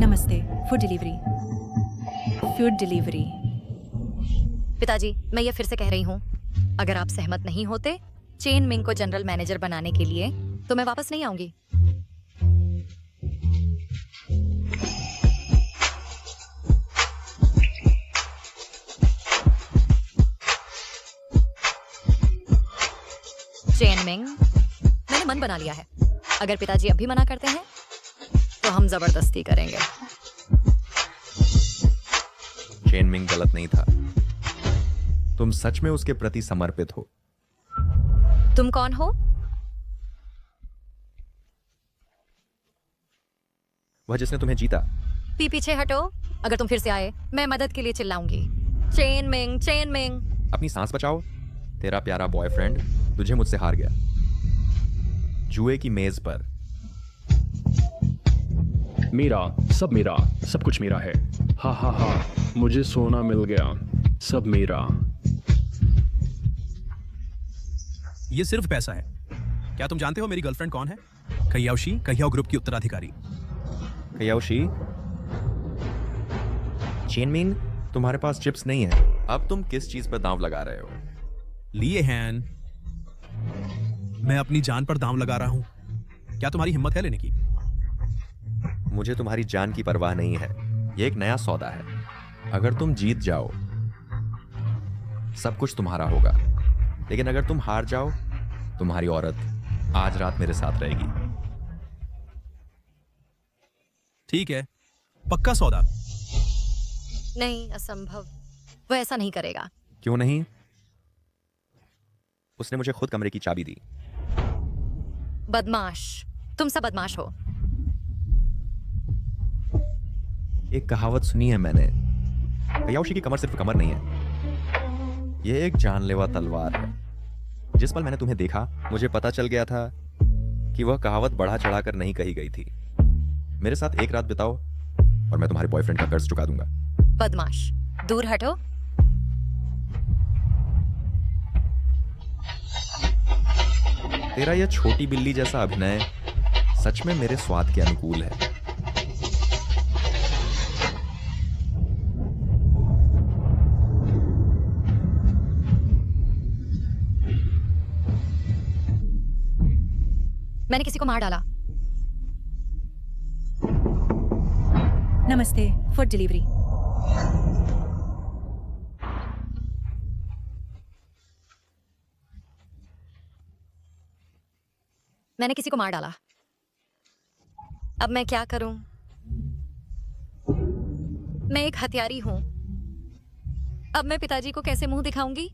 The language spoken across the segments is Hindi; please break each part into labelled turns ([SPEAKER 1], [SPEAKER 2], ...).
[SPEAKER 1] नमस्ते। Food delivery. Food delivery.
[SPEAKER 2] पिताजी, मैं ये फिर से कह रही हूँ, अगर आप सहमत नहीं होते चेन मिंग को जनरल मैनेजर बनाने के लिए, तो मैं वापस नहीं आऊंगी। चेन मिंग, मैंने मन बना लिया है। अगर पिताजी अब भी मना करते हैं, तो हम जबरदस्ती करेंगे।
[SPEAKER 3] चेन मिंग गलत नहीं था। तुम सच में उसके प्रति समर्पित हो।
[SPEAKER 2] तुम कौन हो?
[SPEAKER 3] वह जिसने तुम्हें जीता।
[SPEAKER 2] पीछे हटो। अगर तुम फिर से आए, मैं मदद के लिए चिल्लाऊंगी। Chen Ming, Chen Ming.
[SPEAKER 3] अपनी सांस बचाओ। तेरा प्यारा बॉयफ्रेंड तुझे मुझसे हार गया, जुए की मेज पर।
[SPEAKER 4] मेरा, सब कुछ मेरा है। हा हा हा, मुझे सोना मिल गया, सब मेरा।
[SPEAKER 5] ये सिर्फ पैसा है। क्या तुम जानते हो मेरी गर्लफ्रेंड कौन है? कयाओशी, कयाओ ग्रुप की उत्तराधिकारी।
[SPEAKER 3] कयाओशी, चेन मिंग, तुम्हारे पास चिप्स नहीं है। अब तुम किस चीज पर दांव लगा रहे हो?
[SPEAKER 5] लिए हैन, मैं अपनी जान पर दांव लगा रहा हूं। क्या तुम्हारी हिम्मत है लेने की?
[SPEAKER 3] मुझे तुम्हारी जान की परवाह नहीं है। यह एक नया सौदा है। अगर तुम जीत जाओ, सब कुछ तुम्हारा होगा। लेकिन अगर तुम हार जाओ, तुम्हारी औरत आज रात मेरे साथ रहेगी।
[SPEAKER 5] ठीक है, पक्का सौदा।
[SPEAKER 2] नहीं, असंभव। वो ऐसा नहीं करेगा।
[SPEAKER 3] क्यों नहीं? उसने मुझे खुद कमरे की चाबी दी।
[SPEAKER 2] बदमाश, तुम सब बदमाश हो।
[SPEAKER 3] एक कहावत सुनी है मैंने, कयाओशी की कमर सिर्फ कमर नहीं है, यह एक जानलेवा तलवार है। जिस पल मैंने तुम्हें देखा, मुझे पता चल गया था कि वह कहावत बढ़ा चढ़ाकर नहीं कही गई थी। मेरे साथ एक रात बिताओ और मैं तुम्हारे बॉयफ्रेंड का कर्ज चुका दूंगा।
[SPEAKER 2] बदमाश, दूर हटो।
[SPEAKER 3] तेरा यह छोटी बिल्ली जैसा अभिनय सच में मेरे स्वाद के अनुकूल है।
[SPEAKER 2] मैंने किसी को मार डाला।
[SPEAKER 1] नमस्ते। Food delivery.
[SPEAKER 2] मैंने किसी को मार डाला। अब मैं क्या करूं? मैं एक हत्यारी हूं। अब मैं पिताजी को कैसे मुंह दिखाऊंगी?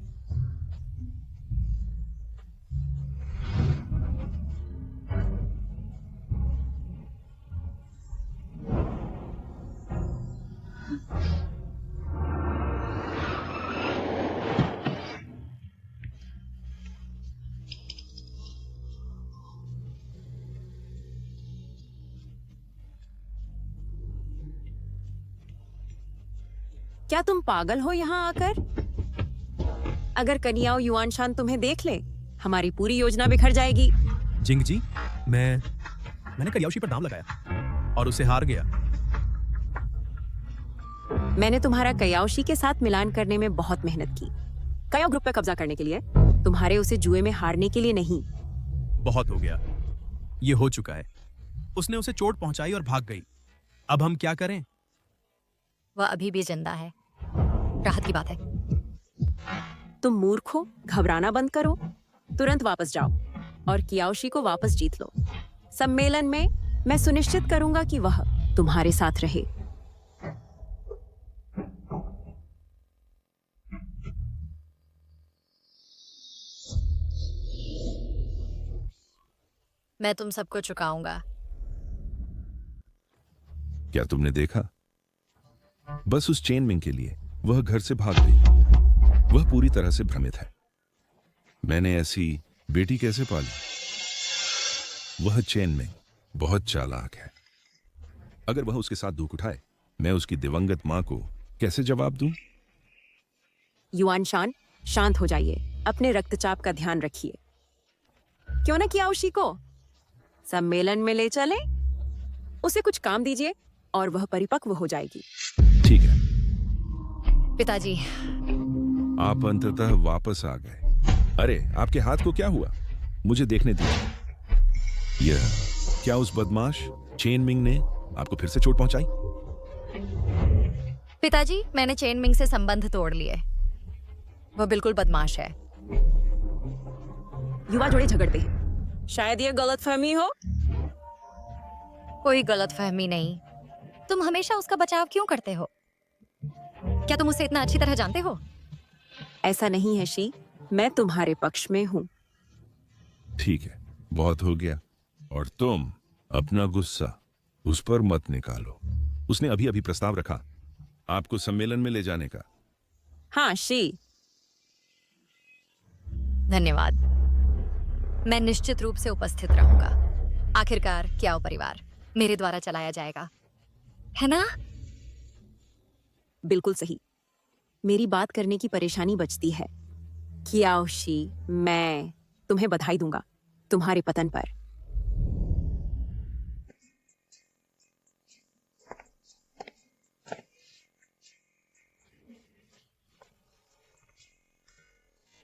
[SPEAKER 6] क्या तुम पागल हो यहाँ आकर? अगर कनियाओ युआनशान तुम्हें देख ले, हमारी पूरी योजना बिखर जाएगी।
[SPEAKER 5] जिंग जी, मैंने कयाओशी पर दांव लगाया और उसे हार गया।
[SPEAKER 6] मैंने तुम्हारा कयाओशी के साथ मिलान करने में बहुत मेहनत की, कयाओ ग्रुप पे कब्जा करने के लिए, तुम्हारे उसे जुए में हारने के लिए नहीं।
[SPEAKER 5] बहुत हो गया, ये हो चुका है। उसने उसे चोट पहुंचाई और भाग गई। अब हम क्या करें?
[SPEAKER 2] वह अभी भी जिंदा है। राहत की बात है।
[SPEAKER 6] तुम मूर्ख हो, घबराना बंद करो, तुरंत वापस जाओ और कियाओशी को वापस जीत लो। सम्मेलन में मैं सुनिश्चित करूंगा कि वह तुम्हारे साथ रहे।
[SPEAKER 2] मैं तुम सबको चुकाऊंगा।
[SPEAKER 7] क्या तुमने देखा? बस उस चेन मिंग के लिए वह घर से भाग गई। वह पूरी तरह से भ्रमित है। मैंने ऐसी बेटी कैसे पाली? वह चेन मिंग बहुत चालाक है। अगर वह उसके साथ धूख उठाए, मैं उसकी दिवंगत मां को कैसे जवाब दूं?
[SPEAKER 6] युआनशान, शांत हो जाइए, अपने रक्तचाप का ध्यान रखिए। क्यों ना कियाओशी को सम्मेलन में ले चलें? उसे कुछ काम दीजिए और वह परिपक्व हो जाएगी।
[SPEAKER 7] ठीक है,
[SPEAKER 2] पिताजी,
[SPEAKER 7] आप अंततः वापस आ गए। अरे, आपके हाथ को क्या हुआ? मुझे देखने दीजिए। यह क्या उस बदमाश चेन मिंग ने आपको फिर से चोट पहुंचाई?
[SPEAKER 2] पिताजी, मैंने चेन मिंग से संबंध तोड़ लिए। वह बिल्कुल बदमाश है।
[SPEAKER 6] युवा जोड़े झगड़ते हैं, शायद ये गलतफहमी हो।
[SPEAKER 2] कोई गलतफहमी नहीं। तुम हमेशा उसका बचाव क्यों करते हो? क्या तुम उसे इतना अच्छी तरह जानते हो?
[SPEAKER 6] ऐसा नहीं है शी, मैं तुम्हारे पक्ष में हूँ।
[SPEAKER 7] ठीक है, बहुत हो गया। और तुम अपना गुस्सा उस पर मत निकालो। उसने अभी अभी प्रस्ताव रखा आपको सम्मेलन में ले जाने का।
[SPEAKER 6] हाँ शी,
[SPEAKER 2] धन्यवाद। मैं निश्चित रूप से उपस्थित रहूंगा। आखिरकार क्याओ परिवार मेरे द्वारा चलाया जाएगा, है ना?
[SPEAKER 6] बिल्कुल सही। मेरी बात करने की परेशानी बचती है। कियाओ शी, मैं तुम्हें बधाई दूंगा तुम्हारे पतन पर।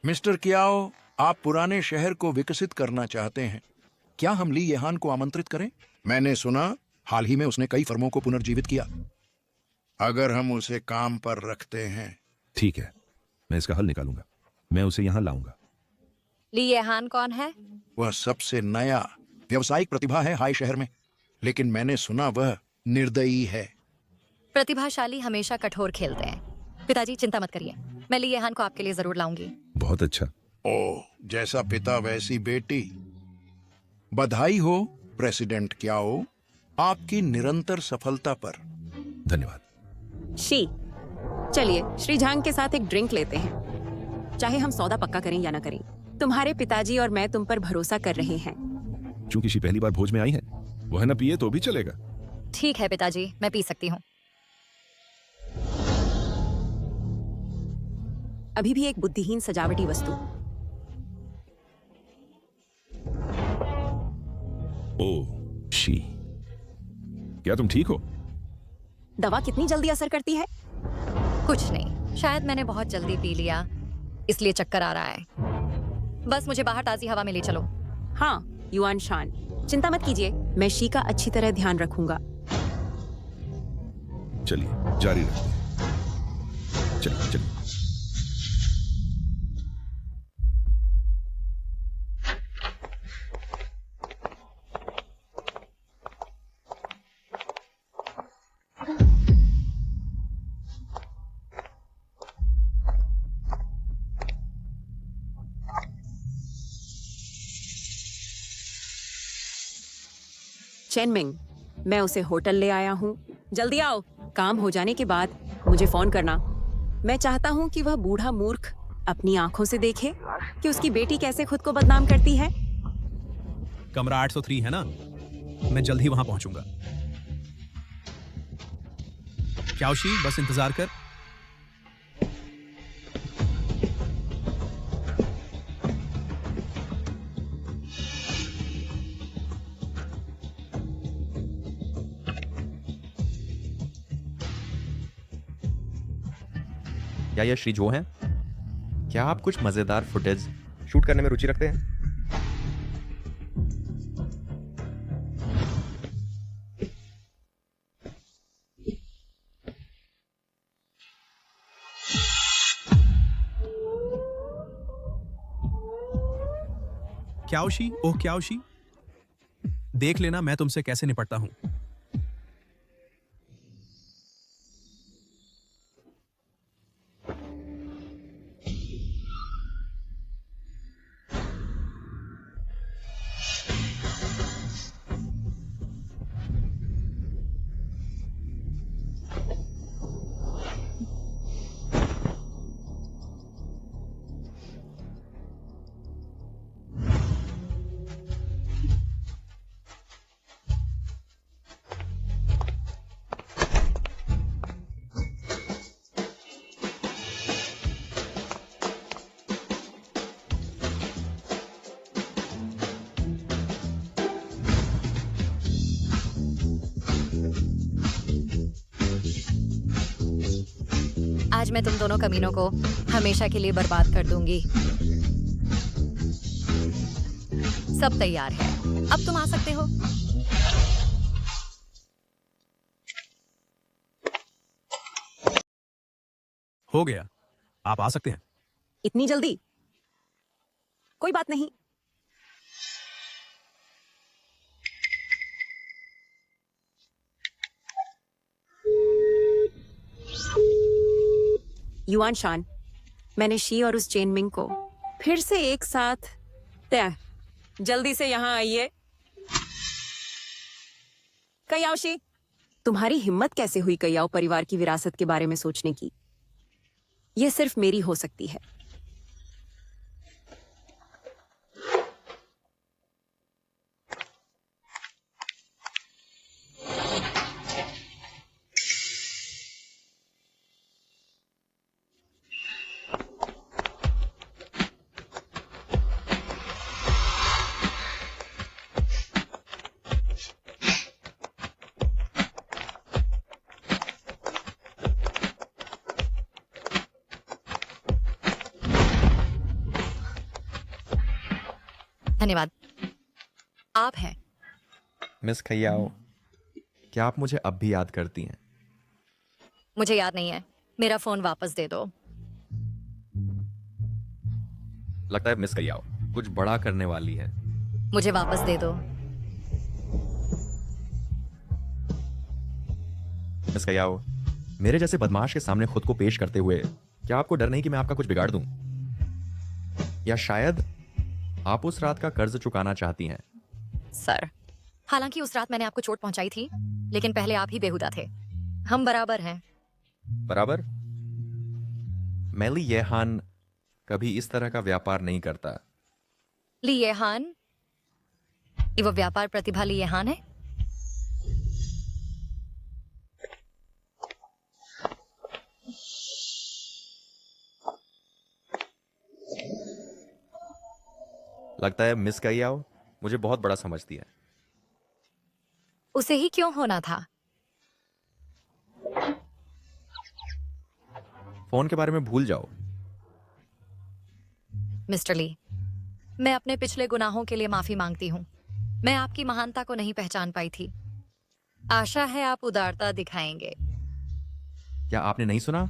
[SPEAKER 8] मिस्टर कियाओ, आप पुराने शहर को विकसित करना चाहते हैं। क्या हम ली येहान को आमंत्रित करें? मैंने सुना हाल ही में उसने कई फर्मों को पुनर्जीवित किया। अगर हम उसे काम पर रखते हैं।
[SPEAKER 7] ठीक है, मैं इसका हल निकालूंगा। मैं उसे यहां लाऊंगा।
[SPEAKER 2] ली येहान कौन है?
[SPEAKER 8] वह सबसे नया व्यवसायिक प्रतिभा है हाई शहर में, लेकिन मैंने सुना वह निर्दयी है।
[SPEAKER 2] प्रतिभाशाली हमेशा कठोर खेलते हैं। पिताजी, चिंता मत करिए, मैं ली येहान को आपके लिए जरूर लाऊंगी।
[SPEAKER 7] बहुत अच्छा।
[SPEAKER 8] ओह, जैसा पिता वैसी बेटी। बधाई हो प्रेसिडेंट क्याओ, आपकी निरंतर सफलता पर।
[SPEAKER 7] धन्यवाद।
[SPEAKER 6] शी, चलिए श्रीजांग के साथ एक ड्रिंक लेते हैं। चाहे हम सौदा पक्का करें या ना करें, तुम्हारे पिताजी और मैं तुम पर भरोसा कर रहे हैं।
[SPEAKER 7] चूंकि शी पहली बार भोज में आई है, वह न पिए तो भी चलेगा।
[SPEAKER 2] ठीक है पिताजी, मैं पी सकती हूँ।
[SPEAKER 6] अभी भी एक बुद्धिहीन सजावटी वस्तु।
[SPEAKER 7] ओह शी, क्या तुम ठीक हो?
[SPEAKER 6] दवा कितनी जल्दी असर करती है?
[SPEAKER 2] कुछ नहीं, शायद मैंने बहुत जल्दी पी लिया, इसलिए चक्कर आ रहा है। बस मुझे बाहर ताजी हवा में ले चलो।
[SPEAKER 6] हाँ युआन शान, चिंता मत कीजिए, मैं शी का अच्छी तरह ध्यान रखूंगा।
[SPEAKER 7] चलिए जारी रखते हैं। चलिए चलिए।
[SPEAKER 6] चेनमिंग, मैं उसे होटल ले आया हूँ। जल्दी आओ, काम हो जाने के बाद मुझे फोन करना। मैं चाहता हूँ कि वह बूढ़ा मूर्ख अपनी आंखों से देखे कि उसकी बेटी कैसे खुद को बदनाम करती है।
[SPEAKER 5] कमरा 803 है ना? मैं जल्द ही वहां पहुंचूंगा। क्याओशी, बस इंतजार कर।
[SPEAKER 3] क्या ये श्री जो हैं? क्या आप कुछ मजेदार फुटेज शूट करने में रुचि रखते हैं?
[SPEAKER 5] क्याओशी, ओह क्याओशी, देख लेना मैं तुमसे कैसे निपटता हूं।
[SPEAKER 2] आज मैं तुम दोनों कमीनों को हमेशा के लिए बर्बाद कर दूंगी। सब तैयार है, अब तुम आ सकते हो।
[SPEAKER 5] हो गया, आप आ सकते हैं।
[SPEAKER 6] इतनी जल्दी? कोई बात नहीं। युआन शान, मैंने शी और उस चेन मिंग को फिर से एक साथ तय। जल्दी से यहां आइए। कयाओशी, तुम्हारी हिम्मत कैसे हुई कयाओ परिवार की विरासत के बारे में सोचने की? यह सिर्फ मेरी हो सकती है।
[SPEAKER 2] धन्यवाद। आप हैं।
[SPEAKER 3] मिस खयाओ, क्या आप मुझे अब भी याद करती हैं?
[SPEAKER 2] मुझे याद नहीं है, मेरा फोन वापस दे दो।
[SPEAKER 3] लगता है मिस खयाओ कुछ बड़ा करने वाली है।
[SPEAKER 2] मुझे वापस दे दो।
[SPEAKER 3] मिस खयाओ, मेरे जैसे बदमाश के सामने खुद को पेश करते हुए क्या आपको डर नहीं कि मैं आपका कुछ बिगाड़ दूं? या शायद आप उस रात का कर्ज चुकाना चाहती हैं?
[SPEAKER 2] सर, हालांकि उस रात मैंने आपको चोट पहुंचाई थी, लेकिन पहले आप ही बेहुदा थे। हम बराबर हैं।
[SPEAKER 3] बराबर? मैली येहान कभी इस तरह का व्यापार नहीं करता।
[SPEAKER 2] ली येहान? ये वो व्यापार प्रतिभा ली येहान है?
[SPEAKER 3] लगता है मिस कयाओ मुझे बहुत बड़ा समझती है।
[SPEAKER 2] उसे ही क्यों होना था?
[SPEAKER 3] फोन के बारे में भूल जाओ।
[SPEAKER 2] मिस्टर ली, मैं अपने पिछले गुनाहों के लिए माफी मांगती हूँ। मैं आपकी महानता को नहीं पहचान पाई थी। आशा है आप उदारता दिखाएंगे।
[SPEAKER 3] क्या आपने नहीं सुना?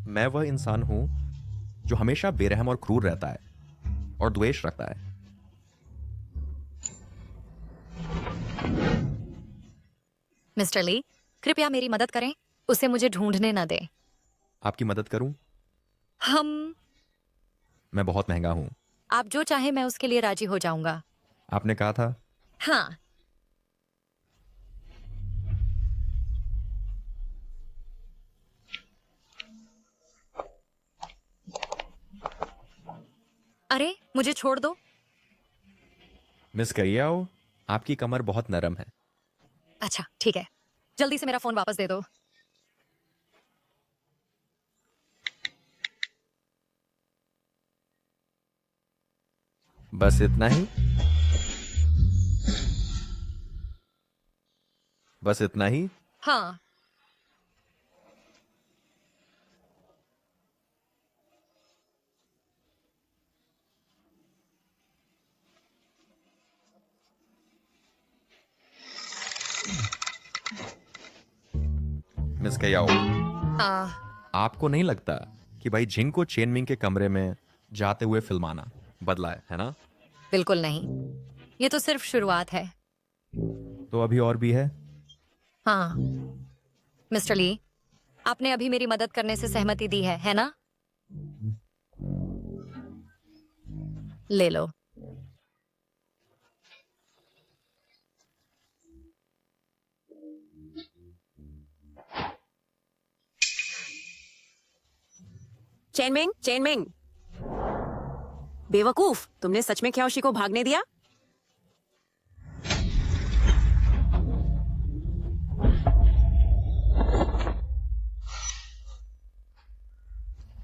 [SPEAKER 3] मैं वह इंसान हूं जो हमेशा बेरहम और क्रूर रहता है और द्वेष रखता है।
[SPEAKER 2] मिस्टर ली, कृपया मेरी मदद करें। उसे मुझे ढूंढने न दें।
[SPEAKER 3] आपकी मदद करूं? मैं बहुत महंगा हूं।
[SPEAKER 2] आप जो चाहे मैं उसके लिए राजी हो जाऊंगा।
[SPEAKER 3] आपने कहा था।
[SPEAKER 2] हाँ। अरे, मुझे छोड़ दो।
[SPEAKER 3] मिस कयाओ, आपकी कमर बहुत नरम है।
[SPEAKER 2] अच्छा, ठीक है। जल्दी से मेरा फोन वापस दे दो।
[SPEAKER 3] बस इतना ही? बस इतना ही?
[SPEAKER 2] हाँ।
[SPEAKER 3] मिस कयाओ,
[SPEAKER 2] आ,
[SPEAKER 3] आपको नहीं लगता कि भाई जिंग को चेन मिंग के कमरे में जाते हुए फिल्माना बदला है ना?
[SPEAKER 2] बिल्कुल नहीं। ये तो सिर्फ शुरुआत है।
[SPEAKER 3] तो अभी और भी है?
[SPEAKER 2] हाँ। मिस्टर ली, आपने अभी मेरी मदद करने से सहमति दी है ना? ले लो।
[SPEAKER 6] चेनमिंग, चेनमिंग, बेवकूफ, तुमने सच में क्याओशी को भागने दिया?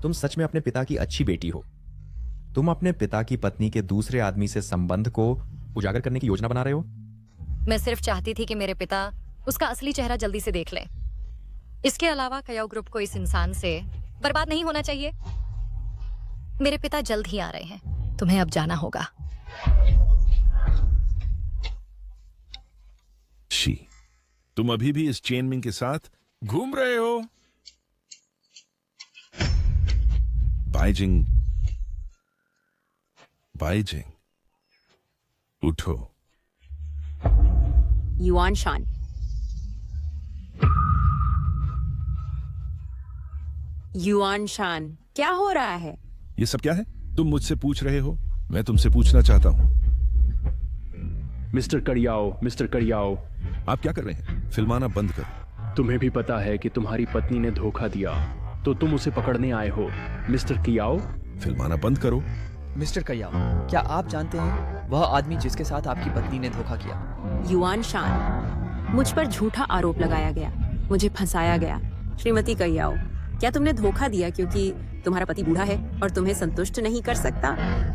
[SPEAKER 3] तुम सच में अपने पिता की अच्छी बेटी हो। तुम अपने पिता की पत्नी के दूसरे आदमी से संबंध को उजागर करने की योजना बना रहे हो।
[SPEAKER 2] मैं सिर्फ चाहती थी कि मेरे पिता उसका असली चेहरा जल्दी से देख लें। इसके अलावा कयाओ ग्रुप को इस इंसान से बर्बाद नहीं होना चाहिए। मेरे पिता जल्द ही आ रहे हैं, तुम्हें अब जाना होगा।
[SPEAKER 7] शी, तुम अभी भी इस चेनमिंग के साथ घूम रहे हो? बाइजिंग, बाइजिंग, उठो।
[SPEAKER 6] युआन शान, युआन शान, क्या हो रहा है?
[SPEAKER 7] ये सब क्या है? तुम मुझसे पूछ रहे हो, मैं तुमसे पूछना चाहता हूं।
[SPEAKER 4] मिस्टर करियाओ,
[SPEAKER 7] आप क्या कर रहे हैं? फिल्माना बंद करो।
[SPEAKER 4] तुम्हें भी पता है कि तुम्हारी पत्नी ने धोखा दिया, तो तुम उसे पकड़ने आए हो। मिस्टर कियाओ,
[SPEAKER 7] फिल्माना बंद करो।
[SPEAKER 9] मिस्टर कयाओ, क्या आप जानते हैं वह आदमी जिसके साथ आपकी पत्नी ने धोखा किया?
[SPEAKER 6] युआन शान, मुझ पर झूठा आरोप लगाया गया, मुझे फंसाया गया। श्रीमती कयाओ, क्या तुमने धोखा दिया क्योंकि तुम्हारा पति बूढ़ा है और तुम्हें संतुष्ट नहीं कर सकता?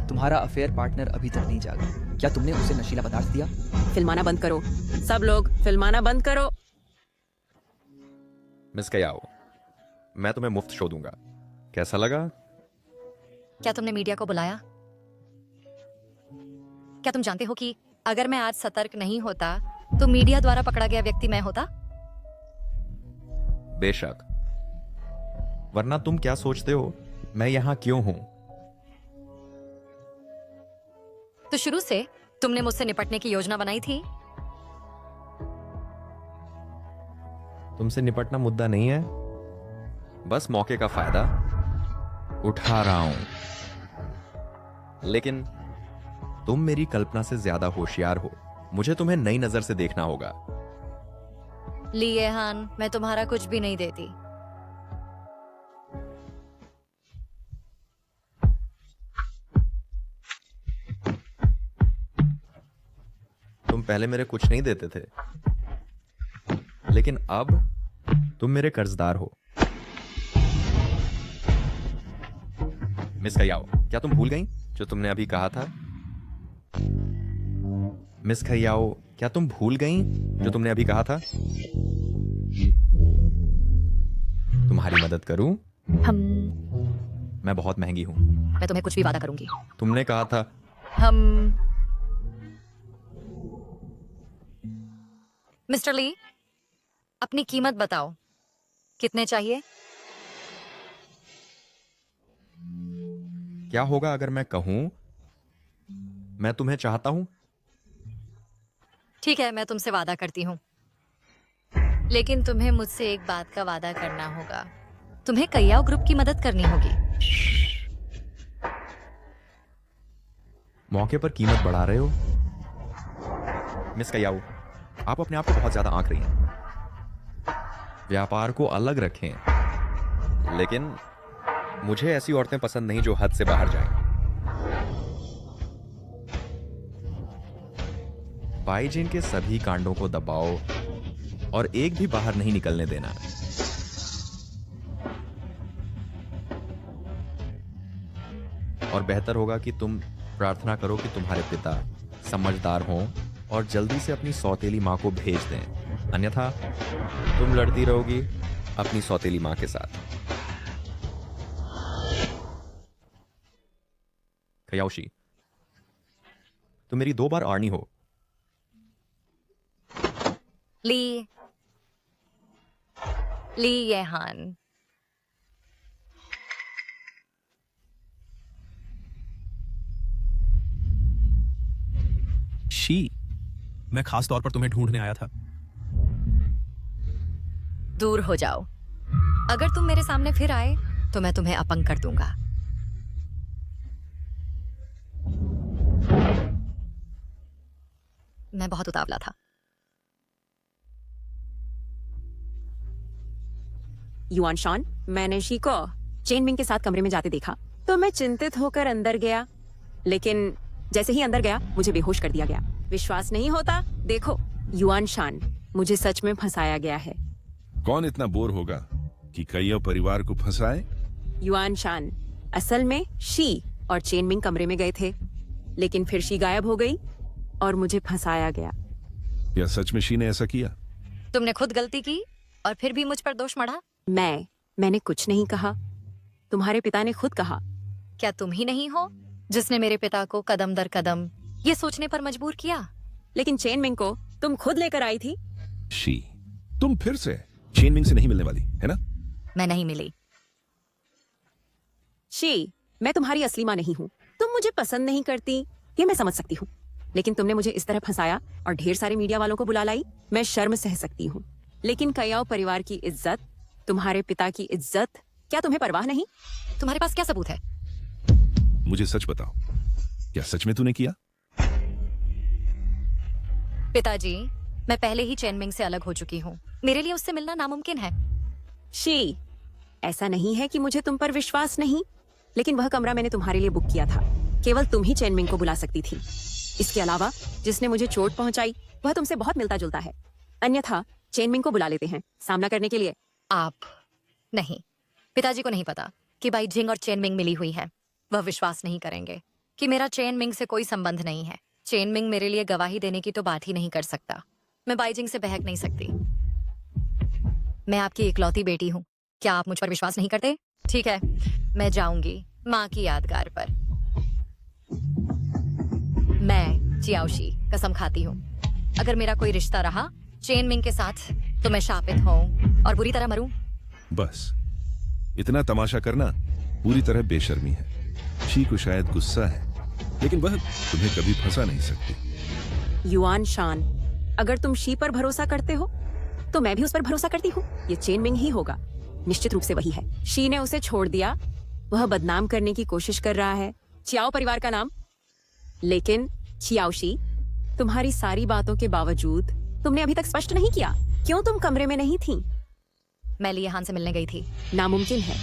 [SPEAKER 9] तुम्हारा अफेयर पार्टनर अभी तक नहीं जागा। क्या तुमने उसे नशीला पदार्थ दिया?
[SPEAKER 6] फिल्माना बंद करो, सब लोग फिल्माना बंद करो।
[SPEAKER 3] मिस कयाओ, मैं तुम्हें मुफ्त शो दूंगा, कैसा लगा?
[SPEAKER 2] क्या तुमने मीडिया को बुलाया? क्या तुम जानते हो कि अगर मैं आज सतर्क नहीं होता तो मीडिया द्वारा पकड़ा गया व्यक्ति मैं होता?
[SPEAKER 3] बेशक, वरना तुम क्या सोचते हो मैं यहां क्यों हूं?
[SPEAKER 2] तो शुरू से तुमने मुझसे निपटने की योजना बनाई थी।
[SPEAKER 3] तुमसे निपटना मुद्दा नहीं है, बस मौके का फायदा उठा रहा हूं। लेकिन तुम मेरी कल्पना से ज्यादा होशियार हो, मुझे तुम्हें नई नजर से देखना होगा।
[SPEAKER 2] ली येहान, मैं तुम्हारा कुछ भी नहीं देती।
[SPEAKER 3] तुम पहले मेरे कुछ नहीं देते थे, लेकिन अब तुम मेरे कर्जदार हो। मिस खयाओ, क्या तुम भूल गई जो तुमने अभी कहा था? मिस खयाओ, क्या तुम भूल गई जो तुमने अभी कहा था? तुम्हारी मदद करूं? मैं बहुत महंगी हूं।
[SPEAKER 2] मैं तुम्हें कुछ भी वादा करूंगी।
[SPEAKER 3] तुमने कहा था।
[SPEAKER 2] मिस्टर ली, अपनी कीमत बताओ, कितने चाहिए?
[SPEAKER 3] क्या होगा अगर मैं कहूं मैं तुम्हें चाहता हूं?
[SPEAKER 2] ठीक है, मैं तुमसे वादा करती हूँ, लेकिन तुम्हें मुझसे एक बात का वादा करना होगा। तुम्हें कयाओ ग्रुप की मदद करनी होगी।
[SPEAKER 3] मौके पर कीमत बढ़ा रहे हो? मिस कयाओ, आप अपने आप को बहुत ज्यादा आंक रही हैं। व्यापार को अलग रखें, लेकिन मुझे ऐसी औरतें पसंद नहीं जो हद से बाहर जाएं। बाईजिन के सभी कांडों को दबाओ और एक भी बाहर नहीं निकलने देना। और बेहतर होगा कि तुम प्रार्थना करो कि तुम्हारे पिता समझदार हों और जल्दी से अपनी सौतेली मां को भेज दें, अन्यथा तुम लड़ती रहोगी अपनी सौतेली मां के साथ। कयाओशी, तुम मेरी 2 बार आर्नी हो।
[SPEAKER 2] ली येहान,
[SPEAKER 5] शी, मैं खास तौर पर तुम्हें ढूंढने आया था।
[SPEAKER 2] दूर हो जाओ। अगर तुम मेरे सामने फिर आए तो मैं तुम्हें अपंग कर दूंगा। मैं बहुत उतावला था।
[SPEAKER 6] युआन शान, मैंने शी को चेनमिंग के साथ कमरे में जाते देखा तो मैं चिंतित होकर अंदर गया, लेकिन जैसे ही अंदर गया मुझे बेहोश कर दिया गया। विश्वास नहीं होता? देखो, युआन शान, मुझे सच में फंसाया गया है।
[SPEAKER 7] कौन इतना बोर होगा कि कईयों परिवार को फंसाए?
[SPEAKER 6] युआन शान, असल में शी और चेनमिंग कमरे में गए थे, लेकिन फिर शी गायब हो गई और मुझे फंसाया गया।
[SPEAKER 7] या सच में शी ने ऐसा किया?
[SPEAKER 2] तुमने खुद गलती की और फिर भी मुझ पर दोष मढ़ा।
[SPEAKER 6] मैंने कुछ नहीं कहा। तुम्हारे पिता ने खुद कहा।
[SPEAKER 2] क्या तुम ही नहीं हो जिसने मेरे पिता को कदम दर कदम ये सोचने पर मजबूर किया?
[SPEAKER 6] लेकिन चेन मिंग को तुम खुद लेकर आई थी।
[SPEAKER 7] शी, तुम फिर से चेन मिंग से नहीं मिलने वाली है ना?
[SPEAKER 2] मैं नहीं मिली।
[SPEAKER 6] शी, मैं तुम्हारी असली माँ नहीं हूँ। तुम मुझे पसंद नहीं करती, ये मैं समझ सकती हूँ, लेकिन तुमने मुझे इस तरह फंसाया और ढेर सारे मीडिया वालों को बुला लाई। मैं शर्म सह सकती हूँ, लेकिन कयाओ परिवार की इज्जत, तुम्हारे पिता की इज्जत, क्या तुम्हें परवाह नहीं?
[SPEAKER 2] तुम्हारे पास क्या सबूत है?
[SPEAKER 7] मुझे सच बताओ, क्या सच में तूने किया?
[SPEAKER 2] पिताजी, मैं पहले ही चेन मिंग से अलग हो चुकी हूँ। मेरे लिए उससे मिलना नामुमकिन है।
[SPEAKER 6] शी, ऐसा नहीं है कि मुझे तुम पर विश्वास नहीं, लेकिन वह कमरा मैंने तुम्हारे लिए बुक किया था। केवल तुम ही चेन मिंग को बुला सकती थी। इसके अलावा जिसने मुझे चोट पहुंचाई वह तुमसे बहुत मिलता जुलता है। अन्यथा चेन मिंग को बुला लेते हैं सामना करने के लिए।
[SPEAKER 2] आप नहीं, पिताजी को नहीं पता कि बाई जिंग और चेन मिंग मिली हुई है। वह विश्वास नहीं करेंगे कि मेरा चेन मिंग से कोई संबंध नहीं है। चेन मिंग मेरे लिए गवाही देने की तो बात ही नहीं कर सकता। मैं बाई जिंग से बहक नहीं सकती। मैं आपकी इकलौती बेटी हूँ। क्या आप मुझ पर विश्वास नहीं करते? ठीक है, मैं जाऊंगी माँ की यादगार पर। मैं चियाओशी कसम खाती हूँ, अगर मेरा कोई रिश्ता रहा चेन मिंग के साथ तो मैं शापित हूँ और बुरी तरह मरूं।
[SPEAKER 7] बस इतना तमाशा करना पूरी तरह बेशर्मी है। शी को शायद गुस्सा है, लेकिन वह तुम्हें कभी फंसा नहीं सकती।
[SPEAKER 6] युआन शान, अगर तुम शी पर भरोसा करते हो तो मैं भी उस पर भरोसा करती हूँ। ये चेन मिंग ही होगा, निश्चित रूप से वही है। शी ने उसे छोड़ दिया, वह बदनाम करने की कोशिश कर रहा है चियाओ परिवार का नाम। लेकिन चियाओशी, तुम्हारी सारी बातों के बावजूद तुमने अभी तक स्पष्ट नहीं किया क्यों तुम कमरे में नहीं थी।
[SPEAKER 2] मैं लियाहान से मिलने गई थी।
[SPEAKER 6] नामुमकिन है,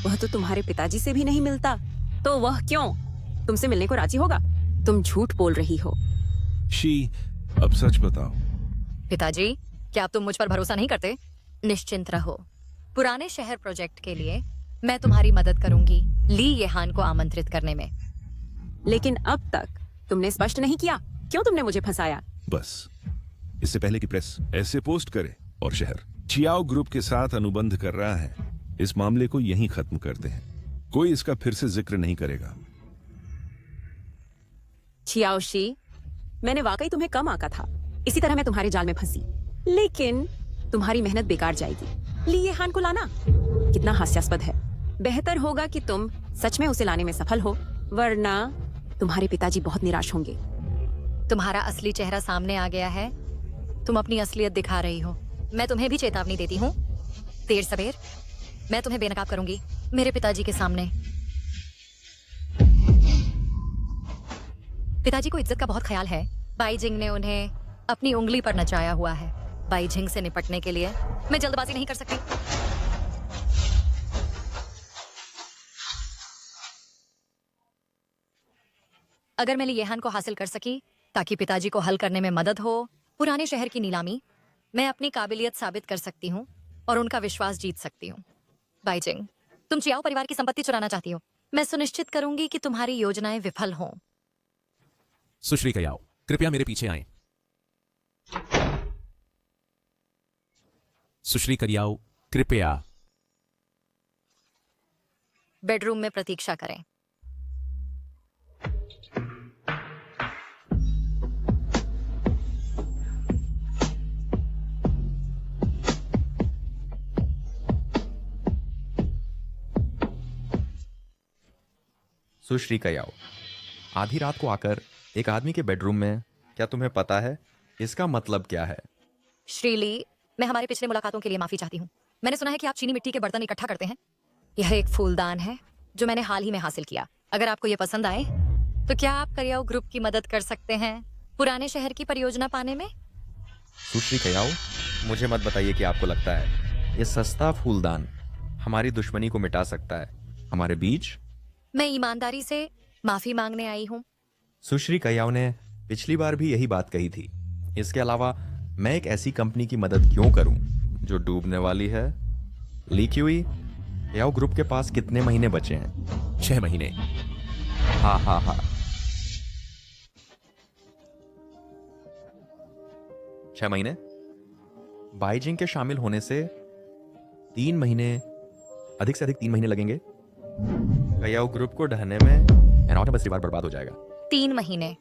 [SPEAKER 6] वह तो तुम्हारे पिताजी से भी नहीं मिलता, तो वह क्यों तुमसे मिलने को राजी होगा? तुम झूठ बोल रही हो।
[SPEAKER 7] शी, अब सच बताओ।
[SPEAKER 2] पिताजी, क्या अब तुम मुझ पर भरोसा नहीं करते? निश्चिंत रहो, पुराने शहर प्रोजेक्ट के लिए मैं तुम्हारी मदद करूंगी ली येहान को आमंत्रित करने में।
[SPEAKER 6] लेकिन अब तक तुमने स्पष्ट नहीं किया क्यों तुमने मुझे फंसाया।
[SPEAKER 7] बस इससे पहले कि प्रेस ऐसे पोस्ट करे और शहर चियाओ ग्रुप के साथ अनुबंध कर रहा है, इस मामले को यहीं खत्म करते हैं। कोई इसका फिर से जिक्र नहीं करेगा।
[SPEAKER 6] चियाओशी, मैंने वाकई तुम्हें कम आंका था, इसी तरह मैं तुम्हारे जाल में फंसी। लेकिन तुम्हारी मेहनत बेकार जाएगी। ली येहान को लाना कितना हास्यास्पद है। बेहतर होगा कि तुम सच में उसे लाने में सफल हो, वरना तुम्हारे पिताजी बहुत निराश होंगे।
[SPEAKER 2] तुम्हारा असली चेहरा सामने आ गया है। तुम अपनी असलियत दिखा रही हो। मैं तुम्हें भी चेतावनी देती हूँ, देर सवेर मैं तुम्हें बेनकाब करूंगी मेरे पिताजी के सामने। पिताजी को इज्जत का बहुत ख्याल है। बाई जिंग ने उन्हें अपनी उंगली पर नचाया हुआ है। बाई जिंग से निपटने के लिए मैं जल्दबाजी नहीं कर सकती। अगर मैं लियेहान को हासिल कर सकी ताकि पिताजी को हल करने में मदद हो पुराने शहर की नीलामी, मैं अपनी काबिलियत साबित कर सकती हूँ और उनका विश्वास जीत सकती हूँ। बाई जिंग, तुम चियाओ परिवार की संपत्ति चुराना चाहती हो। मैं सुनिश्चित करूंगी कि तुम्हारी योजनाएं विफल हों।
[SPEAKER 5] सुश्री कयाओ, कृपया मेरे पीछे आएं। सुश्री कयाओ, कृपया।
[SPEAKER 2] बेडरूम में प्रतीक्षा करें।
[SPEAKER 3] सुश्री कयाओ, आधी रात को आकर एक आदमी के बेडरूम में, क्या तुम्हें पता है इसका मतलब क्या है?
[SPEAKER 2] श्रीली, मैं हमारे पिछले मुलाकातों के लिए माफी चाहती हूँ। मैंने सुना है कि आप चीनी मिट्टी के बर्तन इकट्ठा करते हैं। यह एक फूलदान है जो मैंने हाल ही में हासिल किया। अगर आपको यह पसंद आए तो क्या आप करियाओ ग्रुप की मदद कर सकते हैं पुराने शहर की परियोजना पाने में?
[SPEAKER 3] सुश्री कयाओ, मुझे मत बताइए कि आपको लगता है ये सस्ता फूलदान हमारी दुश्मनी को मिटा सकता है। हमारे बीच
[SPEAKER 2] मैं ईमानदारी से माफी मांगने आई हूँ।
[SPEAKER 3] सुश्री कयाओ ने पिछली बार भी यही बात कही थी। इसके अलावा मैं एक ऐसी कंपनी की मदद क्यों करूं जो डूबने वाली है? ली क्यूई, कयाओ ग्रुप के पास कितने महीने बचे हैं?
[SPEAKER 5] 6 महीने।
[SPEAKER 3] हाँ हाँ हाँ, 6 महीने। बाईजिंग के शामिल होने से 3 महीने, अधिक से अधिक 3 महीने लगेंगे। कयाओ ग्रुप को ढहने में एनाटोमस परिवार बर्बाद हो जाएगा।
[SPEAKER 2] 3 महीने।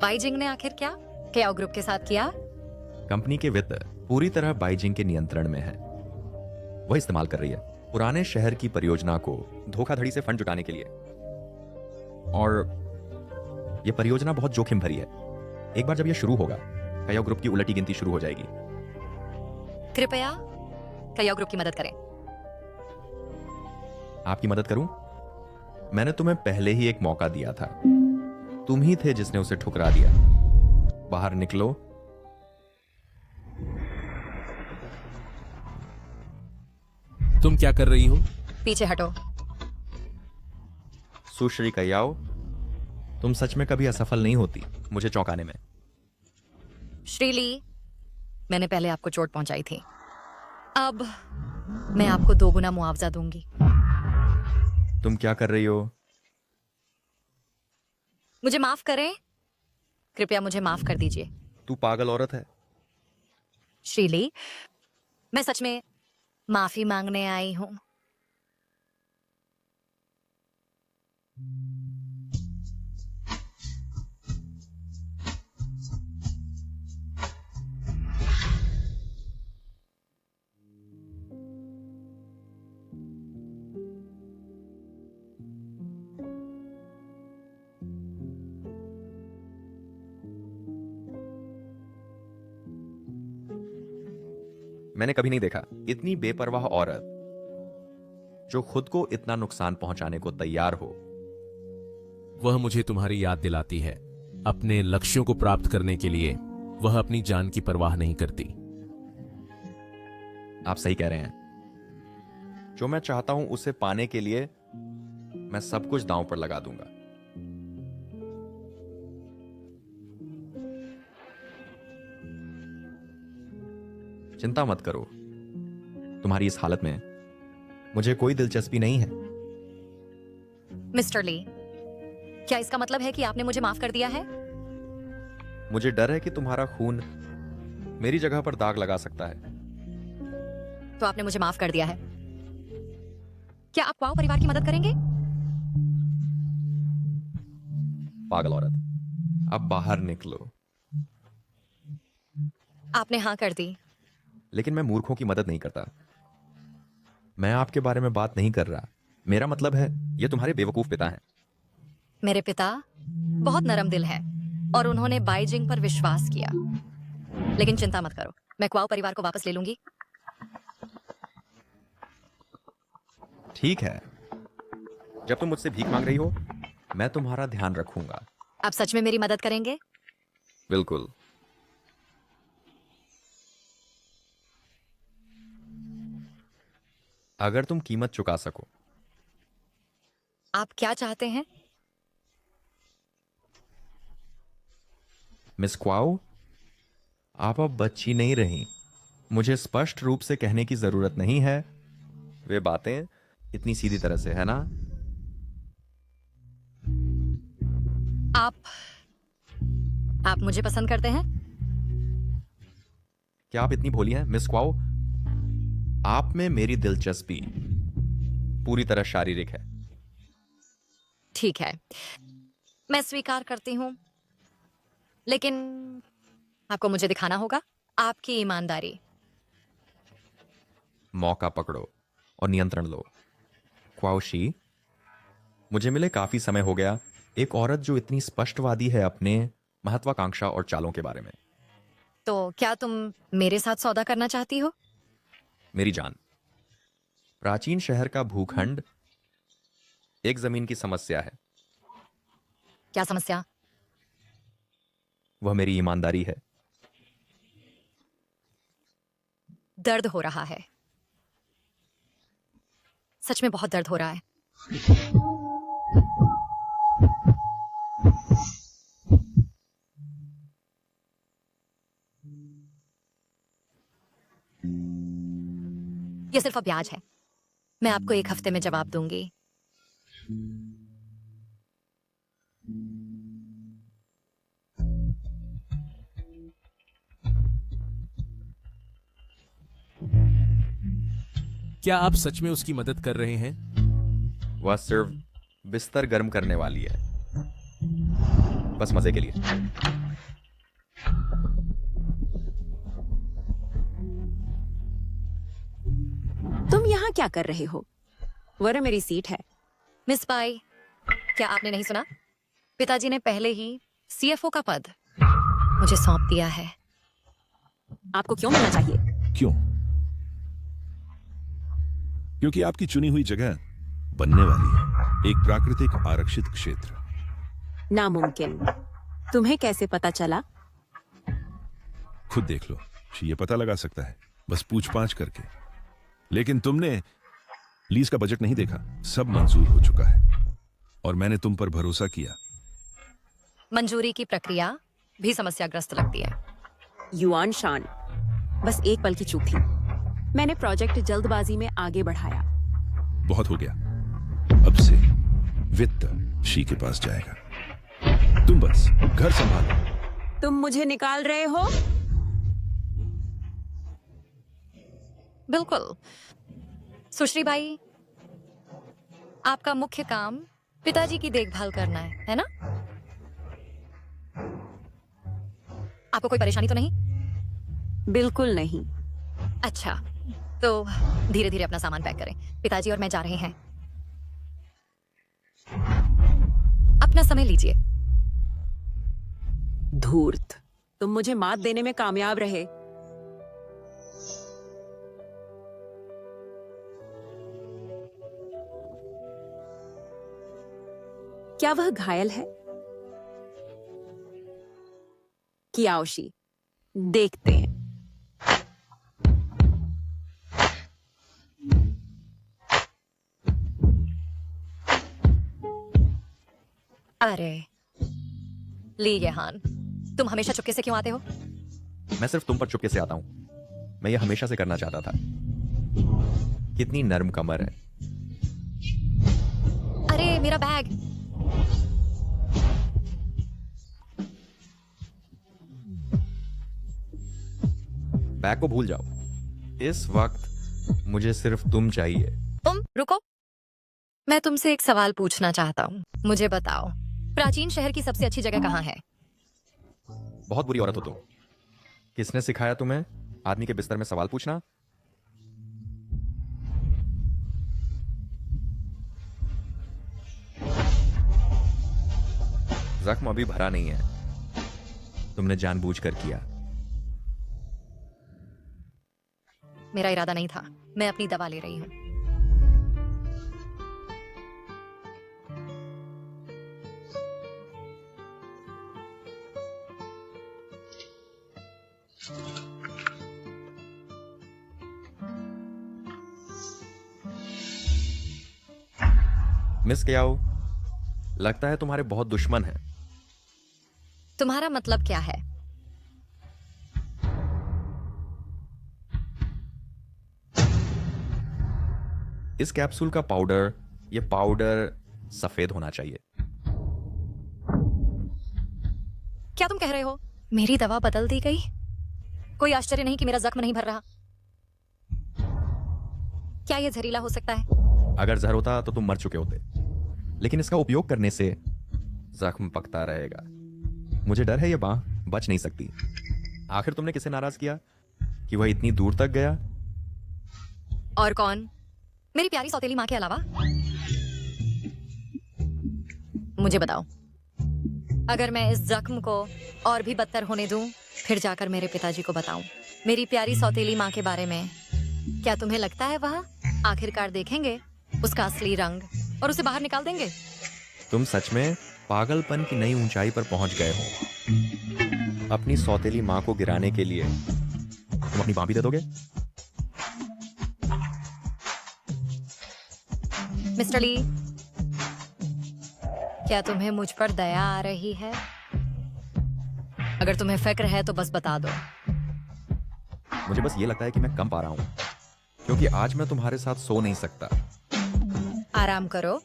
[SPEAKER 2] बाइजिंग ने आखिर क्या केओ ग्रुप के साथ किया?
[SPEAKER 3] कंपनी के वित्त पूरी तरह बाइजिंग के नियंत्रण में है। वह इस्तेमाल कर रही है पुराने शहर की परियोजना को धोखाधड़ी से फंड जुटाने के लिए। और यह परियोजना बहुत जोखिम भरी है। एक बार जब यह शुरू होगा, कयाओ ग्रुप की उलटी गिनती शुरू हो जाएगी।
[SPEAKER 2] कृपया कयाओ ग्रुप की मदद करें।
[SPEAKER 3] आपकी मदद करूं? मैंने तुम्हें पहले ही एक मौका दिया था। तुम ही थे जिसने उसे ठुकरा दिया। बाहर निकलो।
[SPEAKER 5] तुम क्या कर रही हो?
[SPEAKER 2] पीछे हटो।
[SPEAKER 3] सुश्री कयाओ, तुम सच में कभी असफल नहीं होती मुझे चौंकाने में।
[SPEAKER 2] श्रीली, मैंने पहले आपको चोट पहुंचाई थी। अब मैं आपको 2 गुना मुआवजा दूंगी।
[SPEAKER 3] तुम क्या कर रही हो?
[SPEAKER 2] मुझे माफ करें। कृपया मुझे माफ कर दीजिए।
[SPEAKER 3] तू पागल औरत है।
[SPEAKER 2] श्रीली, मैं सच में माफी मांगने आई हूं।
[SPEAKER 3] मैंने कभी नहीं देखा इतनी बेपरवाह औरत जो खुद को इतना नुकसान पहुंचाने को तैयार हो।
[SPEAKER 5] वह मुझे तुम्हारी याद दिलाती है। अपने लक्ष्यों को प्राप्त करने के लिए वह अपनी जान की परवाह नहीं करती।
[SPEAKER 3] आप सही कह रहे हैं। जो मैं चाहता हूं उसे पाने के लिए मैं सब कुछ दांव पर लगा दूंगा। चिंता मत करो, तुम्हारी इस हालत में मुझे कोई दिलचस्पी नहीं है।
[SPEAKER 2] मिस्टर ली, क्या इसका मतलब है कि आपने मुझे माफ कर दिया है?
[SPEAKER 3] मुझे डर है कि तुम्हारा खून मेरी जगह पर दाग लगा सकता है।
[SPEAKER 2] तो आपने मुझे माफ कर दिया है। क्या आप क्वाओ परिवार की मदद करेंगे?
[SPEAKER 3] पागल औरत, अब बाहर निकलो।
[SPEAKER 2] आपने हाँ कर दी।
[SPEAKER 3] लेकिन मैं मूर्खों की मदद नहीं करता। मैं आपके बारे में बात नहीं कर रहा। मेरा मतलब है ये तुम्हारे बेवकूफ पिता हैं।
[SPEAKER 2] मेरे पिता बहुत नरम दिल हैं और उन्होंने बाइजिंग पर विश्वास किया। लेकिन चिंता मत करो, मैं क्वाओ परिवार को वापस ले लूंगी।
[SPEAKER 3] ठीक है, जब तुम मुझसे भीख मांग रही हो मैं तुम्हारा ध्यान रखूंगा।
[SPEAKER 2] आप सच में मेरी मदद करेंगे?
[SPEAKER 3] बिल्कुल। अगर तुम कीमत चुका सको।
[SPEAKER 2] आप क्या चाहते हैं?
[SPEAKER 3] मिस क्वाओ, आप अब बच्ची नहीं रही। मुझे स्पष्ट रूप से कहने की जरूरत नहीं है। वे बातें इतनी सीधी तरह से, है ना?
[SPEAKER 2] आप मुझे पसंद करते हैं?
[SPEAKER 3] क्या आप इतनी भोली हैं मिस क्वाओ? आप में मेरी दिलचस्पी पूरी तरह शारीरिक है।
[SPEAKER 2] ठीक है, मैं स्वीकार करती हूं, लेकिन आपको मुझे दिखाना होगा आपकी ईमानदारी।
[SPEAKER 3] मौका पकड़ो और नियंत्रण लो। क्वाओशी, मुझे मिले काफी समय हो गया एक औरत जो इतनी स्पष्टवादी है अपने महत्वाकांक्षा और चालों के बारे में।
[SPEAKER 2] तो क्या तुम मेरे साथ सौदा करना चाहती हो?
[SPEAKER 3] मेरी जान, प्राचीन शहर का भूखंड एक जमीन की समस्या है।
[SPEAKER 2] क्या समस्या?
[SPEAKER 3] वह मेरी ईमानदारी है।
[SPEAKER 2] दर्द हो रहा है, सच में बहुत दर्द हो रहा है। यह सिर्फ ब्याज है। मैं आपको 1 हफ्ते में जवाब दूंगी।
[SPEAKER 5] क्या आप सच में उसकी मदद कर रहे हैं?
[SPEAKER 3] वह सिर्फ बिस्तर गर्म करने वाली है, बस मजे के लिए।
[SPEAKER 6] तुम यहाँ क्या कर रहे हो? वह मेरी सीट है।
[SPEAKER 2] मिस पाई, क्या आपने नहीं सुना? पिताजी ने पहले ही सीएफओ का पद मुझे सौंप दिया है।
[SPEAKER 6] आपको क्यों मिलना चाहिए?
[SPEAKER 7] क्यों? क्योंकि आपकी चुनी हुई जगह बनने वाली है एक प्राकृतिक आरक्षित क्षेत्र।
[SPEAKER 6] नामुमकिन। तुम्हें कैसे पता चला?
[SPEAKER 7] खुद देख लो, ये पता लगा सकता है बस पूछ-पाछ करके। लेकिन तुमने लीज का बजट नहीं देखा, सब मंजूर हो चुका है और मैंने तुम पर भरोसा किया।
[SPEAKER 2] मंजूरी की प्रक्रिया भी समस्याग्रस्त लगती है।
[SPEAKER 6] युआन शान, बस एक पल की चूक थी। मैंने प्रोजेक्ट जल्दबाजी में आगे बढ़ाया।
[SPEAKER 7] बहुत हो गया, अब से वित्त शी के पास जाएगा। तुम बस घर संभालो।
[SPEAKER 6] तुम मुझे निकाल रहे हो?
[SPEAKER 2] बिल्कुल। सुश्री बाई, आपका मुख्य काम पिताजी की देखभाल करना है ना? आपको कोई परेशानी तो नहीं?
[SPEAKER 6] बिल्कुल नहीं।
[SPEAKER 2] अच्छा, तो धीरे धीरे अपना सामान पैक करें। पिताजी और मैं जा रहे हैं। अपना समय लीजिए।
[SPEAKER 6] धूर्त, तुम मुझे मात देने में कामयाब रहे। क्या वह घायल है? कियाओशी, देखते हैं।
[SPEAKER 2] अरे ली येहान, तुम हमेशा चुपके से क्यों आते हो?
[SPEAKER 3] मैं सिर्फ तुम पर चुपके से आता हूं। मैं ये हमेशा से करना चाहता था। कितनी नर्म कमर है।
[SPEAKER 2] अरे मेरा बैग।
[SPEAKER 3] बैग को भूल जाओ। इस वक्त मुझे सिर्फ तुम चाहिए।
[SPEAKER 2] तुम रुको, मैं तुमसे एक सवाल पूछना चाहता हूँ। मुझे बताओ, प्राचीन शहर की सबसे अच्छी जगह कहाँ है?
[SPEAKER 3] बहुत बुरी औरत हो तुम। किसने सिखाया तुम्हें आदमी के बिस्तर में सवाल पूछना? जख्म अभी भरा नहीं है, तुमने जानबूझकर किया।
[SPEAKER 2] मेरा इरादा नहीं था। मैं अपनी दवा ले रही हूँ।
[SPEAKER 3] मिस कियाओ, लगता है तुम्हारे बहुत दुश्मन हैं।
[SPEAKER 2] तुम्हारा मतलब क्या है?
[SPEAKER 3] इस कैप्सूल का पाउडर, ये पाउडर सफेद होना चाहिए।
[SPEAKER 2] क्या तुम कह रहे हो? मेरी दवा बदल दी गई? कोई आश्चर्य नहीं कि मेरा जख्म नहीं भर रहा। क्या यह जहरीला हो सकता है?
[SPEAKER 3] अगर जहर होता तो तुम मर चुके होते, लेकिन इसका उपयोग करने से जख्म पकता रहेगा। मुझे डर है ये बांह बच नहीं सकती। आखिर तुमने किसे नाराज किया कि वह इतनी दूर तक गया?
[SPEAKER 2] और कौन? मेरी प्यारी सौतेली माँ के अलावा? मुझे बताओ, अगर मैं इस जख्म को और भी बदतर होने दूं, फिर जाकर मेरे पिताजी को बताऊं मेरी प्यारी सौतेली माँ के बारे में, क्या तुम्हें लगता है वह आखिरकार देखेंगे उसका असली रंग और उसे बाहर निकाल देंगे?
[SPEAKER 3] तुम सच में पागलपन की नई ऊंचाई पर पहुंच गए हो। अपनी सौतेली माँ को गिराने के लिए तुम अपनी बांह भी दे दोगे?
[SPEAKER 2] मिस्टर ली, क्या तुम्हें मुझ पर दया आ रही है? अगर तुम्हें फिक्र है तो बस बता दो।
[SPEAKER 3] मुझे बस ये लगता है कि मैं कम पा रहा हूं, क्योंकि आज मैं तुम्हारे साथ सो नहीं सकता।
[SPEAKER 2] आराम करो,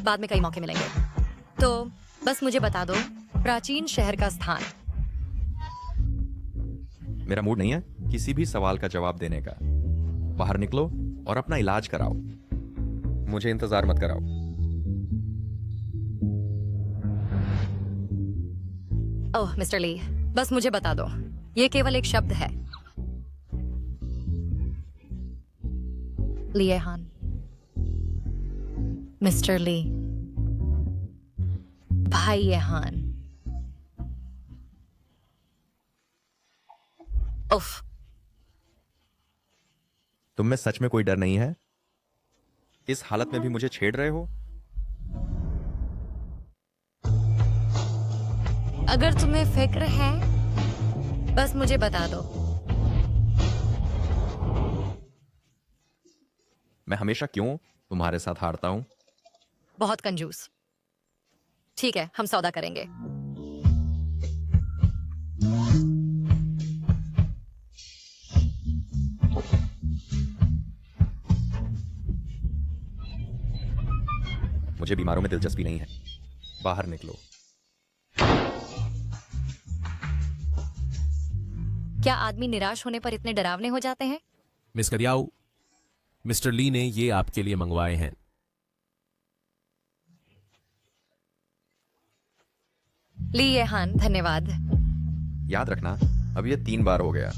[SPEAKER 2] बाद में कई मौके मिलेंगे। तो बस मुझे बता दो प्राचीन शहर का स्थान।
[SPEAKER 3] मेरा मूड नहीं है किसी भी सवाल का जवाब देने का। बाहर निकलो और अपना इलाज कराओ। मुझे इंतजार मत कराओ।
[SPEAKER 2] ओह मिस्टर ली, बस मुझे बता दो, ये केवल एक शब्द है। ली हान, मिस्टर ली, भाई यहान। उफ,
[SPEAKER 3] तुम में सच में कोई डर नहीं है? इस हालत में भी मुझे छेड़ रहे हो?
[SPEAKER 2] अगर तुम्हें फिक्र है, बस मुझे बता दो।
[SPEAKER 3] मैं हमेशा क्यों तुम्हारे साथ हारता हूं?
[SPEAKER 2] बहुत कंजूस। ठीक है, हम सौदा करेंगे।
[SPEAKER 3] मुझे बीमारों में दिलचस्पी नहीं है। बाहर निकलो।
[SPEAKER 2] क्या आदमी निराश होने पर इतने डरावने हो जाते हैं?
[SPEAKER 5] मिस करियाओ, मिस्टर ली ने ये आपके लिए मंगवाए हैं।
[SPEAKER 2] ली यहान, धन्यवाद।
[SPEAKER 3] याद रखना, अब ये 3 बार हो गया।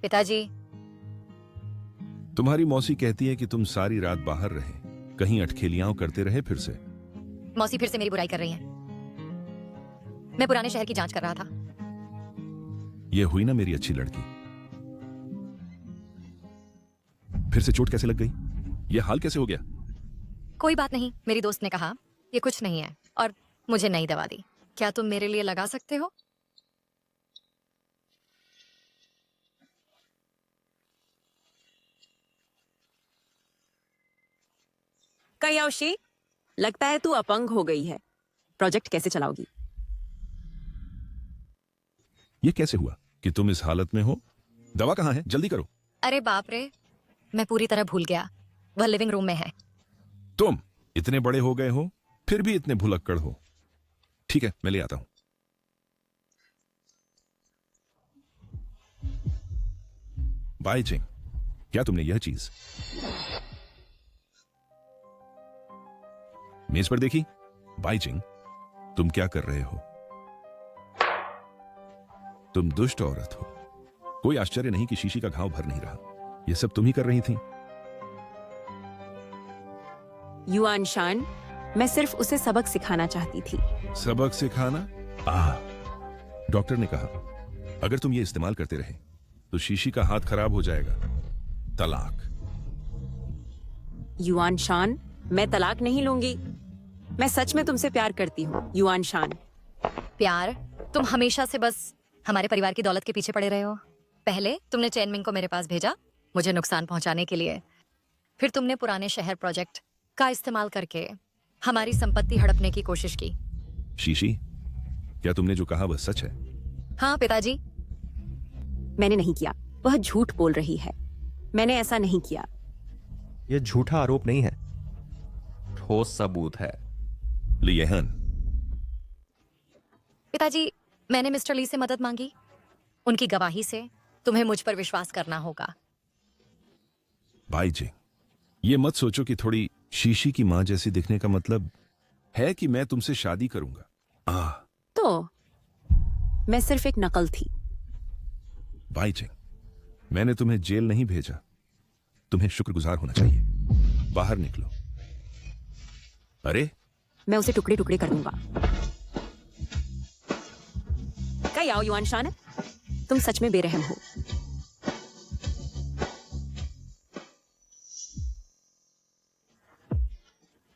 [SPEAKER 2] पिताजी,
[SPEAKER 7] तुम्हारी मौसी कहती है कि तुम सारी रात बाहर रहे, कहीं अटखेलियां करते रहे फिर से।
[SPEAKER 2] मौसी फिर से मेरी बुराई कर रही हैं। मैं पुराने शहर की जांच कर रहा था।
[SPEAKER 7] ये हुई ना मेरी अच्छी लड़की। फिर से चोट कैसे लग गई? ये हाल कैसे हो गया?
[SPEAKER 2] कोई बात नहीं, मेरी दोस्त ने कहा ये कुछ नहीं है और मुझे नई दवा दी। क्या तुम मेरे लिए लगा सकते हो?
[SPEAKER 6] कायाओशी, लगता है तू अपंग हो गई है। प्रोजेक्ट कैसे चलाओगी?
[SPEAKER 7] ये कैसे हुआ कि तुम इस हालत में हो? दवा कहाँ है? जल्दी करो।
[SPEAKER 2] अरे बाप रे, मैं पूरी तरह भूल गया। वह लिविंग रूम में है।
[SPEAKER 7] तुम इतने बड़े हो गए हो, फिर भी इतने भुलक्कड़ हो। ठीक है, मैं ले आता हूं। बाय चिंग, क्या तुमने यह चीज मेज पर देखी? बाय चिंग, तुम क्या कर रहे हो? तुम दुष्ट औरत हो। कोई आश्चर्य नहीं कि शीशी का घाव भर नहीं रहा। यह सब तुम ही कर रही थी।
[SPEAKER 6] युआन शान, मैं सिर्फ उसे सबक सिखाना चाहती थी।
[SPEAKER 7] सबक सिखाना? डॉक्टर ने कहा अगर तुम ये इस्तेमाल करते रहे तो शीशी का हाथ खराब हो जाएगा। तलाक।
[SPEAKER 6] युआन शान, मैं तलाक नहीं लूंगी। मैं सच में तुमसे प्यार करती हूँ युआन शान।
[SPEAKER 2] प्यार? तुम हमेशा से बस हमारे परिवार की दौलत के पीछे पड़े रहे हो। पहले तुमने चेनमिंग को मेरे पास भेजा मुझे नुकसान पहुंचाने के लिए। फिर तुमने पुराने शहर प्रोजेक्ट का इस्तेमाल करके हमारी संपत्ति हड़पने की कोशिश की।
[SPEAKER 7] शीशी, क्या तुमने जो कहा वह सच है?
[SPEAKER 2] हाँ पिताजी।
[SPEAKER 6] मैंने नहीं किया। वह झूठ बोल रही है। मैंने ऐसा नहीं किया।
[SPEAKER 3] यह झूठा आरोप नहीं है, ठोस सबूत है।
[SPEAKER 7] लियहन।
[SPEAKER 2] पिताजी, मैंने मिस्टर ली से मदद मांगी। उनकी गवाही से तुम्हें मुझ पर विश्वास करना होगा।
[SPEAKER 7] भाई जी, ये मत सोचो कि थोड़ी शीशी की मां जैसी दिखने का मतलब है कि मैं तुमसे शादी करूंगा।
[SPEAKER 6] तो मैं सिर्फ एक नकल थी।
[SPEAKER 7] भाई जी, मैंने तुम्हें जेल नहीं भेजा। तुम्हें शुक्रगुजार होना चाहिए। बाहर निकलो। अरे,
[SPEAKER 6] मैं उसे टुकड़े टुकड़े कर दूंगा। क्या आओ युआन शान, तुम सच में बेरहम हो।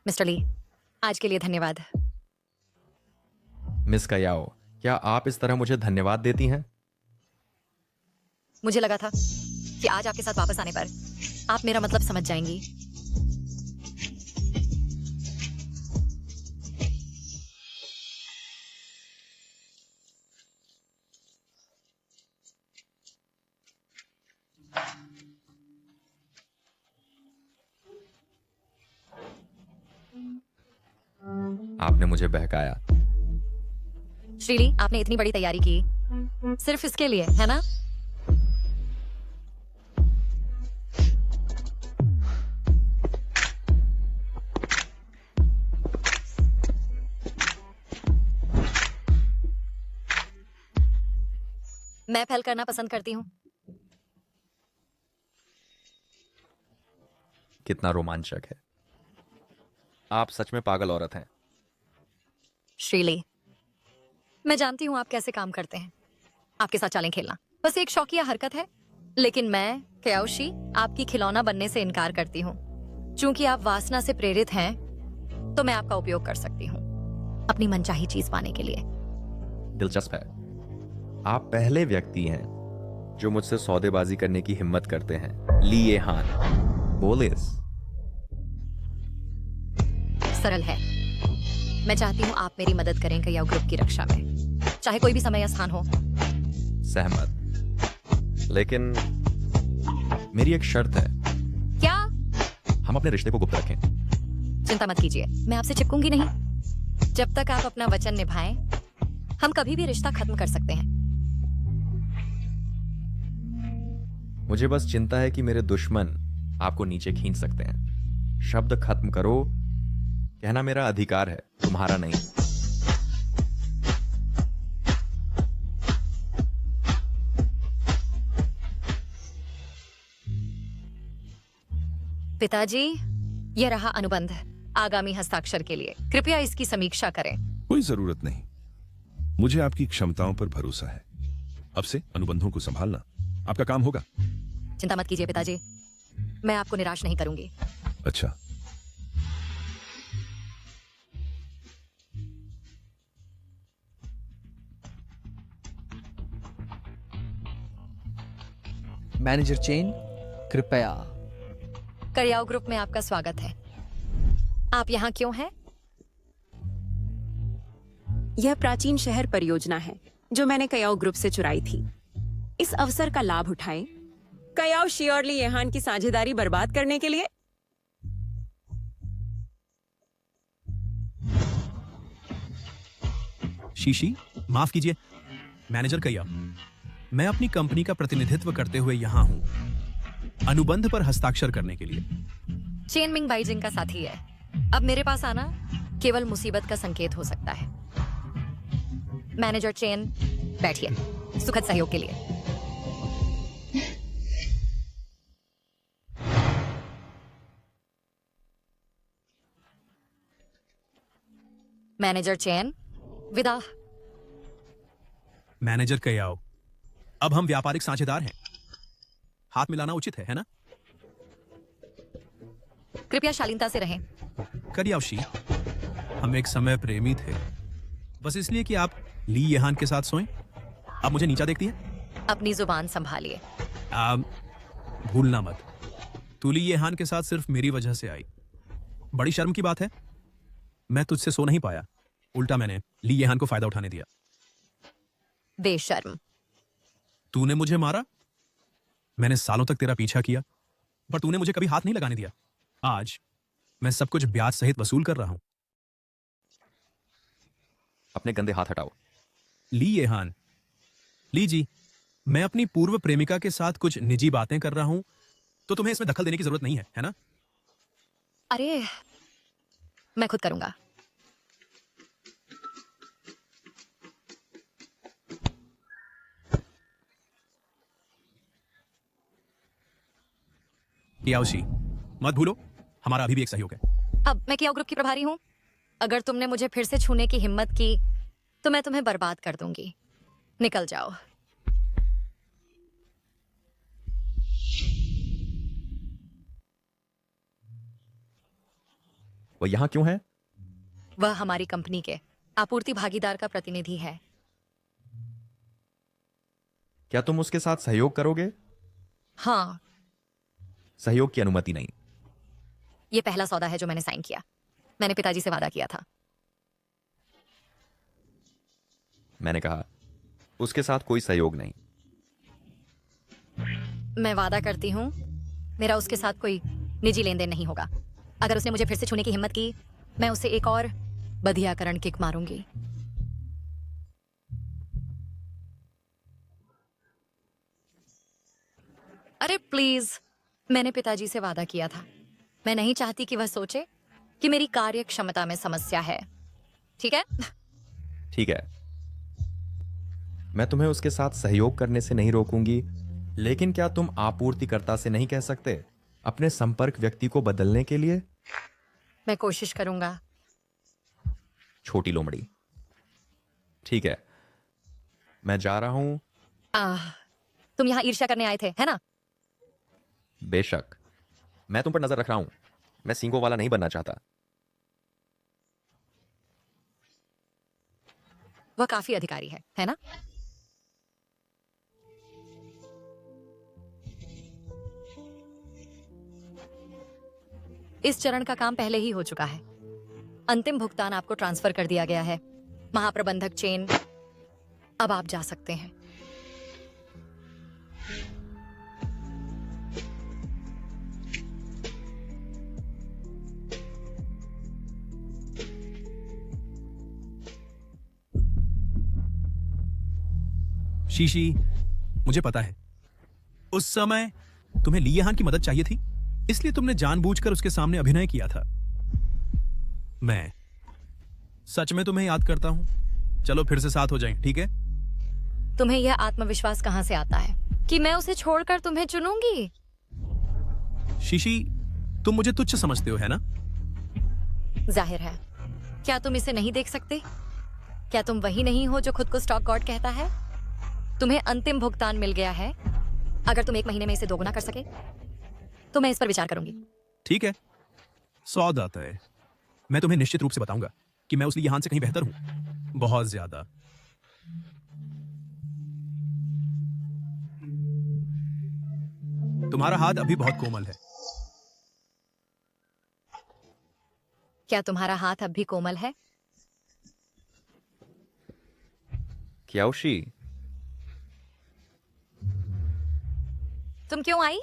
[SPEAKER 2] मिस्टर ली, आज के लिए धन्यवाद।
[SPEAKER 3] मिस कयाओ, क्या आप इस तरह मुझे धन्यवाद देती हैं?
[SPEAKER 2] मुझे लगा था कि आज आपके साथ वापस आने पर आप मेरा मतलब समझ जाएंगी।
[SPEAKER 3] आपने मुझे बहकाया।
[SPEAKER 2] श्रीली, आपने इतनी बड़ी तैयारी की सिर्फ इसके लिए, है ना? मैं पहल करना पसंद करती हूँ।
[SPEAKER 3] कितना रोमांचक है। आप सच में पागल औरत हैं।
[SPEAKER 2] श्रीली, मैं जानती हूँ आप कैसे काम करते हैं। आपके साथ चालें खेलना बस एक शौकिया हरकत है, लेकिन मैं क्याओशी आपकी खिलौना बनने से इनकार करती हूँ। चूंकि आप वासना से प्रेरित हैं, तो मैं आपका उपयोग कर सकती हूँ अपनी मनचाही चीज पाने के लिए।
[SPEAKER 3] दिलचस्प है। आप पहले व्यक्ति हैं जो मुझसे सौदेबाजी करने की हिम्मत करते हैं। ली येहान, बोलिस।
[SPEAKER 2] सरल है। मैं चाहती हूँ आप मेरी मदद करें कयाओ ग्रुप की रक्षा में, चाहे कोई भी समय या स्थान हो।
[SPEAKER 3] सहमत, लेकिन मेरी एक शर्त है।
[SPEAKER 2] क्या?
[SPEAKER 3] हम अपने रिश्ते को गुप्त रखें।
[SPEAKER 2] चिंता मत कीजिए, मैं आपसे चिपकूंगी नहीं। जब तक आप अपना वचन निभाएं, हम कभी भी रिश्ता खत्म कर सकते हैं।
[SPEAKER 3] मुझे बस चिंता है कि मेरे दुश्मन आपको नीचे खींच सकते हैं। शब्द खत्म करो कहना मेरा अधिकार है, तुम्हारा नहीं।
[SPEAKER 2] पिताजी, यह रहा अनुबंध आगामी हस्ताक्षर के लिए। कृपया इसकी समीक्षा करें।
[SPEAKER 7] कोई जरूरत नहीं, मुझे आपकी क्षमताओं पर भरोसा है। अब से अनुबंधों को संभालना आपका काम होगा।
[SPEAKER 2] चिंता मत कीजिए पिताजी, मैं आपको निराश नहीं करूंगी।
[SPEAKER 7] अच्छा,
[SPEAKER 9] मैनेजर चेन, कृपया।
[SPEAKER 2] कयाओ ग्रुप में आपका स्वागत है। आप यहाँ क्यों हैं?
[SPEAKER 6] यह प्राचीन शहर परियोजना है जो मैंने कयाओ ग्रुप से चुराई थी। इस अवसर का लाभ उठाएं कयाओ शी और ली येहान की साझेदारी बर्बाद करने के लिए।
[SPEAKER 10] शीशी, माफ कीजिए, मैनेजर कया। मैं अपनी कंपनी का प्रतिनिधित्व करते हुए यहाँ हूँ अनुबंध पर हस्ताक्षर करने के लिए।
[SPEAKER 2] चेन मिंग बाइजिंग का साथी है। अब मेरे पास आना केवल मुसीबत का संकेत हो सकता है। मैनेजर चेन, बैठिए सुखद सहयोग के लिए। मैनेजर चेन, विदा।
[SPEAKER 10] मैनेजर कयाओ, अब हम व्यापारिक साझेदार हैं। हाथ मिलाना उचित है ना?
[SPEAKER 2] कृपया शालीनता से रहें।
[SPEAKER 10] करियावशी, हम एक समय प्रेमी थे, बस इसलिए कि आप ली येहान के साथ सोएं। आप मुझे नीचा देखती है?
[SPEAKER 2] अपनी जुबान संभालिए।
[SPEAKER 10] भूलना मत, तू ली येहान के साथ सिर्फ मेरी वजह से आई। बड़ी शर्म की बात है, मैं तुझसे सो नहीं पाया। उल्टा मैंने ली येहान को फायदा उठाने दिया।
[SPEAKER 2] बेशर्म।
[SPEAKER 10] तूने मुझे मारा, मैंने सालों तक तेरा पीछा किया, पर तूने मुझे कभी हाथ नहीं लगाने दिया। आज मैं सब कुछ ब्याज सहित वसूल कर रहा हूं।
[SPEAKER 3] अपने गंदे हाथ हटाओ।
[SPEAKER 10] ली येहान, ली जी, मैं अपनी पूर्व प्रेमिका के साथ कुछ निजी बातें कर रहा हूं, तो तुम्हें इसमें दखल देने की जरूरत नहीं है ना?
[SPEAKER 2] अरे, मैं खुद करूंगा।
[SPEAKER 10] याओशी, मत भूलो, हमारा अभी भी एक सहयोग है।
[SPEAKER 2] अब मैं कयाओ ग्रुप की प्रभारी हूं। अगर तुमने मुझे फिर से छूने की हिम्मत की, तो मैं तुम्हें बर्बाद कर दूंगी। निकल जाओ।
[SPEAKER 3] वो यहां क्यों है?
[SPEAKER 2] वह हमारी कंपनी के आपूर्ति भागीदार का प्रतिनिधि है।
[SPEAKER 3] क्या तुम उसके साथ सहयोग करोगे?
[SPEAKER 2] हाँ,
[SPEAKER 3] सहयोग की अनुमति नहीं।
[SPEAKER 2] यह पहला सौदा है जो मैंने साइन किया। मैंने पिताजी से वादा किया था।
[SPEAKER 3] मैंने कहा उसके साथ कोई सहयोग नहीं।
[SPEAKER 2] मैं वादा करती हूँ मेरा उसके साथ कोई निजी लेन देन नहीं होगा। अगर उसने मुझे फिर से छूने की हिम्मत की, मैं उसे एक और बधियाकरण किक मारूंगी। अरे प्लीज, मैंने पिताजी से वादा किया था। मैं नहीं चाहती कि वह सोचे कि मेरी कार्य क्षमता में समस्या है। ठीक है?
[SPEAKER 3] ठीक है, मैं तुम्हें उसके साथ सहयोग करने से नहीं रोकूंगी, लेकिन क्या तुम आपूर्तिकर्ता से नहीं कह सकते अपने संपर्क व्यक्ति को बदलने के लिए?
[SPEAKER 2] मैं कोशिश करूंगा।
[SPEAKER 3] छोटी लोमड़ी। ठीक है, मैं जा रहा हूं।
[SPEAKER 2] तुम यहाँ ईर्ष्या करने आए थे, है ना?
[SPEAKER 3] बेशक, मैं तुम पर नजर रख रहा हूं। मैं सींगों वाला नहीं बनना चाहता।
[SPEAKER 2] वह काफी अधिकारी है ना? इस चरण का काम पहले ही हो चुका है। अंतिम भुगतान आपको ट्रांसफर कर दिया गया है। महाप्रबंधक चेन, अब आप जा सकते हैं।
[SPEAKER 10] शीशी, मुझे पता है उस समय तुम्हें ली यहान की मदद चाहिए थी, इसलिए तुमने जानबूझकर उसके सामने अभिनय किया था। मैं सच में तुम्हें याद करता हूं। चलो फिर से साथ हो जाएं, ठीक है?
[SPEAKER 2] तुम्हें यह आत्मविश्वास कहां से आता है कि मैं उसे छोड़कर तुम्हें चुनूंगी?
[SPEAKER 10] शीशी, तुम मुझे तुच्छ समझते हो, है ना?
[SPEAKER 2] जाहिर है। क्या तुम इसे नहीं देख सकते? क्या तुम वही नहीं हो जो खुद को स्टॉक गॉड कहता है? तुम्हें अंतिम भुगतान मिल गया है। अगर तुम 1 महीने में इसे दोगुना कर सके तो मैं इस पर विचार करूंगी।
[SPEAKER 10] ठीक है, सौदा तय। मैं तुम्हें निश्चित रूप से बताऊंगा कि मैं उस यहां से कहीं बेहतर हूं, बहुत ज्यादा। तुम्हारा हाथ अभी बहुत कोमल है।
[SPEAKER 2] क्या तुम्हारा हाथ अब भी कोमल है?
[SPEAKER 3] क्याओशी,
[SPEAKER 2] तुम क्यों आई?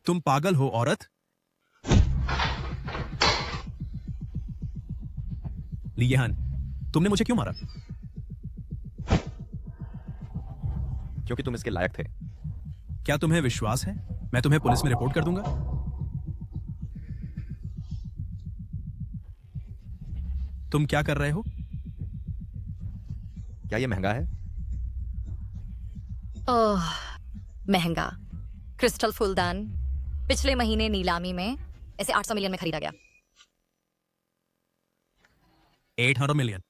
[SPEAKER 10] तुम पागल हो औरत। ली यहान, तुमने मुझे क्यों मारा?
[SPEAKER 3] क्योंकि तुम इसके लायक थे।
[SPEAKER 10] क्या तुम्हें विश्वास है मैं तुम्हें पुलिस में रिपोर्ट कर दूंगा? तुम क्या कर रहे हो?
[SPEAKER 3] क्या ये महंगा है?
[SPEAKER 2] ओह, महंगा। क्रिस्टल फूलदान पिछले महीने नीलामी में इसे 800 मिलियन में खरीदा गया।
[SPEAKER 10] 800 मिलियन।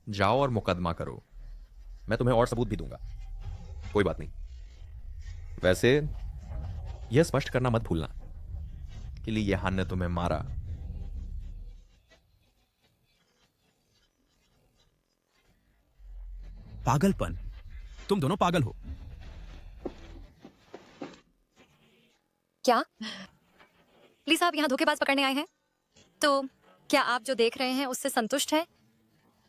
[SPEAKER 3] जाओ और मुकदमा करो। मैं तुम्हें और सबूत भी दूंगा। कोई बात नहीं। वैसे यह स्पष्ट करना मत भूलना कि ली यहान ने तुम्हें मारा।
[SPEAKER 10] पागलपन। तुम दोनों पागल हो।
[SPEAKER 2] क्या प्लीज आप यहाँ धोखेबाज पकड़ने आए हैं? तो क्या आप जो देख रहे हैं उससे संतुष्ट हैं?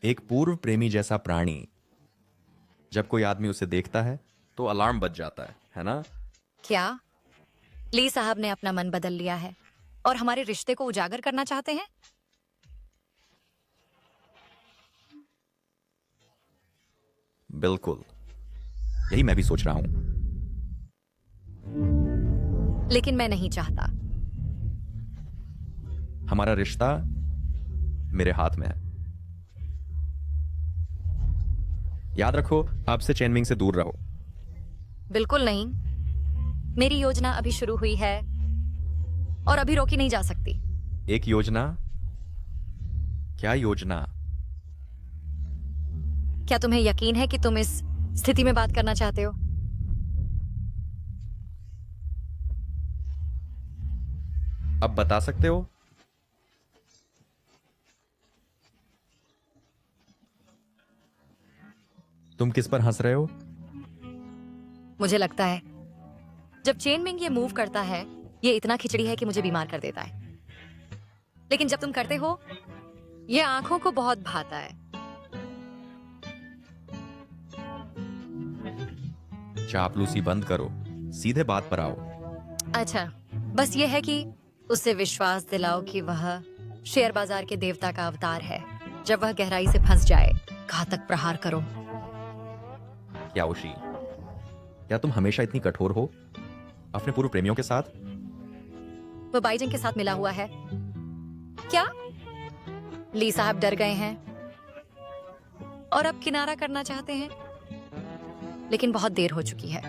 [SPEAKER 3] एक पूर्व प्रेमी जैसा प्राणी जब कोई आदमी उसे देखता है तो अलार्म बज जाता है ना?
[SPEAKER 2] क्या ली साहब ने अपना मन बदल लिया है और हमारे रिश्ते को उजागर करना चाहते हैं?
[SPEAKER 3] बिल्कुल, यही मैं भी सोच रहा हूं।
[SPEAKER 2] लेकिन मैं नहीं चाहता।
[SPEAKER 3] हमारा रिश्ता मेरे हाथ में है। याद रखो, आपसे चेनमिंग से दूर रहो।
[SPEAKER 2] बिल्कुल नहीं। मेरी योजना अभी शुरू हुई है और अभी रोकी नहीं जा सकती।
[SPEAKER 3] एक योजना? क्या योजना?
[SPEAKER 2] क्या तुम्हें यकीन है कि तुम इस स्थिति में बात करना चाहते हो?
[SPEAKER 3] अब बता सकते हो? तुम किस पर हंस रहे हो?
[SPEAKER 2] मुझे लगता है जब चेनमिंग ये मूव करता है, ये इतना खिचड़ी है कि मुझे बीमार कर देता है। लेकिन जब तुम करते हो, ये आंखों को बहुत भाता है।
[SPEAKER 3] चापलूसी बंद करो, सीधे बात पर आओ।
[SPEAKER 2] अच्छा, बस ये है कि उससे विश्वास दिलाओ कि वह शेयर बाजार के देवता का अवतार है। जब वह गहराई से फंस जाए, घातक प्रहार करो।
[SPEAKER 3] क्याओशी, क्या तुम हमेशा इतनी कठोर हो अपने पूर्व प्रेमियों के साथ?
[SPEAKER 2] वो बाइजिंग के साथ मिला हुआ है क्या ली साहब डर गए हैं और अब किनारा करना चाहते हैं, लेकिन बहुत देर हो चुकी है।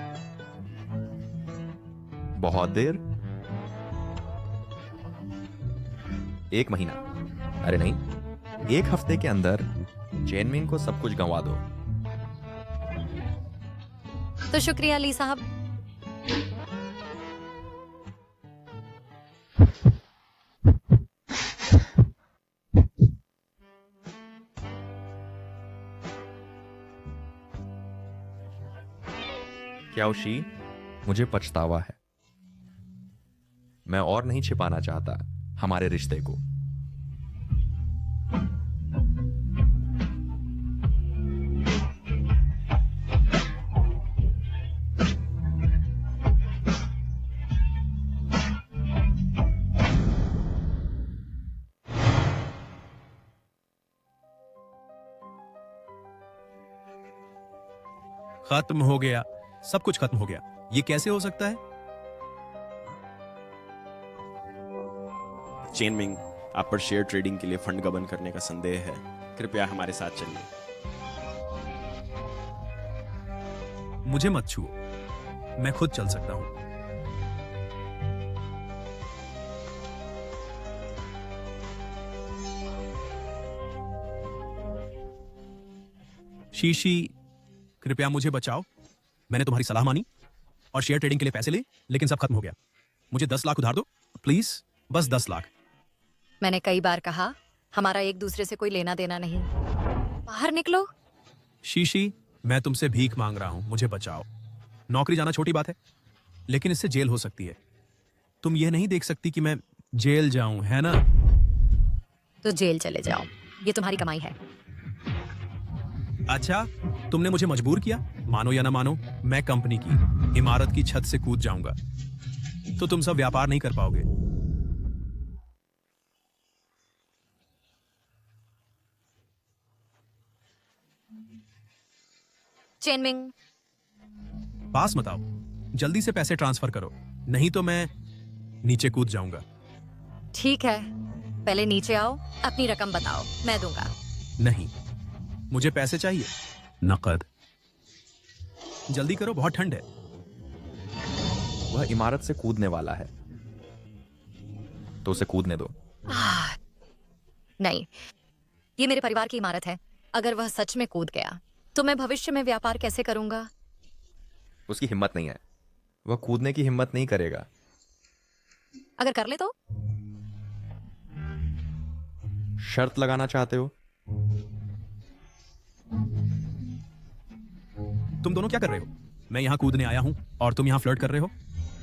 [SPEAKER 3] बहुत देर? 1 महीना, अरे नहीं, 1 हफ्ते के अंदर चेनमिंग को सब कुछ गंवा दो।
[SPEAKER 2] तो शुक्रिया ली साहब।
[SPEAKER 3] क्याओशी, मुझे पछतावा है। मैं और नहीं छिपाना चाहता हमारे रिश्ते को।
[SPEAKER 10] खत्म हो गया, सब कुछ खत्म हो गया। ये कैसे हो सकता है?
[SPEAKER 11] चेनमिंग, आप पर शेयर ट्रेडिंग के लिए फंड गबन करने का संदेह है। कृपया हमारे साथ चलिए।
[SPEAKER 10] मुझे मत छुओ, मैं खुद चल सकता हूं। शीशी, कृपया मुझे बचाओ। मैंने तुम्हारी सलाह मानी और शेयर ट्रेडिंग के लिए पैसे ले, लेकिन सब खत्म हो गया। मुझे 10 लाख उधार दो प्लीज, बस 10 लाख।
[SPEAKER 2] मैंने कई बार कहा हमारा एक दूसरे से कोई लेना देना नहीं। बाहर निकलो।
[SPEAKER 10] शीशी, मैं तुमसे भीख मांग रहा हूं, मुझे बचाओ। नौकरी जाना छोटी बात है, लेकिन इससे जेल हो सकती है। तुम यह नहीं देख सकती कि मैं जेल जाऊं, है ना?
[SPEAKER 2] तो जेल चले जाओ, ये तुम्हारी कमाई है।
[SPEAKER 10] अच्छा, तुमने मुझे मजबूर किया। मानो या ना मानो, मैं कंपनी की इमारत की छत से कूद जाऊंगा, तो तुम सब व्यापार नहीं कर पाओगे।
[SPEAKER 2] चेनमिंग,
[SPEAKER 10] पास मत आओ, जल्दी से पैसे ट्रांसफर करो, नहीं तो मैं नीचे कूद जाऊंगा।
[SPEAKER 2] ठीक है, पहले नीचे आओ, अपनी रकम बताओ, मैं दूंगा।
[SPEAKER 10] नहीं, मुझे पैसे चाहिए, नकद। जल्दी करो, बहुत ठंड है।
[SPEAKER 3] वह इमारत से कूदने वाला है, तो उसे कूदने दो।
[SPEAKER 2] नहीं, ये मेरे परिवार की इमारत है। अगर वह सच में कूद गया तो मैं भविष्य में व्यापार कैसे करूंगा?
[SPEAKER 3] उसकी हिम्मत नहीं है, वह कूदने की हिम्मत नहीं करेगा।
[SPEAKER 2] अगर कर ले तो?
[SPEAKER 3] शर्त लगाना चाहते हो?
[SPEAKER 10] तुम दोनों क्या कर रहे हो? मैं यहां कूदने आया हूं और तुम यहां फ्लर्ट कर रहे हो।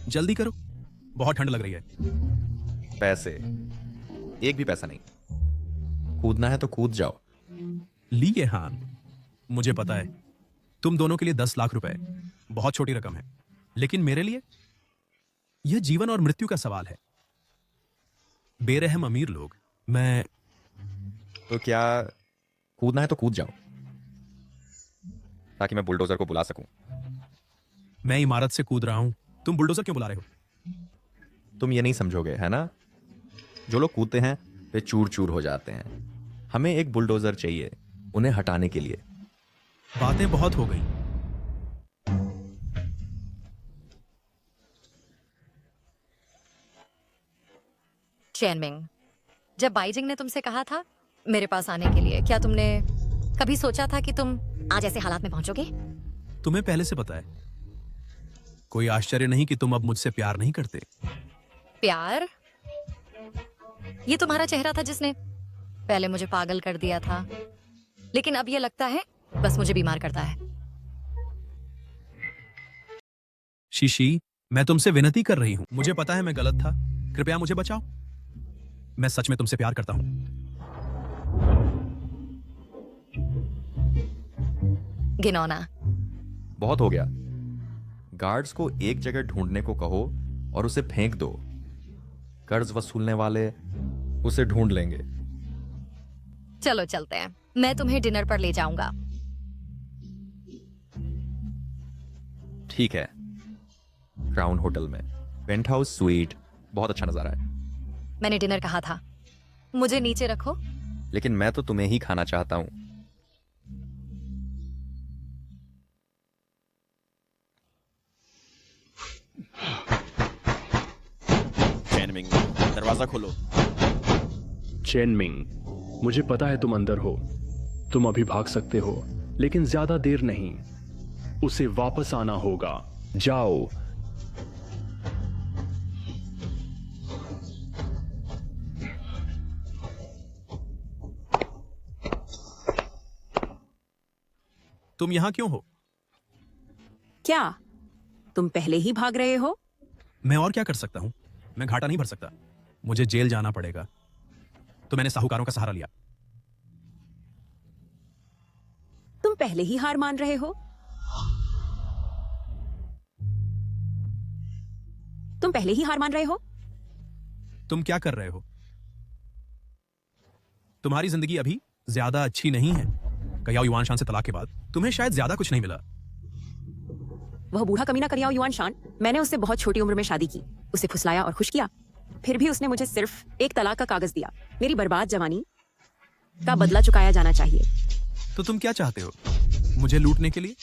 [SPEAKER 10] जल्दी करो, बहुत ठंड लग रही है।
[SPEAKER 3] पैसे? एक भी पैसा नहीं। कूदना है तो कूद जाओ।
[SPEAKER 10] ली ये हान, मुझे पता है तुम दोनों के लिए 10 लाख रुपए बहुत छोटी रकम है, लेकिन मेरे लिए यह जीवन और मृत्यु का सवाल है। बेरहम अमीर लोग, मैं
[SPEAKER 3] तो क्या कूदना है तो कूद जाओ, ताकि मैं बुलडोजर को बुला सकूं।
[SPEAKER 10] मैं इमारत से कूद रहा हूं, तुम बुलडोजर क्यों बुला रहे हो?
[SPEAKER 3] तुम ये नहीं समझोगे, है ना? जो लोग कूदते हैं वे चूर चूर हो जाते हैं। हमें एक बुलडोजर चाहिए उन्हें हटाने के लिए।
[SPEAKER 10] बातें बहुत हो गई।
[SPEAKER 2] चेनमिंग, जब बाइजिंग ने तुमसे कहा था मेरे पास आने के लिए, क्या तुमने कभी सोचा था कि तुम आज ऐसे हालात में पहुंचोगे?
[SPEAKER 10] तुम्हें पहले से पता है। कोई आश्चर्य नहीं कि तुम अब मुझसे प्यार नहीं करते।
[SPEAKER 2] प्यार? ये तुम्हारा चेहरा था जिसने पहले मुझे पागल कर दिया था, लेकिन अब ये लगता है बस मुझे बीमार करता है।
[SPEAKER 10] शीशी, मैं तुमसे विनती कर रही हूं। मुझे पता है मैं गलत था, कृपया मुझे बचाओ। मैं सच में तुमसे प्यार करता हूं।
[SPEAKER 2] घिनौना।
[SPEAKER 3] बहुत हो गया। गार्ड्स को एक जगह ढूंढने को कहो और उसे फेंक दो। कर्ज वसूलने वाले उसे ढूंढ लेंगे।
[SPEAKER 2] चलो चलते हैं, मैं तुम्हें डिनर पर ले जाऊंगा।
[SPEAKER 3] ठीक है, क्राउन होटल में पेंट हाउस स्वीट, बहुत अच्छा नजारा है।
[SPEAKER 2] मैंने डिनर कहा था। मुझे नीचे रखो।
[SPEAKER 3] लेकिन मैं तो तुम्हें ही खाना चाहता हूं।
[SPEAKER 11] चैनमिंग, दरवाजा खोलो।
[SPEAKER 4] चेनमिंग, मुझे पता है तुम अंदर हो। तुम अभी भाग सकते हो, लेकिन ज्यादा देर नहीं। उसे वापस आना होगा। जाओ।
[SPEAKER 10] तुम यहां क्यों हो?
[SPEAKER 6] क्या तुम पहले ही भाग रहे हो?
[SPEAKER 10] मैं और क्या कर सकता हूं? मैं घाटा नहीं भर सकता। मुझे जेल जाना पड़ेगा। तो मैंने साहूकारों का सहारा लिया।
[SPEAKER 6] तुम पहले ही हार मान रहे हो? तुम पहले ही हार मान रहे हो?
[SPEAKER 10] तुम क्या कर रहे हो? तुम्हारी जिंदगी अभी ज्यादा अच्छी नहीं है। कयाओ युआन शान से तलाक के बाद तुम्हें शायद ज्यादा कुछ नहीं मिला।
[SPEAKER 6] वह बूढ़ा कमीना करियाओ युआन शान, मैंने उससे बहुत छोटी उम्र में शादी की, उसे फुसलाया और खुश किया। फिर भी उसने मुझे सिर्फ एक तलाक का कागज दिया। मेरी बर्बाद जवानी का बदला चुकाया जाना चाहिए।
[SPEAKER 10] तो तुम क्या चाहते हो? मुझे लूटने के लिए?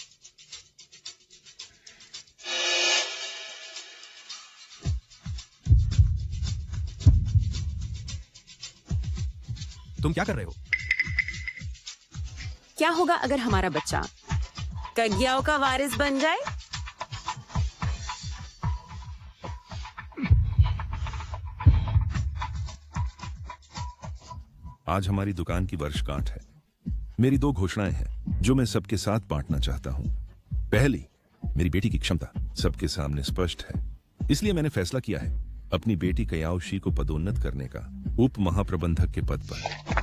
[SPEAKER 10] तुम क्या कर रहे हो?
[SPEAKER 6] क्या होगा अगर हमारा बच्चा कग्याओ का वारिस बन जाए?
[SPEAKER 7] आज हमारी दुकान की वर्षगांठ है। मेरी 2 घोषणाएं हैं जो मैं सबके साथ बांटना चाहता हूं। पहली, मेरी बेटी की क्षमता सबके सामने स्पष्ट है, इसलिए मैंने फैसला किया है अपनी बेटी कयाओशी को पदोन्नत करने का उप महाप्रबंधक के पद पर।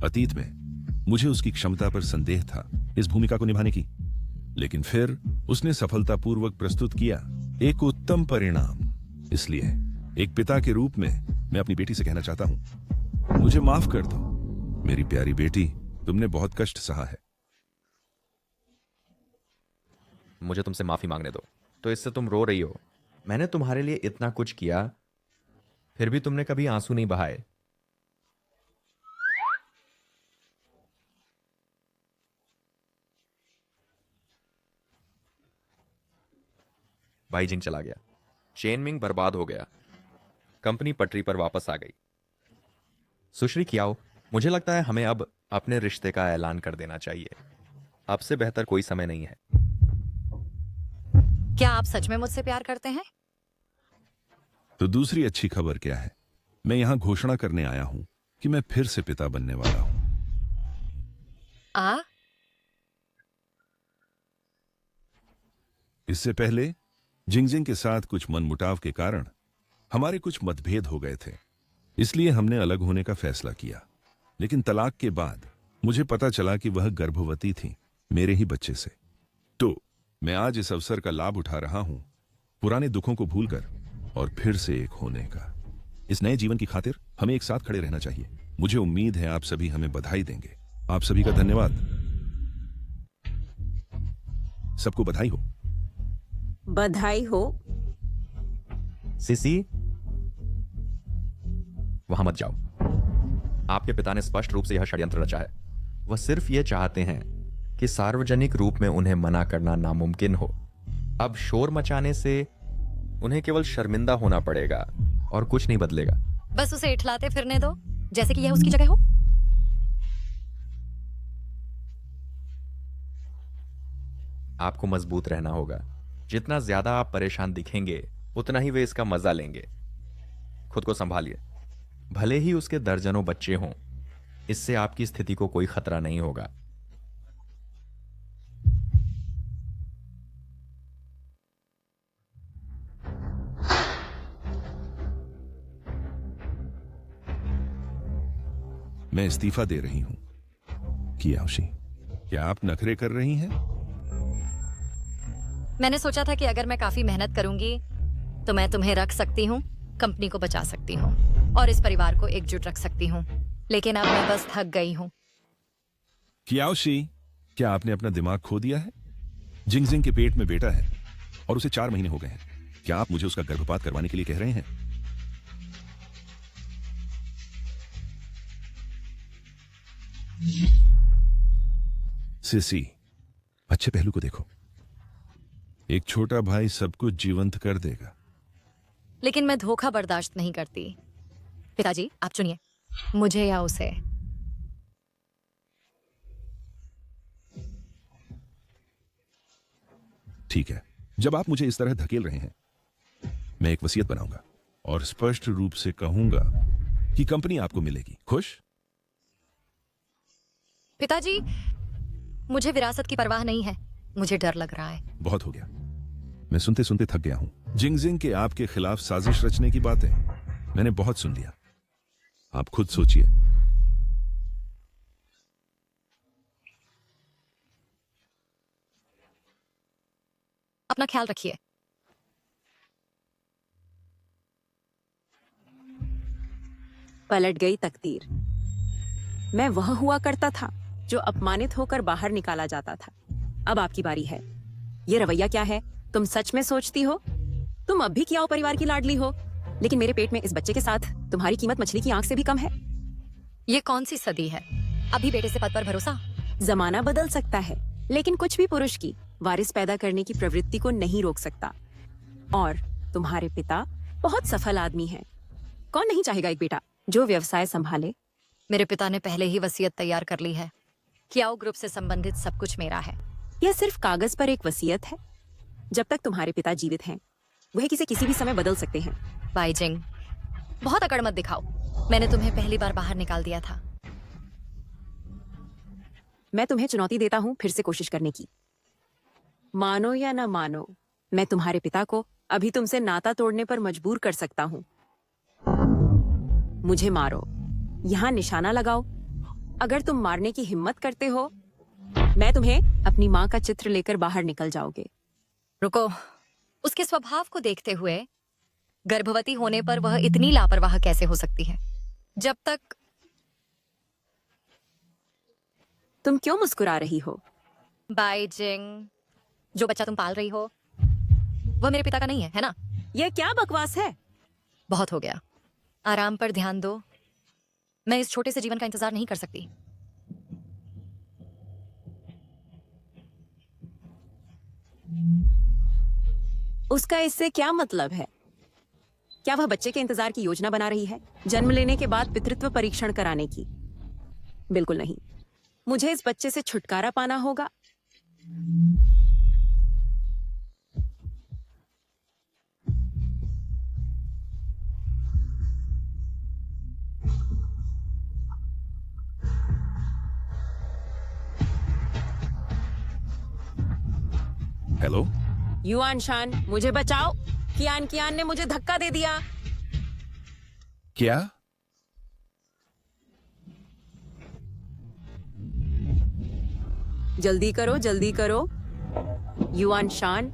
[SPEAKER 7] अतीत में मुझे उसकी क्षमता पर संदेह था इस भूमिका को निभाने की, लेकिन फिर उसने सफलतापूर्वक प्रस्तुत किया एक उत्तम परिणाम। इसलिए एक पिता के रूप में मैं अपनी बेटी से कहना चाहता हूं, मुझे माफ कर दो मेरी प्यारी बेटी, तुमने बहुत कष्ट सहा है।
[SPEAKER 3] मुझे तुमसे माफी मांगने दो। तो इससे तुम रो रही हो? मैंने तुम्हारे लिए इतना कुछ किया, फिर भी तुमने कभी आंसू नहीं बहाए। बाईजिंग चला गया, चेनमिंग बर्बाद हो गया, कंपनी पटरी पर वापस आ गई। सुश्री कियाओ, मुझे लगता है हमें अब अपने रिश्ते का ऐलान कर देना चाहिए। अब से बेहतर कोई समय नहीं है।
[SPEAKER 2] क्या आप सच में मुझसे प्यार करते हैं?
[SPEAKER 7] तो दूसरी अच्छी खबर क्या है? मैं यहां घोषणा करने आया हूं कि मैं फिर से पिता बनने वाला हूं। इससे पहले जिंगजिंग के साथ कुछ मनमुटाव के कारण हमारे कुछ मतभेद हो गए थे, इसलिए हमने अलग होने का फैसला किया। लेकिन तलाक के बाद मुझे पता चला कि वह गर्भवती थी, मेरे ही बच्चे से। तो मैं आज इस अवसर का लाभ उठा रहा हूं पुराने दुखों को भूलकर और फिर से एक होने का। इस नए जीवन की खातिर हमें एक साथ खड़े रहना चाहिए। मुझे उम्मीद है आप सभी हमें बधाई देंगे। आप सभी का धन्यवाद। सबको बधाई हो।
[SPEAKER 6] बधाई हो।
[SPEAKER 3] सिसी, वहां मत जाओ। आपके पिता ने स्पष्ट रूप से यह षड्यंत्र रचा है। वह सिर्फ यह चाहते हैं कि सार्वजनिक रूप में उन्हें मना करना नामुमकिन हो। अब शोर मचाने से उन्हें केवल शर्मिंदा होना पड़ेगा और कुछ नहीं बदलेगा।
[SPEAKER 2] बस उसे इठलाते फिरने दो, जैसे कि यह उसकी जगह हो।
[SPEAKER 3] आपको मजबूत रहना होगा। जितना ज्यादा आप परेशान दिखेंगे, उतना ही वे इसका मजा लेंगे। खुद को संभालिए। भले ही उसके दर्जनों बच्चे हों, इससे आपकी स्थिति को कोई खतरा नहीं होगा।
[SPEAKER 7] मैं इस्तीफा दे रही हूं। कियाओशी, क्या आप नखरे कर रही हैं?
[SPEAKER 2] मैंने सोचा था कि अगर मैं काफी मेहनत करूंगी तो मैं तुम्हें रख सकती हूँ, कंपनी को बचा सकती हूँ और इस परिवार को एकजुट रख सकती हूँ। लेकिन अब मैं बस थक गई हूँ।
[SPEAKER 7] कियाओशी, क्या आपने अपना दिमाग खो दिया है? जिंगजिंग के पेट में बेटा है और उसे 4 महीने हो गए हैं। क्या आप मुझे उसका गर्भपात करवाने के लिए कह रहे हैं? सिसी, अच्छे पहलू को देखो। एक छोटा भाई सब कुछ जीवंत कर देगा।
[SPEAKER 2] लेकिन मैं धोखा बर्दाश्त नहीं करती। पिताजी, आप चुनिए, मुझे या उसे।
[SPEAKER 7] ठीक है, जब आप मुझे इस तरह धकेल रहे हैं, मैं एक वसीयत बनाऊंगा और स्पष्ट रूप से कहूंगा कि कंपनी आपको मिलेगी। खुश?
[SPEAKER 2] पिताजी, मुझे विरासत की परवाह नहीं है, मुझे डर लग रहा है।
[SPEAKER 7] बहुत हो गया, मैं सुनते सुनते थक गया हूं। जिंगजिंग के आपके खिलाफ साजिश रचने की बातें मैंने बहुत सुन लिया। आप खुद सोचिए।
[SPEAKER 2] अपना ख्याल रखिए।
[SPEAKER 6] पलट गई तकदीर। मैं वह हुआ करता था जो अपमानित होकर बाहर निकाला जाता था। अब आपकी बारी है। ये रवैया क्या है? तुम सच में सोचती हो तुम अब भी कियाओ परिवार की लाडली हो, लेकिन मेरे पेट में इस बच्चे के साथ तुम्हारी कीमत मछली की आंख से भी कम है।
[SPEAKER 2] ये कौन सी सदी है? अभी बेटे से पद पर भरोसा?
[SPEAKER 6] जमाना बदल सकता है, लेकिन कुछ भी पुरुष की वारिस पैदा करने की प्रवृत्ति को नहीं रोक सकता। और तुम्हारे पिता बहुत सफल आदमी हैं। कौन नहीं चाहेगा एक बेटा जो व्यवसाय संभाले?
[SPEAKER 2] मेरे पिता ने पहले ही वसीयत तैयार कर ली है। कियाओ ग्रुप से संबंधित सब कुछ मेरा है।
[SPEAKER 6] यह सिर्फ कागज पर एक वसीयत है। जब तक तुम्हारे पिता जीवित हैं, वह किसी भी समय बदल सकते हैं।
[SPEAKER 2] बाइजिंग, बहुत अकड़ मत दिखाओ। मैंने तुम्हें पहली बार बाहर निकाल दिया था।
[SPEAKER 6] मैं तुम्हें चुनौती देता हूँ फिर से कोशिश करने की। मानो या न मानो, मैं तुम्हारे पिता को अभी तुमसे नाता तोड़ने पर मजबूर कर सकता हूँ। मुझे मारो, यहाँ निशाना लगाओ। अगर तुम मारने की हिम्मत करते हो, मैं तुम्हें अपनी माँ का चित्र लेकर बाहर निकल जाओगे।
[SPEAKER 2] रुको, उसके स्वभाव को देखते हुए गर्भवती होने पर वह इतनी लापरवाह कैसे हो सकती है? जब तक
[SPEAKER 6] तुम क्यों मुस्कुरा रही हो?
[SPEAKER 2] बाइजिंग, जो बच्चा तुम पाल रही हो वह मेरे पिता का नहीं है ना?
[SPEAKER 6] यह क्या बकवास है?
[SPEAKER 2] बहुत हो गया, आराम पर ध्यान दो। मैं इस छोटे से जीवन का इंतजार नहीं कर सकती।
[SPEAKER 6] उसका इससे क्या मतलब है? क्या वह बच्चे के इंतजार की योजना बना रही है, जन्म लेने के बाद पितृत्व परीक्षण कराने की? बिल्कुल नहीं। मुझे इस बच्चे से छुटकारा पाना होगा।
[SPEAKER 7] हेलो
[SPEAKER 6] युआन शान, मुझे बचाओ। कियान ने मुझे धक्का दे दिया।
[SPEAKER 7] क्या?
[SPEAKER 6] जल्दी करो, जल्दी करो। युआन शान,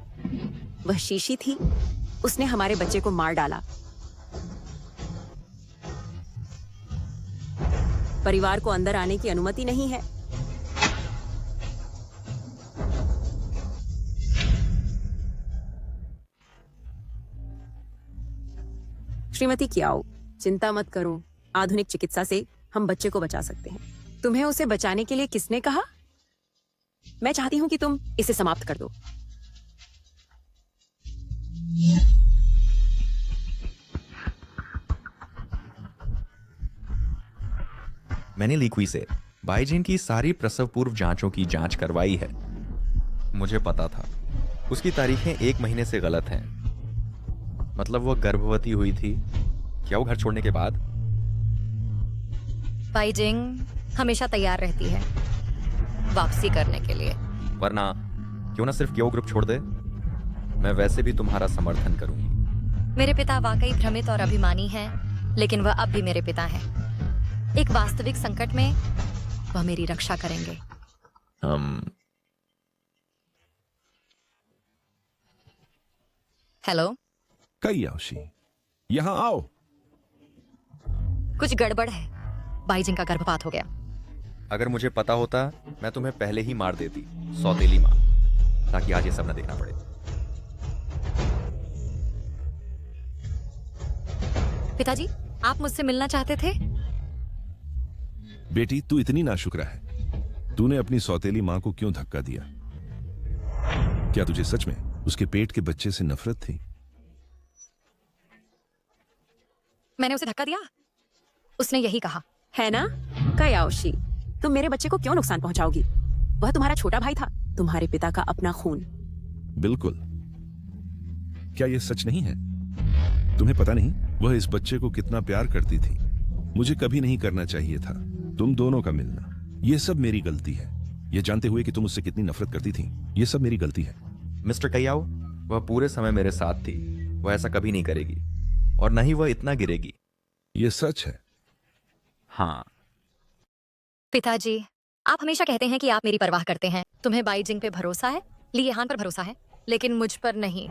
[SPEAKER 6] वह शीशी थी। उसने हमारे बच्चे को मार डाला। परिवार को अंदर आने की अनुमति नहीं है। श्रीमती कियाओ, चिंता मत करो। आधुनिक चिकित्सा से हम बच्चे को बचा सकते हैं। तुम्हें उसे बचाने के लिए किसने कहा? मैं चाहती हूं कि तुम इसे समाप्त कर दो।
[SPEAKER 3] मैंने लीकुई से बाइजिन की सारी प्रसव पूर्व जांचों की जांच करवाई है। मुझे पता था उसकी तारीखें 1 महीने से गलत हैं। मतलब वो गर्भवती हुई थी क्या वो घर छोड़ने के बाद?
[SPEAKER 2] बाइजिंग हमेशा तैयार रहती है वापसी करने के लिए।
[SPEAKER 3] वरना क्यों ना सिर्फ क्यों ग्रुप छोड़ दे, मैं वैसे भी तुम्हारा समर्थन करूंगी।
[SPEAKER 2] मेरे पिता वाकई भ्रमित और अभिमानी हैं, लेकिन वह अब भी मेरे पिता हैं। एक वास्तविक संकट में वह मेरी रक्षा करेंगे। हेलो
[SPEAKER 7] काइयाओशी, यहां आओ।
[SPEAKER 2] कुछ गड़बड़ है। बाइजिंग का गर्भपात हो गया।
[SPEAKER 3] अगर मुझे पता होता मैं तुम्हें पहले ही मार देती, सौतेली माँ, ताकि आज ये सब न देखना पड़े।
[SPEAKER 2] पिताजी, आप मुझसे मिलना चाहते थे?
[SPEAKER 7] बेटी, तू इतनी नाशुक्रा है। तूने अपनी सौतेली मां को क्यों धक्का दिया? क्या तुझे सच में उसके पेट के बच्चे से नफरत थी?
[SPEAKER 2] मैंने उसे धक्का दिया? उसने यही कहा।
[SPEAKER 6] है ना कायाओशी, तुम मेरे बच्चे को क्यों नुकसान पहुंचाओगी? वह तुम्हारा छोटा भाई था, तुम्हारे पिता का अपना खून।
[SPEAKER 7] बिल्कुल। क्या यह सच नहीं है? तुम्हें पता नहीं वह इस बच्चे को कितना प्यार करती थी। मुझे कभी नहीं करना चाहिए था तुम दोनों का मिलना। यह सब मेरी गलती है। यह जानते हुए कि तुम उससे कितनी नफरत करती थी, यह सब मेरी गलती है।
[SPEAKER 3] मिस्टर कयाओ, वह पूरे समय मेरे साथ थी। वह ऐसा कभी नहीं करेगी और न ही वह इतना गिरेगी।
[SPEAKER 7] यह सच है।
[SPEAKER 3] हाँ।
[SPEAKER 2] पिताजी, आप हमेशा कहते हैं कि आप मेरी परवाह करते हैं। तुम्हें बाईजिंग पे भरोसा है, ली यहान पर भरोसा है, लेकिन मुझ पर नहीं।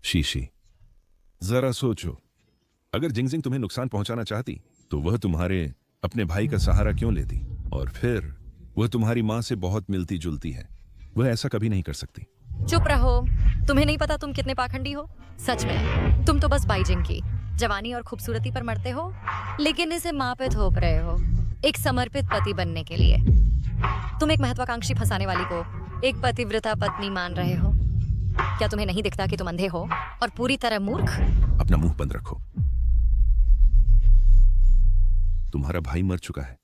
[SPEAKER 7] शीशी, जरा सोचो, अगर जिंगजिंग तुम्हें नुकसान पहुंचाना चाहती तो वह तुम्हारे अपने भाई का सहारा क्यों लेती? और फिर वह तुम्हारी मां से बहुत मिलती जुलती है। वह ऐसा कभी नहीं कर सकती।
[SPEAKER 2] चुप रहो, तुम्हें नहीं पता तुम कितने पाखंडी हो। सच में तुम तो बस बाईजिंग की जवानी और खूबसूरती पर मरते हो, लेकिन इसे माँ पे थोप रहे हो एक समर्पित पति बनने के लिए। तुम एक महत्वाकांक्षी फंसाने वाली को एक पतिव्रता पत्नी मान रहे हो। क्या तुम्हें नहीं दिखता कि तुम अंधे हो और पूरी तरह मूर्ख?
[SPEAKER 7] अपना मुंह बंद रखो। तुम्हारा भाई मर चुका है।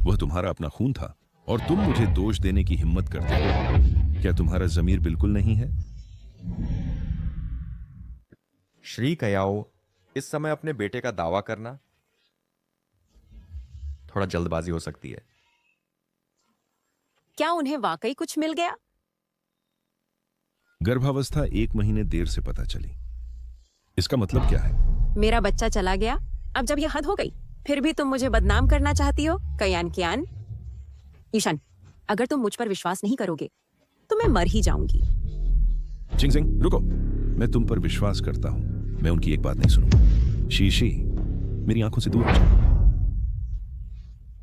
[SPEAKER 7] वह तुम्हारा अपना खून था और तुम मुझे दोष देने की हिम्मत करते हो। क्या तुम्हारा जमीर बिल्कुल नहीं है?
[SPEAKER 3] श्री कयाओ, इस समय अपने बेटे का दावा करना थोड़ा जल्दबाजी हो सकती है।
[SPEAKER 6] क्या उन्हें वाकई कुछ मिल गया?
[SPEAKER 7] गर्भावस्था 1 महीने देर से पता चली। इसका मतलब क्या है?
[SPEAKER 6] मेरा बच्चा चला गया। अब जब यह हद हो गई, फिर भी तुम मुझे बदनाम करना चाहती हो? कयान कियान। ईशान, अगर तुम मुझ पर विश्वास नहीं करोगे तो मैं मर ही जाऊंगी।
[SPEAKER 7] जिंगजिंग, रुको। मैं तुम पर विश्वास करता हूं। मैं उनकी एक बात नहीं सुनूंगा। शीशी, मेरी आंखों से दूर हो जाओ।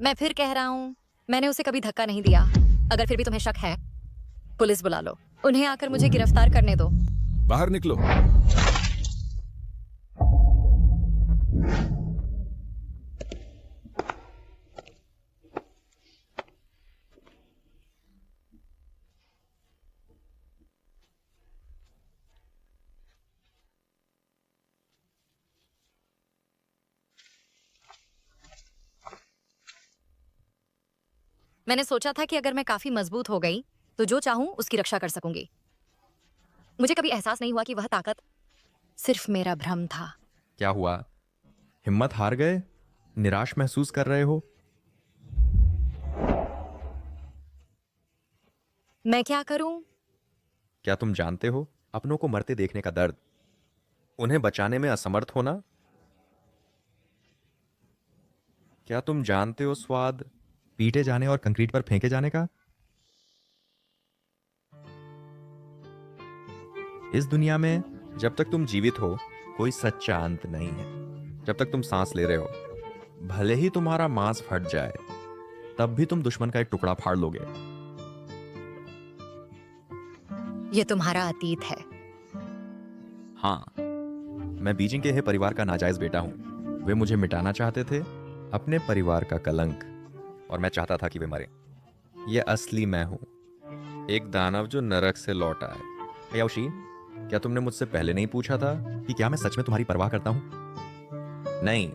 [SPEAKER 2] मैं फिर कह रहा हूँ, मैंने उसे कभी धक्का नहीं दिया। अगर फिर भी तुम्हें शक है, पुलिस बुला लो। उन्हें आकर मुझे गिरफ्तार करने दो।
[SPEAKER 7] बाहर निकलो।
[SPEAKER 2] मैंने सोचा था कि अगर मैं काफी मजबूत हो गई तो जो चाहूं उसकी रक्षा कर सकूंगी। मुझे कभी एहसास नहीं हुआ कि वह ताकत सिर्फ मेरा भ्रम था।
[SPEAKER 3] क्या हुआ? हिम्मत हार गए? निराश महसूस कर रहे हो?
[SPEAKER 2] मैं क्या करूं?
[SPEAKER 3] क्या तुम जानते हो अपनों को मरते देखने का दर्द? उन्हें बचाने में असमर्थ होना? क्या तुम जानते हो स्वाद पीटे जाने और कंक्रीट पर फेंके जाने का? इस दुनिया में जब तक तुम जीवित हो कोई सच्चा अंत नहीं है। जब तक तुम सांस ले रहे हो, भले ही तुम्हारा मांस फट जाए, तब भी तुम दुश्मन का एक टुकड़ा फाड़ लोगे।
[SPEAKER 2] यह तुम्हारा अतीत है।
[SPEAKER 3] हाँ, मैं बीजिंग के हे परिवार का नाजायज बेटा हूं। वे मुझे मिटाना चाहते थे, अपने परिवार का कलंक, और मैं चाहता था कि वे मरे। यह असली मैं हूं, एक दानव जो नरक से लौटा है। कयाओशी, क्या तुमने मुझसे पहले नहीं पूछा था कि क्या मैं सच में तुम्हारी परवाह करता हूं? नहीं,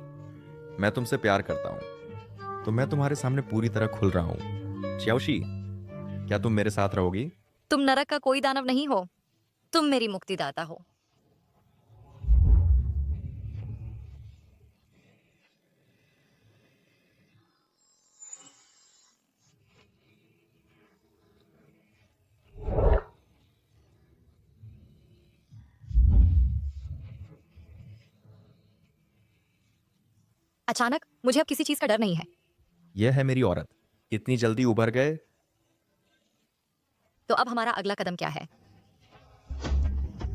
[SPEAKER 3] मैं तुमसे प्यार करता हूं, तो मैं तुम्हारे सामने पूरी तरह खुल रहा हूं। चियाओशी, क्या तुम मेरे साथ रहोगी?
[SPEAKER 2] तुम नरक का कोई दानव नहीं हो, तुम मेरी मुक्तिदाता हो। अचानक मुझे अब किसी चीज का डर नहीं है।
[SPEAKER 3] यह है मेरी औरत। इतनी जल्दी उभर गए?
[SPEAKER 2] तो अब हमारा अगला कदम क्या है?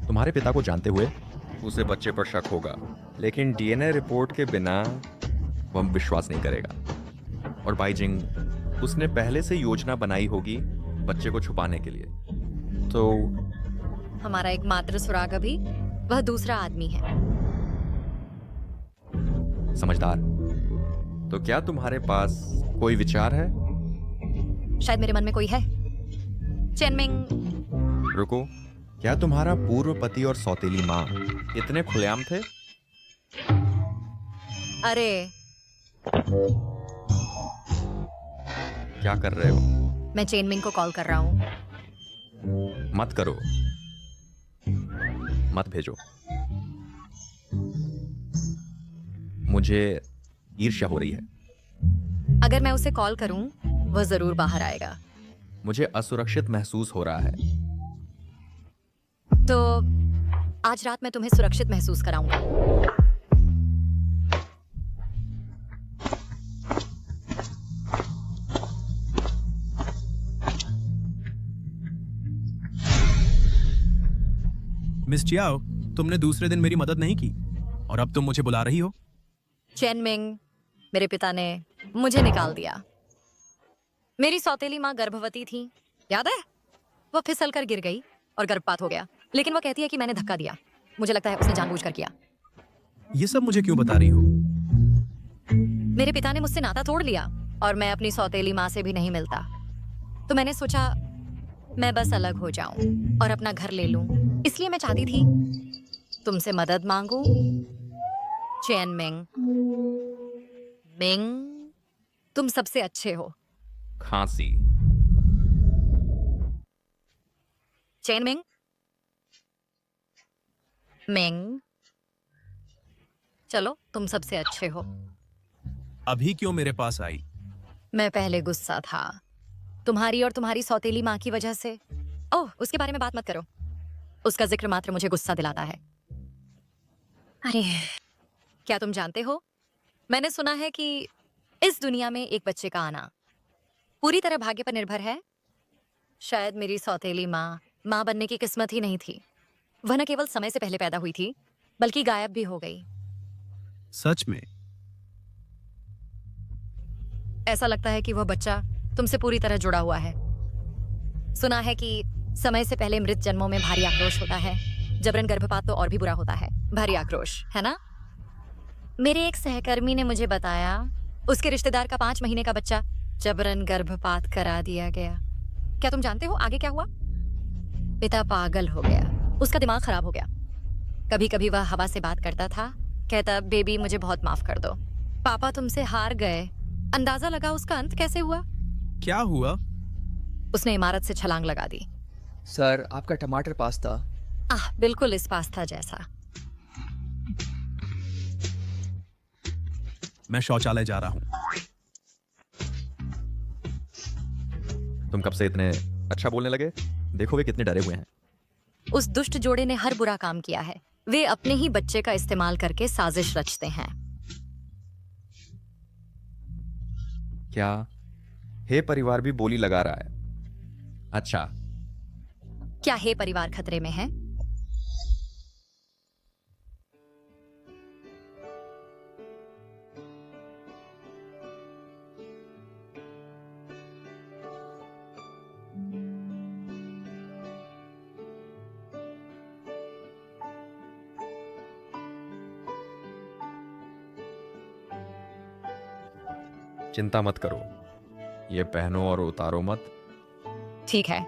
[SPEAKER 3] तुम्हारे पिता को जानते हुए उसे बच्चे पर शक होगा, लेकिन डीएनए रिपोर्ट के बिना वह विश्वास नहीं करेगा। और बाईजिंग, उसने पहले से योजना बनाई होगी बच्चे को छुपाने के लिए। तो
[SPEAKER 2] हमारा एकमात्र सुराग अभी वह दूसरा आदमी है।
[SPEAKER 3] समझदार। तो क्या तुम्हारे पास कोई विचार है?
[SPEAKER 2] शायद मेरे मन में कोई है। चेनमिंग,
[SPEAKER 3] रुको, क्या तुम्हारा पूर्व पति और सौतेली माँ इतने खुलेआम थे?
[SPEAKER 2] अरे
[SPEAKER 3] क्या कर रहे हो?
[SPEAKER 2] मैं चेनमिंग को कॉल कर रहा हूँ।
[SPEAKER 3] मत करो, मत भेजो। मुझे ईर्ष्या हो रही है।
[SPEAKER 2] अगर मैं उसे कॉल करूं, वह जरूर बाहर आएगा।
[SPEAKER 3] मुझे असुरक्षित महसूस हो रहा है।
[SPEAKER 2] तो आज रात मैं तुम्हें सुरक्षित महसूस कराऊंगा।
[SPEAKER 10] मिस चियाओ, तुमने दूसरे दिन मेरी मदद नहीं की और अब तुम मुझे बुला रही हो।
[SPEAKER 2] चेनमिंग, मेरे पिता ने मुझे निकाल दिया। मेरी सौतेली माँ गर्भवती थी, याद है? वह फिसल कर गिर गई और गर्भपात हो गया, लेकिन वह कहती है कि मैंने धक्का दिया। मुझे लगता है उसने जानबूझकर किया।
[SPEAKER 10] ये सब मुझे क्यों बता रही हो?
[SPEAKER 2] मेरे पिता ने मुझसे नाता तोड़ लिया और मैं अपनी सौतेली माँ से भी नहीं मिलता। तो मैंने सोचा मैं बस अलग हो जाऊं और अपना घर ले लूं। इसलिए मैं चाहती थी तुमसे मदद मांगूं। चेनमिंग, मिंग, तुम सबसे अच्छे हो।
[SPEAKER 3] खांसी।
[SPEAKER 2] चेनमिंग, मिंग, चलो तुम सबसे अच्छे हो।
[SPEAKER 10] अभी क्यों मेरे पास आई?
[SPEAKER 2] मैं पहले गुस्सा था, तुम्हारी और तुम्हारी सौतेली माँ की वजह से। ओह, उसके बारे में बात मत करो। उसका जिक्र मात्र मुझे गुस्सा दिलाता है। अरे, क्या तुम जानते हो, मैंने सुना है कि इस दुनिया में एक बच्चे का आना पूरी तरह भाग्य पर निर्भर है। शायद मेरी सौतेली माँ बनने की किस्मत ही नहीं थी। वह न केवल समय से पहले पैदा हुई थी, बल्कि गायब भी हो गई।
[SPEAKER 10] सच में?
[SPEAKER 2] ऐसा लगता है कि वह बच्चा तुमसे पूरी तरह जुड़ा हुआ है। सुना है कि समय से पहले मृत जन्मों में भारी आक्रोश होता है। जबरन गर्भपात तो और भी बुरा होता है। भारी आक्रोश, है ना? मेरे एक सहकर्मी ने मुझे बताया उसके रिश्तेदार का 5 महीने का बच्चा जबरन गर्भपात करा दिया गया। क्या तुम जानते हो आगे क्या हुआ? पिता पागल हो गया, उसका दिमाग खराब हो गया। कभी कभी वह हवा से बात करता था, कहता बेबी मुझे बहुत माफ कर दो। पापा तुमसे हार गए। अंदाजा लगा उसका अंत कैसे हुआ?
[SPEAKER 10] क्या हुआ?
[SPEAKER 2] उसने इमारत से छलांग लगा दी।
[SPEAKER 9] सर, आपका टमाटर पास्ता।
[SPEAKER 2] बिल्कुल इस पास्ता जैसा।
[SPEAKER 10] मैं शौचालय जा रहा हूँ।
[SPEAKER 3] तुम कब से इतने अच्छा बोलने लगे? देखो वे कितने डरे हुए हैं।
[SPEAKER 2] उस दुष्ट जोड़े ने हर बुरा काम किया है। वे अपने ही बच्चे का इस्तेमाल करके साजिश रचते हैं।
[SPEAKER 3] क्या हे परिवार भी बोली लगा रहा है? अच्छा,
[SPEAKER 2] क्या हे परिवार खतरे में है?
[SPEAKER 3] चिंता मत करो, ये पहनो और उतारो मत।
[SPEAKER 2] ठीक है।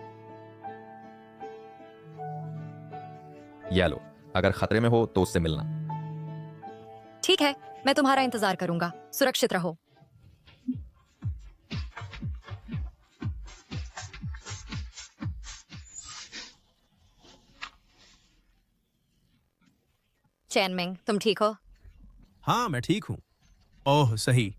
[SPEAKER 3] या लो, अगर खतरे में हो तो उससे मिलना।
[SPEAKER 2] ठीक है, मैं तुम्हारा इंतजार करूंगा। सुरक्षित रहो। चैनमिंग, तुम ठीक हो?
[SPEAKER 10] हाँ, मैं ठीक हूँ। ओह सही।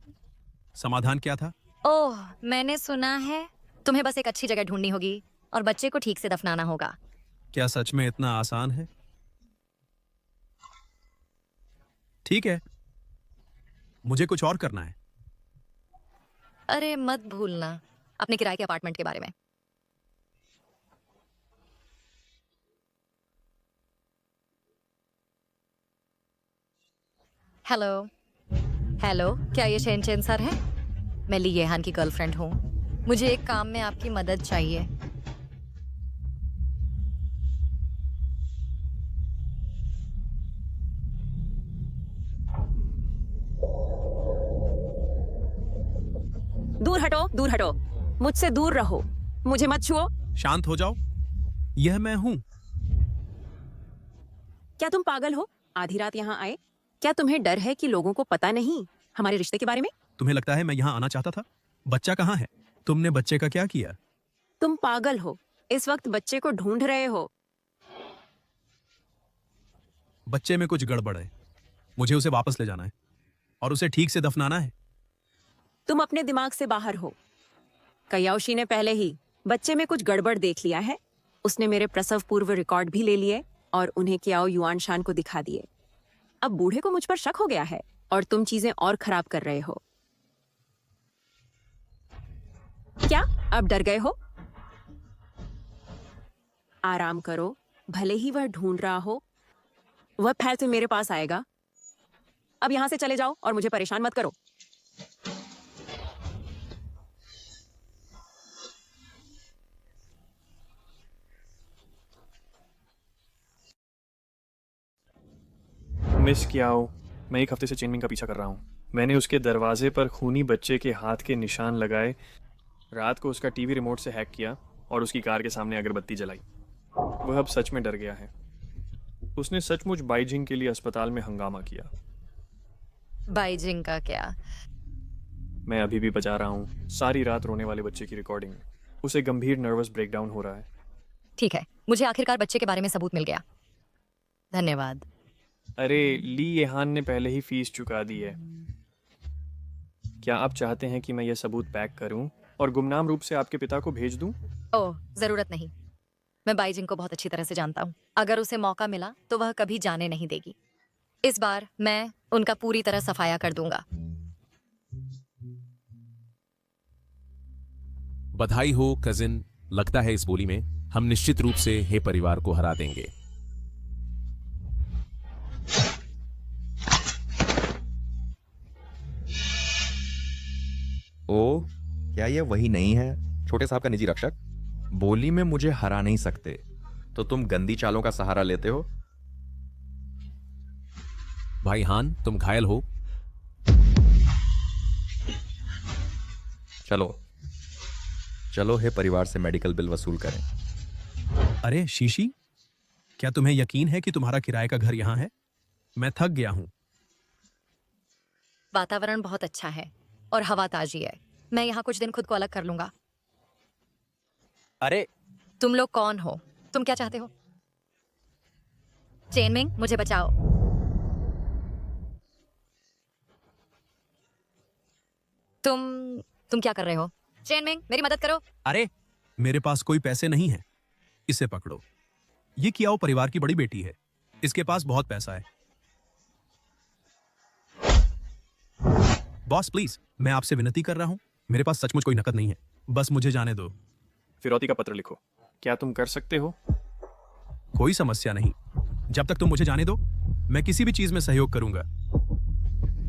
[SPEAKER 10] समाधान क्या था?
[SPEAKER 2] ओह, मैंने सुना है तुम्हें बस एक अच्छी जगह ढूंढनी होगी और बच्चे को ठीक से दफनाना होगा।
[SPEAKER 10] क्या सच में इतना आसान है? ठीक है, मुझे कुछ और करना है।
[SPEAKER 2] अरे मत भूलना अपने किराए के अपार्टमेंट के बारे में। हेलो हेलो, क्या ये चेन चेन सर है? मैं ली येहान की गर्लफ्रेंड हूँ। मुझे एक काम में आपकी मदद चाहिए।
[SPEAKER 6] दूर हटो। मुझसे दूर रहो, मुझे मत छुओ।
[SPEAKER 10] शांत हो जाओ, यह मैं हूं।
[SPEAKER 6] क्या तुम पागल हो? आधी रात यहाँ आए? क्या तुम्हें डर है कि लोगों को पता नहीं हमारे रिश्ते के बारे में?
[SPEAKER 10] तुम्हें लगता है मैं यहाँ आना चाहता था? बच्चा कहाँ है? तुमने बच्चे का क्या किया?
[SPEAKER 6] तुम पागल हो, इस वक्त बच्चे को ढूंढ रहे हो।
[SPEAKER 10] बच्चे में कुछ गड़बड़ है, मुझे उसे वापस ले जाना है और उसे ठीक से दफनाना है।
[SPEAKER 6] तुम अपने दिमाग से बाहर हो। कयाओशी ने पहले ही बच्चे में कुछ गड़बड़ देख लिया है। उसने मेरे प्रसव पूर्व रिकॉर्ड भी ले लिए और उन्हें कियाओ युआनशान को दिखा दिए। अब बूढ़े को मुझ पर शक हो गया है और तुम चीजें और खराब कर रहे हो। क्या अब डर गए हो? आराम करो, भले ही वह ढूंढ रहा हो, वह फिर से मेरे पास आएगा। अब यहां से चले जाओ और मुझे परेशान मत करो।
[SPEAKER 12] मिस कियाओ, मैं 1 हफ्ते से चेनमिंग का पीछा कर रहा हूँ। मैंने उसके दरवाजे पर खूनी बच्चे के हाथ के निशान लगाए, रात को उसका टीवी रिमोट से हैक किया और उसकी कार के सामने अगरबत्ती जलाई। वह अब सच में डर गया है। उसने सचमुच बाइजिंग के लिए अस्पताल में हंगामा किया।
[SPEAKER 2] बाइजिंग का क्या?
[SPEAKER 12] मैं अभी भी बजा रहा हूँ सारी रात रोने वाले बच्चे की रिकॉर्डिंग। उसे गंभीर नर्वस ब्रेकडाउन हो रहा है।
[SPEAKER 2] ठीक है, मुझे आखिरकार बच्चे के बारे में सबूत मिल गया। धन्यवाद।
[SPEAKER 12] अरे, ली येहान ने पहले ही फीस चुका दी है। क्या आप चाहते हैं कि मैं यह सबूत पैक करूं और गुमनाम रूप से आपके पिता को भेज दूं?
[SPEAKER 2] ओह, जरूरत नहीं। मैं बाइजिंग को बहुत अच्छी तरह से जानता हूँ। अगर उसे मौका मिला तो वह कभी जाने नहीं देगी। इस बार मैं उनका पूरी तरह सफाया कर दूंगा।
[SPEAKER 5] बधाई हो कजिन। लगता है इस बोली में हम निश्चित रूप से हे परिवार को हरा देंगे।
[SPEAKER 3] ओ, क्या ये वही नहीं है, छोटे साहब का निजी रक्षक? बोली में मुझे हरा नहीं सकते तो तुम गंदी चालों का सहारा लेते हो।
[SPEAKER 5] भाई हान, तुम घायल हो।
[SPEAKER 3] चलो चलो हे परिवार से मेडिकल बिल वसूल करें।
[SPEAKER 10] अरे शीशी, क्या तुम्हें यकीन है कि तुम्हारा किराए का घर यहाँ है? मैं थक गया हूँ।
[SPEAKER 2] वातावरण बहुत अच्छा है और हवा ताजी है। मैं यहाँ कुछ दिन खुद को अलग कर लूंगा।
[SPEAKER 9] अरे
[SPEAKER 2] तुम लोग कौन हो? तुम क्या चाहते हो? चेनमिंग, मुझे बचाओ। तुम क्या कर रहे हो? चेनमिंग, मेरी मदद करो।
[SPEAKER 10] अरे, मेरे पास कोई पैसे नहीं है। इसे पकड़ो। ये कियाओ परिवार की बड़ी बेटी है। इसके पास बहुत पैसा है। बॉस प्लीज, मैं आपसे विनती कर रहा हूं, मेरे पास सचमुच कोई नकद नहीं है। बस मुझे जाने दो।
[SPEAKER 12] फिरौती का पत्र लिखो। क्या तुम कर सकते हो?
[SPEAKER 10] कोई समस्या नहीं। जब तक तुम मुझे जाने दो, मैं किसी भी चीज में सहयोग करूंगा।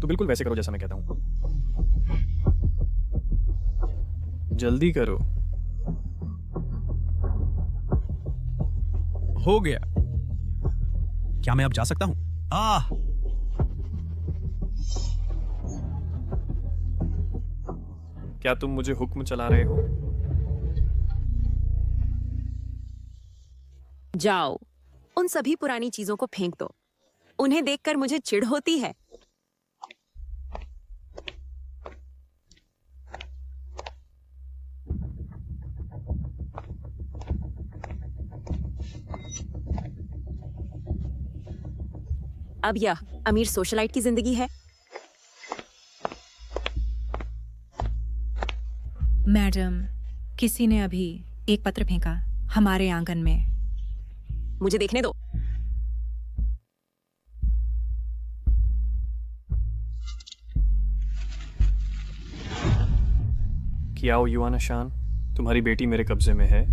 [SPEAKER 12] तो बिल्कुल वैसे करो जैसा मैं कहता हूं। जल्दी करो।
[SPEAKER 10] हो गया। क्या मैं अब जा सकता हूं?
[SPEAKER 12] क्या तुम मुझे हुक्म चला रहे हो?
[SPEAKER 6] जाओ, उन सभी पुरानी चीजों को फेंक दो। उन्हें देखकर मुझे चिढ़ होती है। अब यह अमीर सोशलाइट की जिंदगी है।
[SPEAKER 1] मैडम, किसी ने अभी एक पत्र फेंका हमारे आंगन में।
[SPEAKER 6] मुझे देखने दो।
[SPEAKER 12] कियाओ युआनशान, तुम्हारी बेटी मेरे कब्जे में है।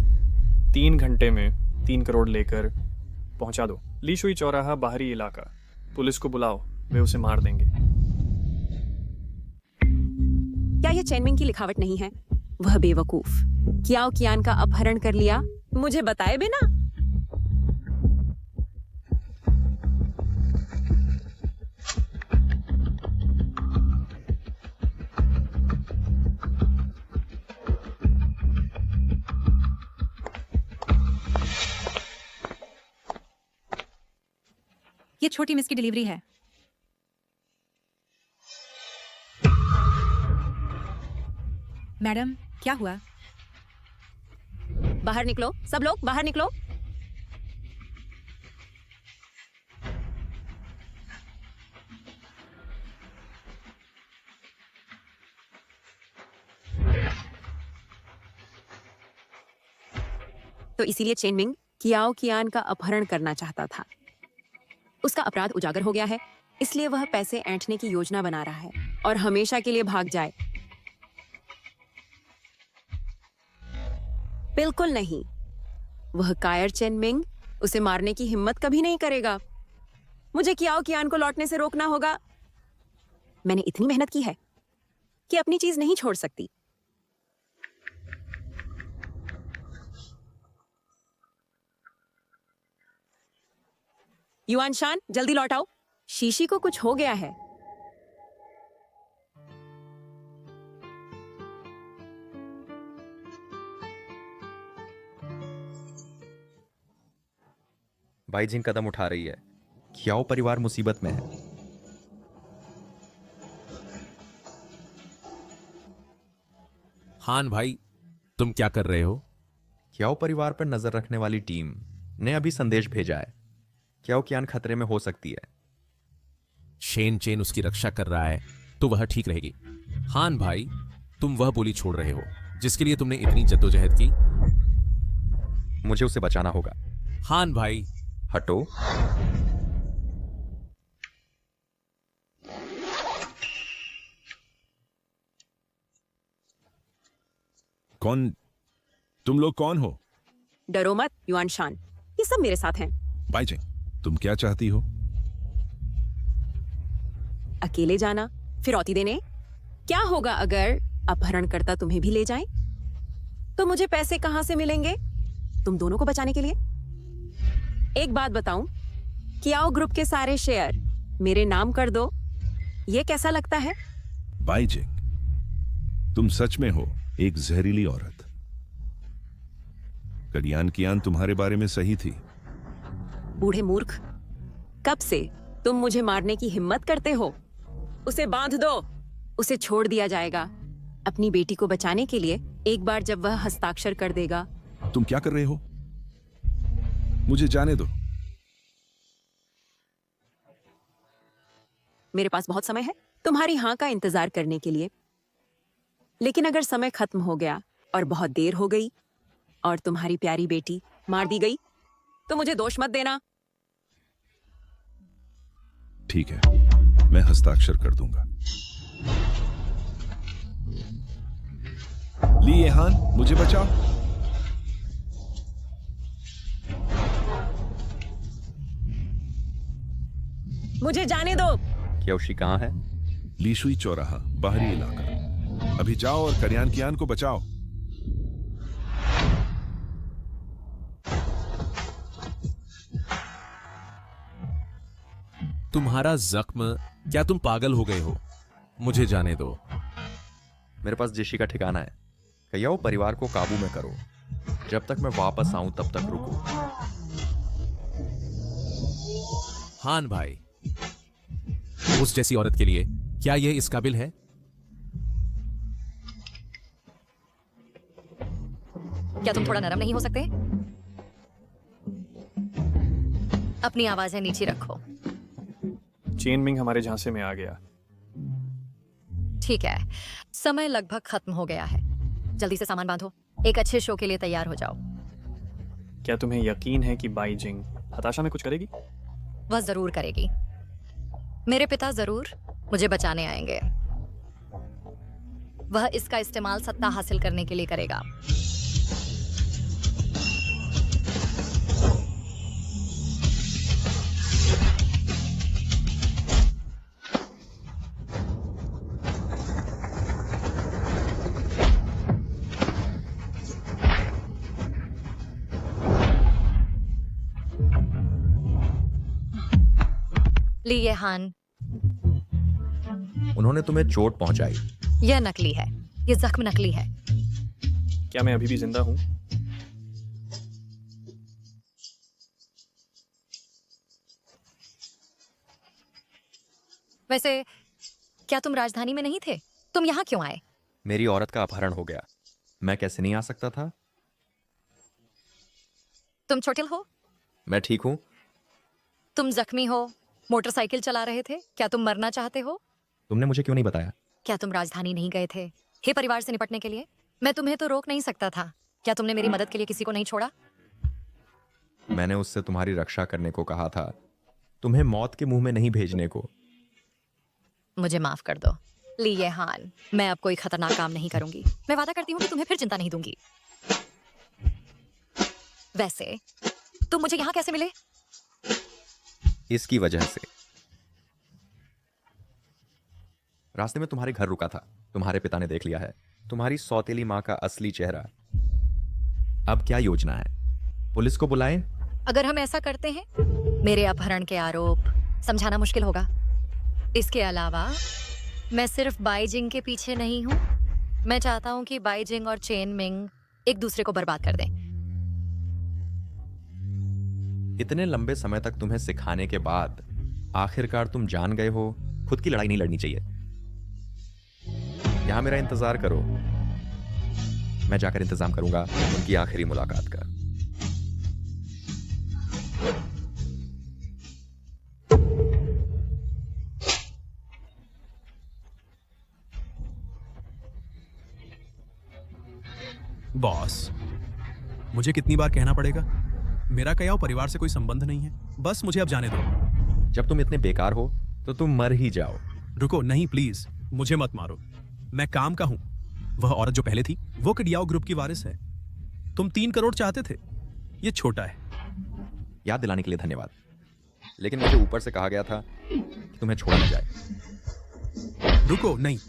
[SPEAKER 12] 3 घंटे में 3 करोड़ लेकर पहुंचा दो। लीशुई चौराहा, बाहरी इलाका। पुलिस को बुलाओ, वे उसे मार देंगे।
[SPEAKER 6] क्या यह चेनमिंग की लिखावट नहीं है? वह बेवकूफ कियाओ कियान का अपहरण कर लिया मुझे बताए बिना।
[SPEAKER 1] ये छोटी मिस की डिलीवरी है। मैडम, क्या हुआ?
[SPEAKER 6] बाहर निकलो, सब लोग बाहर निकलो। तो इसीलिए चेनमिंग कियाओ कियान का अपहरण करना चाहता था। उसका अपराध उजागर हो गया है, इसलिए वह पैसे ऐंठने की योजना बना रहा है और हमेशा के लिए भाग जाए। बिल्कुल नहीं, वह कायर चेनमिंग उसे मारने की हिम्मत कभी नहीं करेगा। मुझे कियाओ कियान को लौटने से रोकना होगा। मैंने इतनी मेहनत की है कि अपनी चीज नहीं छोड़ सकती। युआन शान, जल्दी लौट आओ। शीशी को कुछ हो गया है।
[SPEAKER 3] बाईजिंग कदम उठा रही है। कियाओ परिवार मुसीबत में है।
[SPEAKER 5] हान भाई, तुम क्या कर रहे हो?
[SPEAKER 3] कियाओ परिवार पर नजर रखने वाली टीम ने अभी संदेश भेजा है। कियाओ कियान खतरे में हो सकती है।
[SPEAKER 5] शेन चेन उसकी रक्षा कर रहा है तो वह ठीक रहेगी। हान भाई, तुम वह बोली छोड़ रहे हो जिसके लिए तुमने इतनी जद्दोजहद की।
[SPEAKER 3] मुझे उसे बचाना होगा।
[SPEAKER 5] हान भाई,
[SPEAKER 3] हटो।
[SPEAKER 7] कौन? तुम लोग कौन हो?
[SPEAKER 6] डरो मत युआन शान, ये सब मेरे साथ हैं।
[SPEAKER 7] बाईजिंग, तुम क्या चाहती हो?
[SPEAKER 6] अकेले जाना, फिरौती देने। क्या होगा अगर अपहरणकर्ता तुम्हें भी ले जाएं? तो मुझे पैसे कहां से मिलेंगे तुम दोनों को बचाने के लिए? एक बात बताऊं, कियाओ ग्रुप के सारे शेयर मेरे नाम कर दो। ये कैसा लगता है?
[SPEAKER 7] बाईजिंग, तुम सच में हो एक जहरीली औरत। करियान कियान तुम्हारे बारे में सही थी।
[SPEAKER 6] बूढ़े मूर्ख, कब से तुम मुझे मारने की हिम्मत करते हो? उसे बांध दो, उसे छोड़ दिया जाएगा अपनी बेटी को बचाने के लिए एक बार जब वह हस्ताक्षर कर देगा।
[SPEAKER 7] तुम क्या कर रहे हो? मुझे जाने दो।
[SPEAKER 6] मेरे पास बहुत समय है तुम्हारी हाँ का इंतजार करने के लिए। लेकिन अगर समय खत्म हो गया और बहुत देर हो गई और तुम्हारी प्यारी बेटी मार दी गई तो मुझे दोष मत देना।
[SPEAKER 7] ठीक है, मैं हस्ताक्षर कर दूंगा। ली येहान, मुझे बचाओ।
[SPEAKER 6] मुझे जाने दो।
[SPEAKER 3] कियाओशी कहाँ है?
[SPEAKER 7] लीशुई चौराहा, बाहरी इलाका। अभी जाओ और करियान कियान को बचाओ।
[SPEAKER 5] तुम्हारा जख्म, क्या तुम पागल हो गए हो? मुझे जाने दो।
[SPEAKER 3] मेरे पास जेशी का ठिकाना है। कियाओ परिवार को काबू में करो। जब तक मैं वापस आऊं तब तक रुको।
[SPEAKER 5] हान भाई, उस जैसी औरत के लिए क्या यह इस काबिल है?
[SPEAKER 2] क्या तुम थोड़ा नरम नहीं हो सकते? अपनी आवाजें नीचे रखो।
[SPEAKER 12] चेनमिंग हमारे झांसे में आ गया।
[SPEAKER 2] ठीक है, समय लगभग खत्म हो गया है। जल्दी से सामान बांधो, एक अच्छे शो के लिए तैयार हो जाओ।
[SPEAKER 12] क्या तुम्हें यकीन है कि बाईजिंग हताशा में कुछ करेगी?
[SPEAKER 2] वह जरूर करेगी। मेरे पिता जरूर मुझे बचाने आएंगे। वह इसका इस्तेमाल सत्ता हासिल करने के लिए करेगा। ली येहान,
[SPEAKER 3] उन्होंने तुम्हें चोट पहुंचाई।
[SPEAKER 2] यह नकली है, यह जख्म नकली है।
[SPEAKER 12] क्या मैं अभी भी जिंदा हूं?
[SPEAKER 2] वैसे क्या तुम राजधानी में नहीं थे? तुम यहाँ क्यों आए?
[SPEAKER 3] मेरी औरत का अपहरण हो गया, मैं कैसे नहीं आ सकता था?
[SPEAKER 2] तुम चोटिल हो?
[SPEAKER 3] मैं ठीक हूं।
[SPEAKER 2] तुम जख्मी हो, मोटरसाइकिल चला रहे थे, क्या तुम मरना चाहते हो?
[SPEAKER 3] तुमने मुझे क्यों नहीं बताया?
[SPEAKER 2] क्या तुम राजधानी नहीं गए थे हे परिवार से निपटने के लिए? मैं तुम्हें तो रोक नहीं सकता था। क्या तुमने मेरी मदद के लिए किसी को नहीं छोड़ा?
[SPEAKER 3] मैंने उससे तुम्हारी रक्षा करने को कहा था, तुम्हें मौत के मुंह में नहीं भेजने को।
[SPEAKER 2] मुझे माफ कर दो ली ये हान, मैं अब कोई खतरनाक काम नहीं करूंगी। मैं वादा करती हूँ कि तुम्हें फिर चिंता नहीं दूंगी। वैसे तुम मुझे यहाँ कैसे मिले?
[SPEAKER 3] इसकी वजह से। रास्ते में तुम्हारे घर रुका था, तुम्हारे पिता ने देख लिया है तुम्हारी सौतेली माँ का असली चेहरा। अब क्या योजना है? पुलिस को बुलाएं?
[SPEAKER 2] अगर हम ऐसा करते हैं, मेरे अपहरण के आरोप समझाना मुश्किल होगा। इसके अलावा मैं सिर्फ बाईजिंग के पीछे नहीं हूं, मैं चाहता हूं कि बाईजिंग और चेन मिंग एक दूसरे को बर्बाद कर दें।
[SPEAKER 3] इतने लंबे समय तक तुम्हें सिखाने के बाद आखिरकार तुम जान गए हो खुद की लड़ाई नहीं लड़नी चाहिए। यहां मेरा इंतजार करो, मैं जाकर इंतजाम करूंगा उनकी आखिरी मुलाकात का।
[SPEAKER 10] बॉस, मुझे कितनी बार कहना पड़ेगा? मेरा कयाव परिवार से कोई संबंध नहीं है। बस मुझे अब जाने दो।
[SPEAKER 3] जब तुम इतने बेकार हो तो तुम मर ही जाओ।
[SPEAKER 10] रुको, नहीं प्लीज, मुझे मत मारो। मैं काम का हूं। वह औरत जो पहले थी वो किडियाओ ग्रुप की वारिस है। तुम 3 करोड़ चाहते थे, ये छोटा है।
[SPEAKER 3] याद दिलाने के लिए धन्यवाद, लेकिन मुझे ऊपर से कहा गया था कि तुम्हें छोड़ा न जाए।
[SPEAKER 10] रुको, नहीं।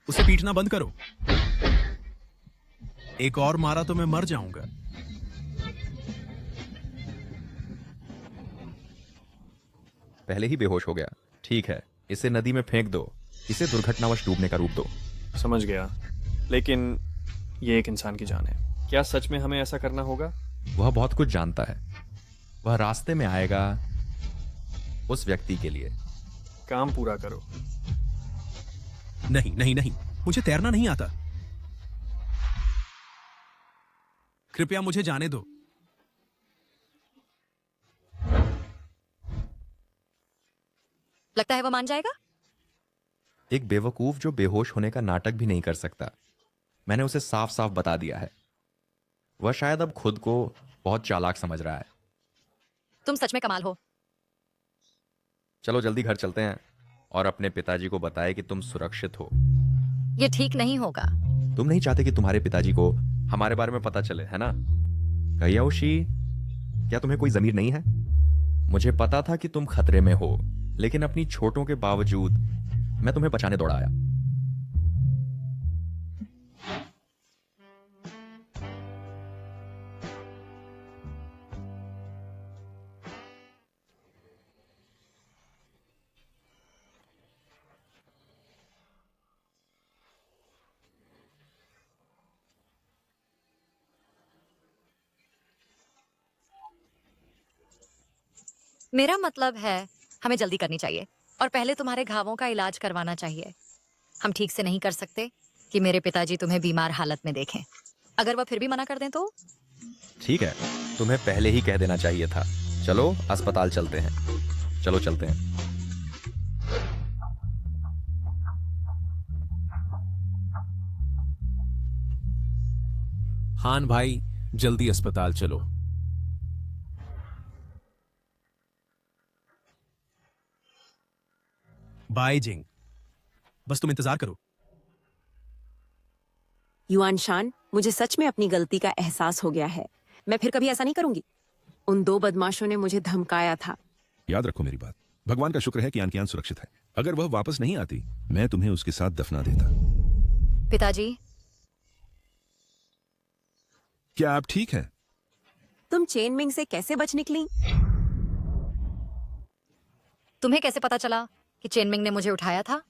[SPEAKER 10] उसे पीटना बंद करो। एक और मारा तो मैं मर जाऊंगा।
[SPEAKER 3] पहले ही बेहोश हो गया। ठीक है, इसे नदी में फेंक दो, इसे दुर्घटनावश डूबने का रूप दो।
[SPEAKER 12] समझ गया, लेकिन ये एक इंसान की जान है। क्या सच में हमें ऐसा करना होगा?
[SPEAKER 3] वह बहुत कुछ जानता है। वह रास्ते में आएगा उस व्यक्ति के लिए।
[SPEAKER 12] काम पूरा करो।
[SPEAKER 10] नहीं नहीं नहीं, मुझे तैरना नहीं आता। कृपया मुझे जाने दो।
[SPEAKER 2] लगता है वो मान जाएगा।
[SPEAKER 3] एक बेवकूफ जो बेहोश होने का नाटक भी नहीं कर सकता। मैंने उसे साफ साफ बता दिया है। वह शायद अब खुद को बहुत चालाक समझ रहा है।
[SPEAKER 2] तुम सच में कमाल हो।
[SPEAKER 3] चलो जल्दी घर चलते हैं और अपने पिताजी को बताए कि तुम सुरक्षित हो।
[SPEAKER 2] ये ठीक नहीं होगा।
[SPEAKER 3] तुम नहीं चाहते कि तुम्हारे पिताजी को हमारे बारे में पता चले, है ना? कयाओशी, क्या तुम्हें कोई जमीर नहीं है? मुझे पता था कि तुम खतरे में हो, लेकिन अपनी छोटों के बावजूद मैं तुम्हें बचाने दौड़ा आया।
[SPEAKER 2] मेरा मतलब है हमें जल्दी करनी चाहिए और पहले तुम्हारे घावों का इलाज करवाना चाहिए। हम ठीक से नहीं कर सकते कि मेरे पिताजी तुम्हें बीमार हालत में देखें। अगर वह फिर भी मना कर दें तो?
[SPEAKER 3] ठीक है, तुम्हें पहले ही कह देना चाहिए था। चलो अस्पताल चलते हैं। चलो चलते हैं।
[SPEAKER 5] हान भाई, जल्दी अस्पताल चलो।
[SPEAKER 10] बाईजिंग, बस तुम इंतजार करो।
[SPEAKER 6] युआन शान, मुझे सच में अपनी गलती का एहसास हो गया है। मैं फिर कभी ऐसा नहीं करूंगी। उन 2 बदमाशों ने मुझे धमकाया था।
[SPEAKER 7] याद रखो मेरी बात। भगवान का शुक्र है कि आनकियान सुरक्षित है। अगर वह वापस नहीं आती, मैं तुम्हें उसके साथ दफना देता।
[SPEAKER 2] पिताजी,
[SPEAKER 7] क्या आप ठीक हैं?
[SPEAKER 6] तुम चेन मिंग से कैसे बच निकली?
[SPEAKER 2] तुम्हें कैसे पता चला कि चेन मिंग ने मुझे उठाया था?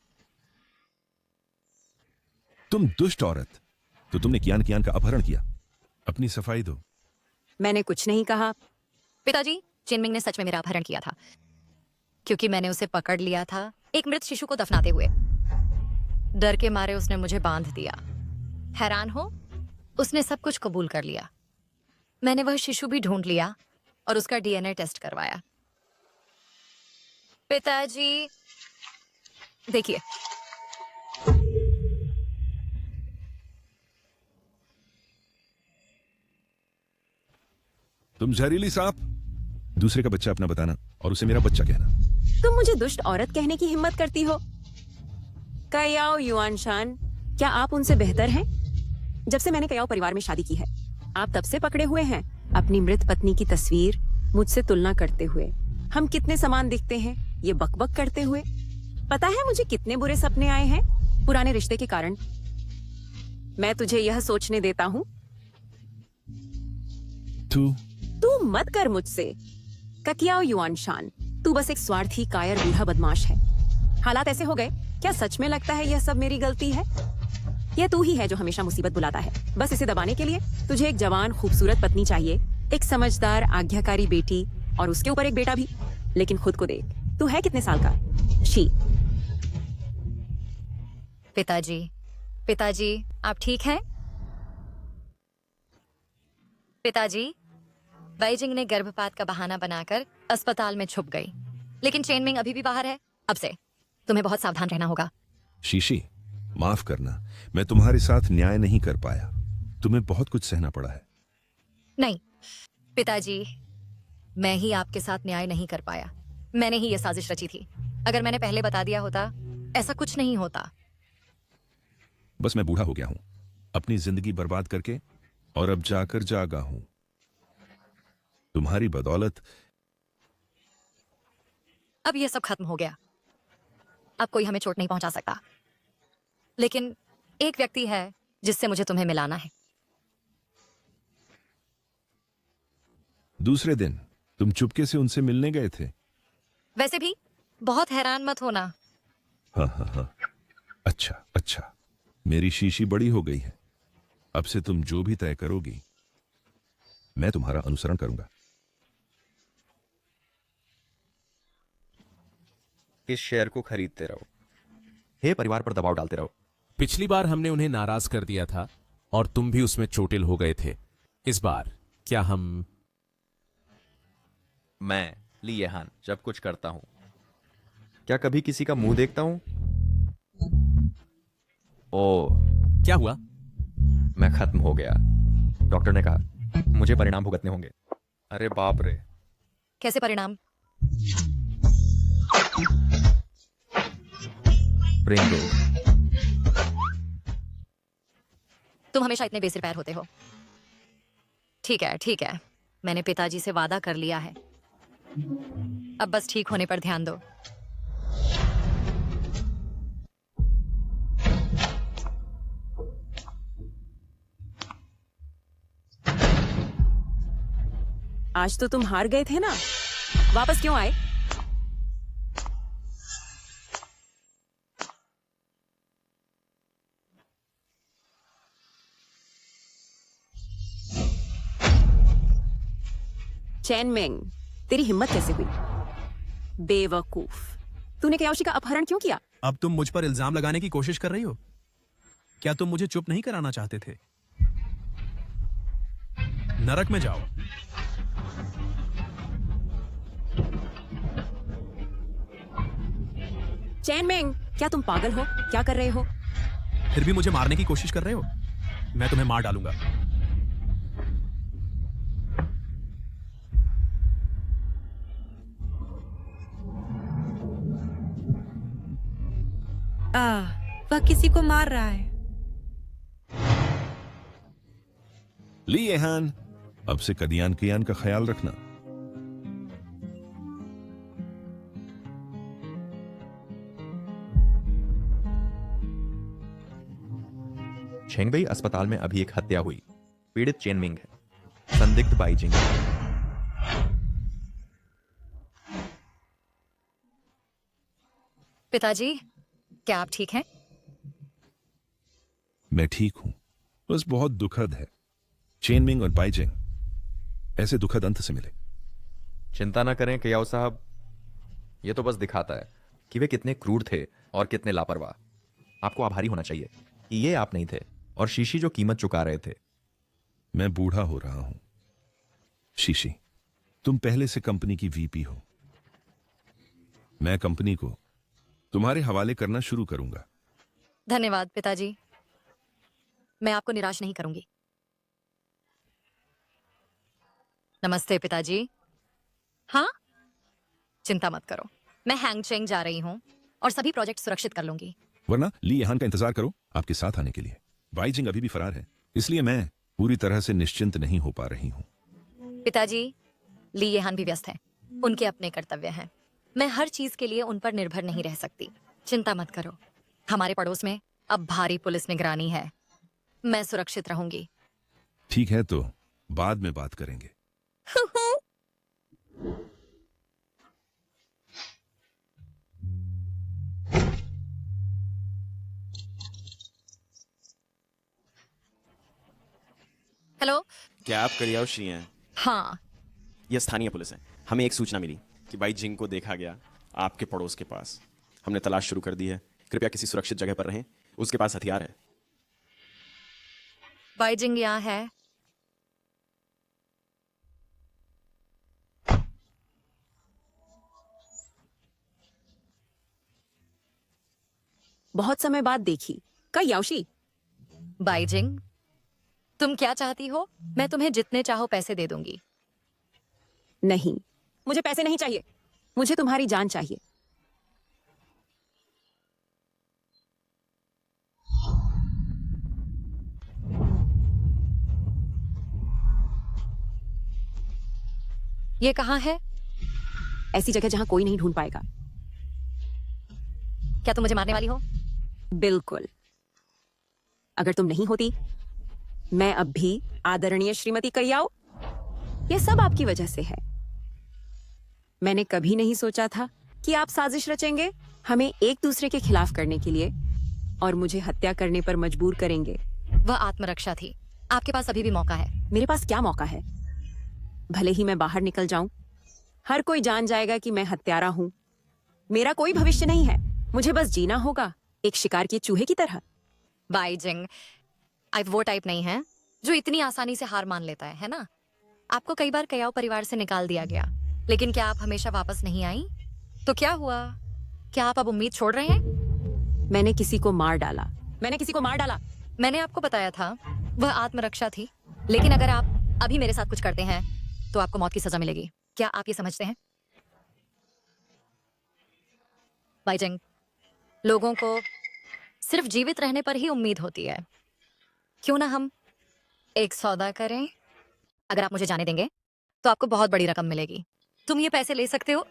[SPEAKER 7] तुम दुष्ट औरत, तो तुमने कियान का अपहरण किया। अपनी सफाई दो।
[SPEAKER 6] मैंने कुछ नहीं कहा।
[SPEAKER 2] पिताजी, चेनमिंग ने सच में मेरा अपहरण किया था, क्योंकि मैंने उसे पकड़ लिया था एक मृत शिशु को दफनाते हुए। डर के मारे उसने मुझे बांध दिया। हैरान हो, उसने सब कुछ कबूल कर लिया। मैंने वह शिशु भी ढूंढ लिया और उसका डीएनए टेस्ट करवाया। पिताजी, देखिए।
[SPEAKER 7] तुम जहरीली सांप। दूसरे का बच्चा अपना बताना और उसे मेरा बच्चा कहना।
[SPEAKER 6] तुम मुझे दुष्ट औरत कहने की हिम्मत करती हो? कयाओ युआनशान, क्या आप उनसे बेहतर हैं? जब से मैंने कयाओ परिवार में शादी की है, आप तब से पकड़े हुए हैं अपनी मृत पत्नी की तस्वीर मुझसे तुलना करते हुए। हम कितने समान दिखते हैं ये बकबक करते हुए। पता है मुझे कितने बुरे सपने आए हैं पुराने रिश्ते के कारण। मैं तुझे यह सोचने देता हूँ। तू मत कर मुझसे। ककियाओ युआनशान, तू बस एक स्वार्थी कायर बूढ़ा बदमाश है। हालात ऐसे हो गए, क्या सच में लगता है यह सब मेरी गलती है? यह तू ही है जो हमेशा मुसीबत बुलाता है। बस इसे दबाने के लिए तुझे एक जवान खूबसूरत पत्नी चाहिए, एक समझदार आज्ञाकारी बेटी और उसके ऊपर एक बेटा भी। लेकिन खुद को देख, तू है कितने साल का? शी।
[SPEAKER 2] पिताजी, आप ठीक हैं? पिताजी, बाइजिंग ने गर्भपात का बहाना बनाकर अस्पताल में छुप गई, लेकिन चेनमिंग अभी भी बाहर है। अब से तुम्हें बहुत सावधान रहना होगा।
[SPEAKER 7] शीशी, माफ करना, मैं तुम्हारे साथ न्याय नहीं कर पाया। तुम्हें बहुत कुछ सहना पड़ा है।
[SPEAKER 2] नहीं पिताजी, मैं ही आपके साथ न्याय नहीं कर पाया। मैंने ही यह साजिश रची थी। अगर मैंने पहले बता दिया होता, ऐसा कुछ नहीं होता।
[SPEAKER 7] बस मैं बूढ़ा हो गया हूं, अपनी जिंदगी बर्बाद करके, और अब जाकर जागा हूं। तुम्हारी बदौलत
[SPEAKER 2] अब यह सब खत्म हो गया। अब कोई हमें चोट नहीं पहुंचा सकता। लेकिन एक व्यक्ति है जिससे मुझे तुम्हें मिलाना है।
[SPEAKER 7] दूसरे दिन तुम चुपके से उनसे मिलने गए थे।
[SPEAKER 2] वैसे भी बहुत हैरान मत होना।
[SPEAKER 7] हाँ। अच्छा, मेरी शीशी बड़ी हो गई है। अब से तुम जो भी तय करोगी, मैं तुम्हारा अनुसरण करूंगा।
[SPEAKER 3] इस शेयर को खरीदते रहो, हे परिवार पर दबाव डालते रहो।
[SPEAKER 5] पिछली बार हमने उन्हें नाराज कर दिया था और तुम भी उसमें चोटिल हो गए थे। इस बार क्या हम?
[SPEAKER 3] मैं ली येहान जब कुछ करता हूं, क्या कभी किसी का मुंह देखता हूं? ओ,
[SPEAKER 5] क्या हुआ?
[SPEAKER 3] मैं खत्म हो गया। डॉक्टर ने कहा मुझे परिणाम भुगतने होंगे। अरे बाप रे।
[SPEAKER 2] कैसे परिणाम?
[SPEAKER 3] ब्रेन रोग।
[SPEAKER 2] तुम हमेशा इतने बेसिर पैर होते हो। ठीक है, मैंने पिताजी से वादा कर लिया है। अब बस ठीक होने पर ध्यान दो।
[SPEAKER 6] आज तो तुम हार गए थे ना, वापस क्यों आए? चेनमिंग, तेरी हिम्मत कैसे हुई? बेवकूफ, तूने कयाओशी का अपहरण क्यों किया?
[SPEAKER 10] अब तुम मुझ पर इल्जाम लगाने की कोशिश कर रही हो? क्या तुम मुझे चुप नहीं कराना चाहते थे? नरक में जाओ।
[SPEAKER 6] चेनमिंग, क्या तुम पागल हो? क्या कर रहे हो?
[SPEAKER 10] फिर भी मुझे मारने की कोशिश कर रहे हो? मैं तुम्हें मार डालूंगा।
[SPEAKER 1] वह किसी को मार रहा है।
[SPEAKER 7] ली येहान, अब से कदियान कियान का ख्याल रखना।
[SPEAKER 3] छेंगबई अस्पताल में अभी एक हत्या हुई। पीड़ित चेनमिंग है, संदिग्ध बाइजिंग।
[SPEAKER 2] पिताजी, क्या आप ठीक हैं?
[SPEAKER 7] मैं ठीक हूं, बस बहुत दुखद है। चेनमिंग और बाइजिंग ऐसे दुखद अंत से मिले।
[SPEAKER 3] चिंता ना करें कयाओ साहब, ये तो बस दिखाता है कि वे कितने क्रूर थे और कितने लापरवाह। आपको आभारी होना चाहिए कि ये आप नहीं थे और शीशी जो कीमत चुका रहे थे।
[SPEAKER 7] मैं बूढ़ा हो रहा हूं। शीशी, तुम पहले से कंपनी की वीपी हो। मैं कंपनी को तुम्हारे हवाले करना शुरू करूंगा।
[SPEAKER 2] धन्यवाद पिताजी, मैं आपको निराश नहीं करूंगी। नमस्ते पिताजी। हाँ, चिंता मत करो, मैं हैंगचेंग जा रही हूँ और सभी प्रोजेक्ट सुरक्षित कर लूंगी।
[SPEAKER 7] वरना ली यहान का इंतजार करो आपके साथ आने के लिए। बाइजिंग अभी भी फरार है, इसलिए मैं पूरी तरह से निश्चिंत नहीं हो पा रही हूँ।
[SPEAKER 2] पिताजी, ली येहान भी व्यस्त हैं, उनके अपने कर्तव्य हैं। मैं हर चीज के लिए उन पर निर्भर नहीं रह सकती। चिंता मत करो, हमारे पड़ोस में अब भारी पुलिस निगरानी है, मैं सुरक्षित रहूंगी।
[SPEAKER 7] ठीक है, तो बाद में बात करेंगे।
[SPEAKER 2] हेलो।
[SPEAKER 11] क्या आप करियाओशी हैं?
[SPEAKER 2] हाँ।
[SPEAKER 11] यह स्थानीय पुलिस है। हमें एक सूचना मिली कि बाई जिंग को देखा गया आपके पड़ोस के पास। हमने तलाश शुरू कर दी है, कृपया किसी सुरक्षित जगह पर रहें। उसके पास हथियार है।
[SPEAKER 2] बाइजिंग यहाँ है।
[SPEAKER 6] बहुत समय बाद देखी। याओशी।
[SPEAKER 2] बाइजिंग, तुम क्या चाहती हो? मैं तुम्हें जितने चाहो पैसे दे दूंगी।
[SPEAKER 6] नहीं, मुझे पैसे नहीं चाहिए, मुझे तुम्हारी जान चाहिए।
[SPEAKER 2] ये कहाँ है?
[SPEAKER 6] ऐसी जगह जहां कोई नहीं ढूंढ पाएगा।
[SPEAKER 2] क्या तुम मुझे मारने वाली हो?
[SPEAKER 6] बिल्कुल। अगर तुम नहीं होती, मैं अब भी आदरणीय श्रीमती करियाओ। यह सब आपकी वजह से है। मैंने कभी नहीं सोचा था कि आप साजिश रचेंगे, हमें एक दूसरे के खिलाफ करने के लिए, और मुझे हत्या करने पर मजबूर करेंगे।
[SPEAKER 2] वह आत्मरक्षा थी। आपके पास अभी भी मौका है।
[SPEAKER 6] मेरे पास क्या मौका है? भले ही मैं बाहर निकल जाऊं, हर कोई जान जाएगा कि मैं हत्यारा हूं। मेरा कोई भविष्य नहीं है, मुझे बस जीना होगा, एक शिकार के चूहे की तरह।
[SPEAKER 2] बाइजिंग, आप वो टाइप नहीं है जो इतनी आसानी से हार मान लेता है ना? आपको कई बार कयाओ परिवार से निकाल दिया गया, लेकिन क्या आप हमेशा वापस नहीं आई? तो क्या हुआ? क्या आप अब उम्मीद छोड़ रहे हैं?
[SPEAKER 6] मैंने किसी को मार डाला। मैंने किसी को मार डाला।
[SPEAKER 2] मैंने आपको बताया था वह आत्मरक्षा थी, लेकिन अगर आप अभी मेरे साथ कुछ करते हैं तो आपको मौत की सजा मिलेगी। क्या आप ये समझते हैं? बाइजिंग, लोगों को सिर्फ जीवित रहने पर ही उम्मीद होती है। क्यों ना हम एक सौदा करें? अगर आप मुझे जाने देंगे तो आपको बहुत बड़ी रकम मिलेगी। तुम ये पैसे ले सकते हो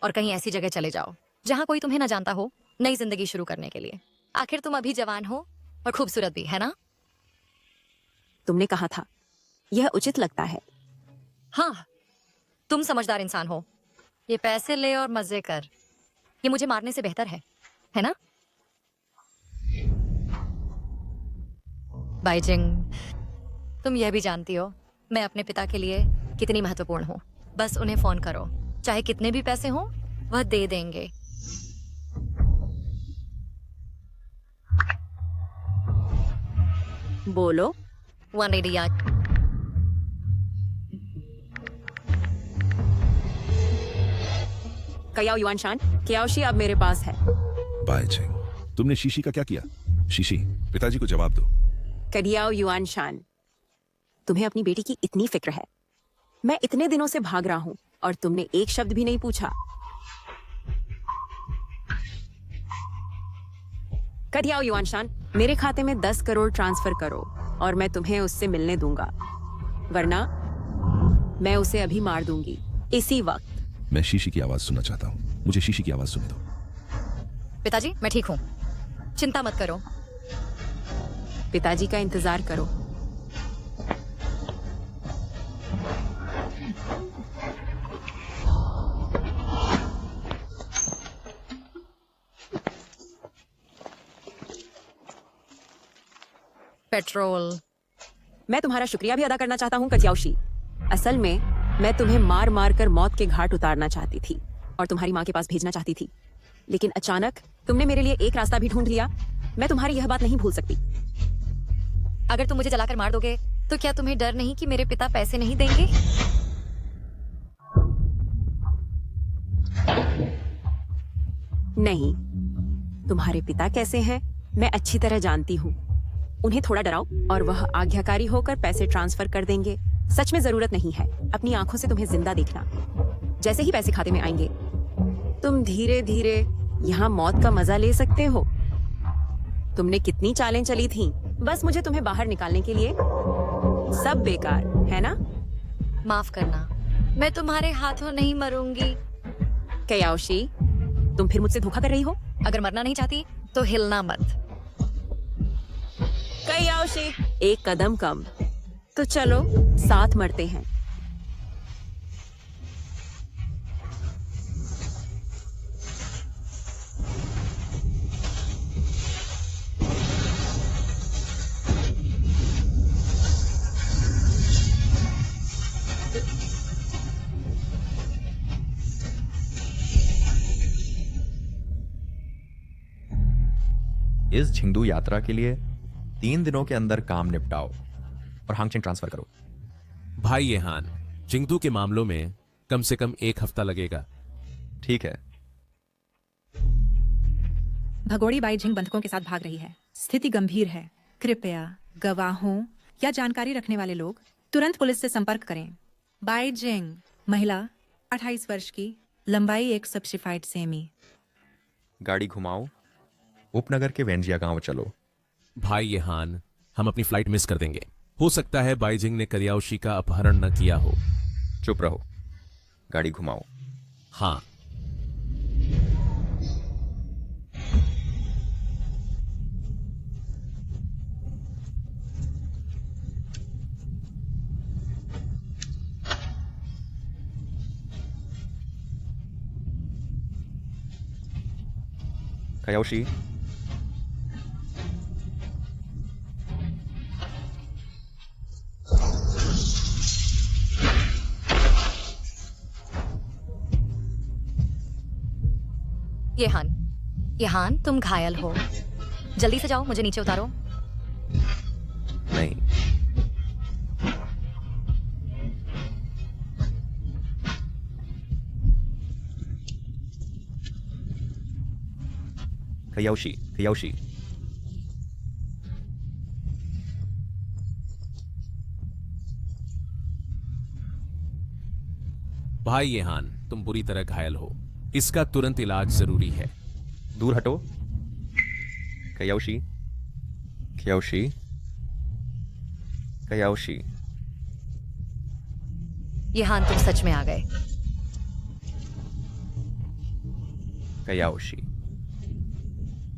[SPEAKER 2] और कहीं ऐसी जगह चले जाओ जहां कोई तुम्हें ना जानता हो, नई जिंदगी शुरू करने के लिए। आखिर तुम अभी जवान हो और खूबसूरत भी, है ना?
[SPEAKER 6] तुमने कहा था, यह उचित लगता है।
[SPEAKER 2] हाँ, तुम समझदार इंसान हो। ये पैसे ले और मजे कर, ये मुझे मारने से बेहतर है ना? बाइजिंग, तुम यह भी जानती हो मैं अपने पिता के लिए कितनी महत्वपूर्ण हूँ। बस उन्हें फोन करो, चाहे कितने भी पैसे हों, वह दे देंगे।
[SPEAKER 6] बोलो।
[SPEAKER 2] 180 यार्ड।
[SPEAKER 6] कयाओ युआनशान, कयाओशी अब मेरे पास है।
[SPEAKER 7] बाइजिंग, तुमने शीशी का क्या किया? शीशी, पिताजी को जवाब दो।
[SPEAKER 6] कयाओ युआनशान, तुम्हें अपनी बेटी की इतनी फिक्र है। मैं इतने दिनों से भाग रहा हूं और तुमने एक शब्द भी नहीं पूछा। कयाओ युआनशान, मेरे खाते में 10 करोड़ ट्रांसफर करो और मैं तुम्हें उससे मिलने दूंगा, वरना मैं उसे अभी मार दूंगी, इसी वक्त।
[SPEAKER 7] मैं शीशी की आवाज सुनना चाहता हूँ, मुझे शीशी की आवाज सुनने दो।
[SPEAKER 2] पिताजी, मैं ठीक हूँ, चिंता मत करो।
[SPEAKER 6] पिताजी का इंतजार करो।
[SPEAKER 2] पेट्रोल।
[SPEAKER 6] मैं तुम्हारा शुक्रिया भी अदा करना चाहता हूँ कजियाओशी। असल में मैं तुम्हें मार मार कर मौत के घाट उतारना चाहती थी और तुम्हारी माँ के पास भेजना चाहती थी, लेकिन अचानक तुमने मेरे लिए एक रास्ता भी ढूंढ लिया। मैं तुम्हारी यह बात नहीं भूल सकती।
[SPEAKER 2] अगर तुम मुझे जलाकर मार दोगे तो क्या तुम्हें डर नहीं कि मेरे पिता पैसे नहीं देंगे?
[SPEAKER 6] नहीं, तुम्हारे पिता कैसे हैं मैं अच्छी तरह जानती हूँ। उन्हें थोड़ा डराओ और वह आज्ञाकारी होकर पैसे ट्रांसफर कर देंगे। सच में जरूरत नहीं है अपनी आंखों से तुम्हें जिंदा देखना। जैसे ही पैसे खाते में आएंगे तुम धीरे धीरे यहाँ मौत का मजा ले सकते हो। तुमने कितनी चालें चली थीं, बस मुझे तुम्हें बाहर निकालने के लिए। सब बेकार है ना?
[SPEAKER 2] माफ करना, मैं तुम्हारे हाथों नहीं मरूंगी।
[SPEAKER 6] कयाओशी, तुम फिर मुझसे धोखा कर रही हो।
[SPEAKER 2] अगर मरना नहीं चाहती तो हिलना मत।
[SPEAKER 6] कयाओशी, एक कदम कम। तो चलो साथ मरते हैं।
[SPEAKER 3] इस झिंगदू यात्रा के लिए 3 दिनों के अंदर काम निपटाओ और हांगचेन ट्रांसफर करो।
[SPEAKER 5] भाई येहान, जिंगदू के मामलों में कम से कम 1 हफ्ता लगेगा।
[SPEAKER 3] ठीक है।
[SPEAKER 1] भगोड़ी बाईजिंग बंधकों के साथ भाग रही है। स्थिति गंभीर है। कृपया गवाहों या जानकारी रखने वाले लोग तुरंत पुलिस से संपर्क करें। बाईजिंग, महिला, 28 वर्ष की, लंबाई 1 सब्सिफाइड सेमी।
[SPEAKER 3] गाड़ी घुमाओ, उपनगर के वेंजिया गांव चलो।
[SPEAKER 5] भाई येहान, हम अपनी फ्लाइट मिस कर देंगे। हो सकता है बाईजिंग ने करियाओशी का अपहरण न किया हो।
[SPEAKER 3] चुप रहो, गाड़ी घुमाओ।
[SPEAKER 5] हाँ।
[SPEAKER 3] कयाओशी,
[SPEAKER 2] येहान, तुम घायल हो। जल्दी से जाओ, मुझे नीचे उतारो।
[SPEAKER 3] नहीं। कयाओशी,
[SPEAKER 5] भाई येहान, तुम बुरी तरह घायल हो। इसका तुरंत इलाज जरूरी है।
[SPEAKER 3] दूर हटो। कयाओशी,
[SPEAKER 2] येहान, तुम सच में आ गए।
[SPEAKER 3] कयाओशी,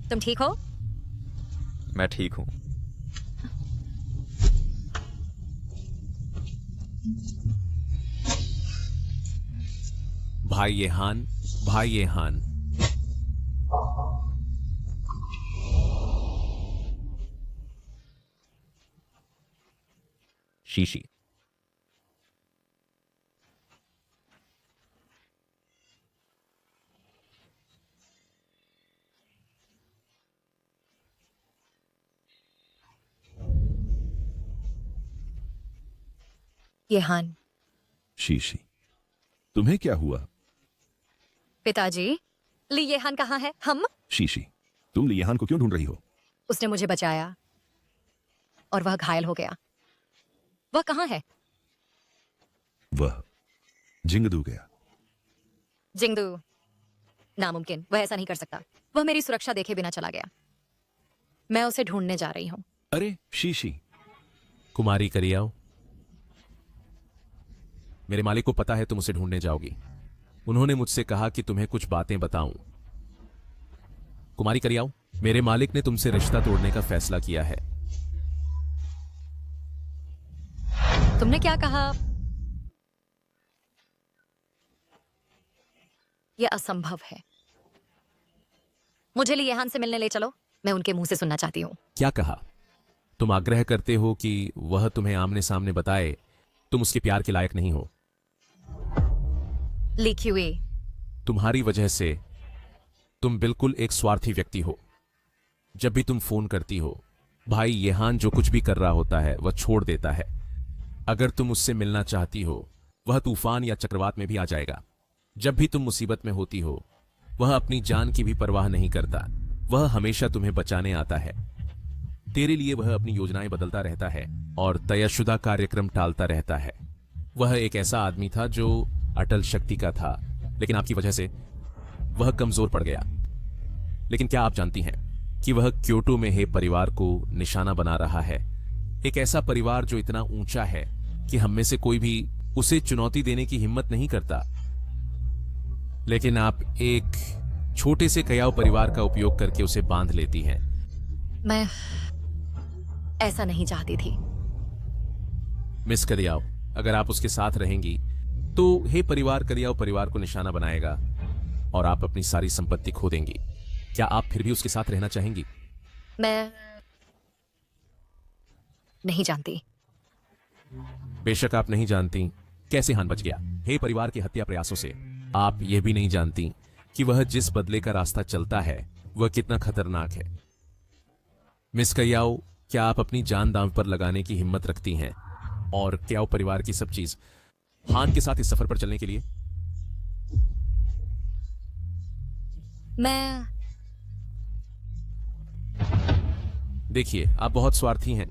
[SPEAKER 2] तुम ठीक हो?
[SPEAKER 3] मैं ठीक हूं।
[SPEAKER 5] भाई येहान,
[SPEAKER 3] शीशी,
[SPEAKER 2] येहान।
[SPEAKER 7] शीशी, तुम्हें क्या हुआ?
[SPEAKER 2] पिताजी, ली येहान कहाँ है? हम?
[SPEAKER 7] शीशी, तुम लियाहान को क्यों ढूंढ रही हो?
[SPEAKER 2] उसने मुझे बचाया और वह घायल हो गया। वह कहाँ है?
[SPEAKER 7] वह जिंगदू गया।
[SPEAKER 2] जिंगदू? नामुमकिन, वह ऐसा नहीं कर सकता। वह मेरी सुरक्षा देखे बिना चला गया। मैं उसे ढूंढने जा रही हूँ।
[SPEAKER 7] अरे शीशी।
[SPEAKER 5] कुमारी करियाओ, मेरे मालिक को पता है तुम उसे ढूंढने जाओगी। उन्होंने मुझसे कहा कि तुम्हें कुछ बातें बताऊं। कुमारी करियाओ, मेरे मालिक ने तुमसे रिश्ता तोड़ने का फैसला किया है।
[SPEAKER 2] तुमने क्या कहा? यह असंभव है। मुझे लियाहान से मिलने ले चलो। मैं उनके मुंह से सुनना चाहती हूँ।
[SPEAKER 5] क्या कहा? तुम आग्रह करते हो कि वह तुम्हें आमने सामने बताए तुम उसके प्यार के लायक नहीं हो।
[SPEAKER 2] ली क्यूए,
[SPEAKER 5] तुम्हारी वजह से तुम बिल्कुल एक स्वार्थी व्यक्ति हो। जब भी तुम फोन करती हो, भाई येहान जो कुछ भी कर रहा होता है वह छोड़ देता है। अगर तुम उससे मिलना चाहती हो, वह तूफान या चक्रवात में भी आ जाएगा। जब भी तुम मुसीबत में होती हो, वह अपनी जान की भी परवाह नहीं करता। वह हमेशा तुम्हें बचाने आता है। तेरे लिए वह अपनी योजनाएं बदलता रहता है और तयशुदा कार्यक्रम टालता रहता है। वह एक ऐसा आदमी था जो अटल शक्ति का था, लेकिन आपकी वजह से वह कमजोर पड़ गया। लेकिन क्या आप जानती हैं कि वह क्योटो में हे परिवार को निशाना बना रहा है? एक ऐसा परिवार जो इतना ऊंचा है कि हम में से कोई भी उसे चुनौती देने की हिम्मत नहीं करता। लेकिन आप एक छोटे से कयाव परिवार का उपयोग करके उसे बांध लेती हैं।
[SPEAKER 2] मैं ऐसा नहीं चाहती थी।
[SPEAKER 5] मिस करियाव, अगर आप उसके साथ रहेंगी तो हे परिवार करियाव परिवार को निशाना बनाएगा और आप अपनी सारी संपत्ति खो देंगी। क्या आप फिर भी उसके साथ रहना चाहेंगी?
[SPEAKER 2] मैं नहीं जानती।
[SPEAKER 5] बेशक आप नहीं जानती कैसे हान बच गया हे परिवार के हत्या प्रयासों से। आप यह भी नहीं जानती कि वह जिस बदले का रास्ता चलता है वह कितना खतरनाक है। मिस कयाओ, क्या आप अपनी जान दांव पर लगाने की हिम्मत रखती हैं और क्याओ परिवार की सब चीज हान के साथ इस सफर पर चलने के लिए?
[SPEAKER 2] मैं
[SPEAKER 5] देखिए, आप बहुत स्वार्थी हैं।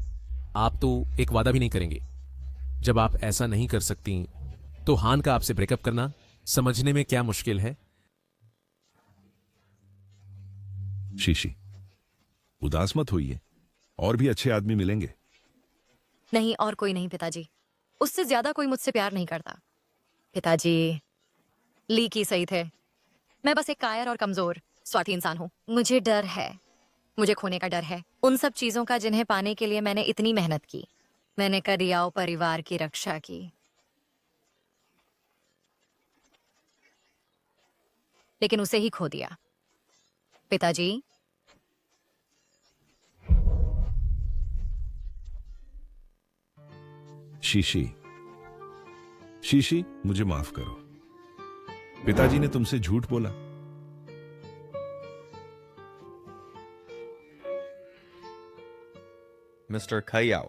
[SPEAKER 5] आप तो एक वादा भी नहीं करेंगे। जब आप ऐसा नहीं कर सकती तो हान का आपसे ब्रेकअप करना समझने में क्या मुश्किल है?
[SPEAKER 7] शीशी, उदास मत होइए, और भी अच्छे आदमी मिलेंगे।
[SPEAKER 2] नहीं, और कोई नहीं पिताजी। उससे ज्यादा कोई मुझसे प्यार नहीं करता। पिताजी, ली की सही थे। मैं बस एक कायर और कमजोर स्वार्थी इंसान हूं। मुझे डर है, मुझे खोने का डर है उन सब चीजों का जिन्हें पाने के लिए मैंने इतनी मेहनत की। मैंने करियाओ परिवार की रक्षा की, लेकिन उसे ही खो दिया। पिताजी,
[SPEAKER 7] शीशी, शीशी, मुझे माफ करो। पिताजी ने तुमसे झूठ बोला।
[SPEAKER 3] मिस्टर खयाओ,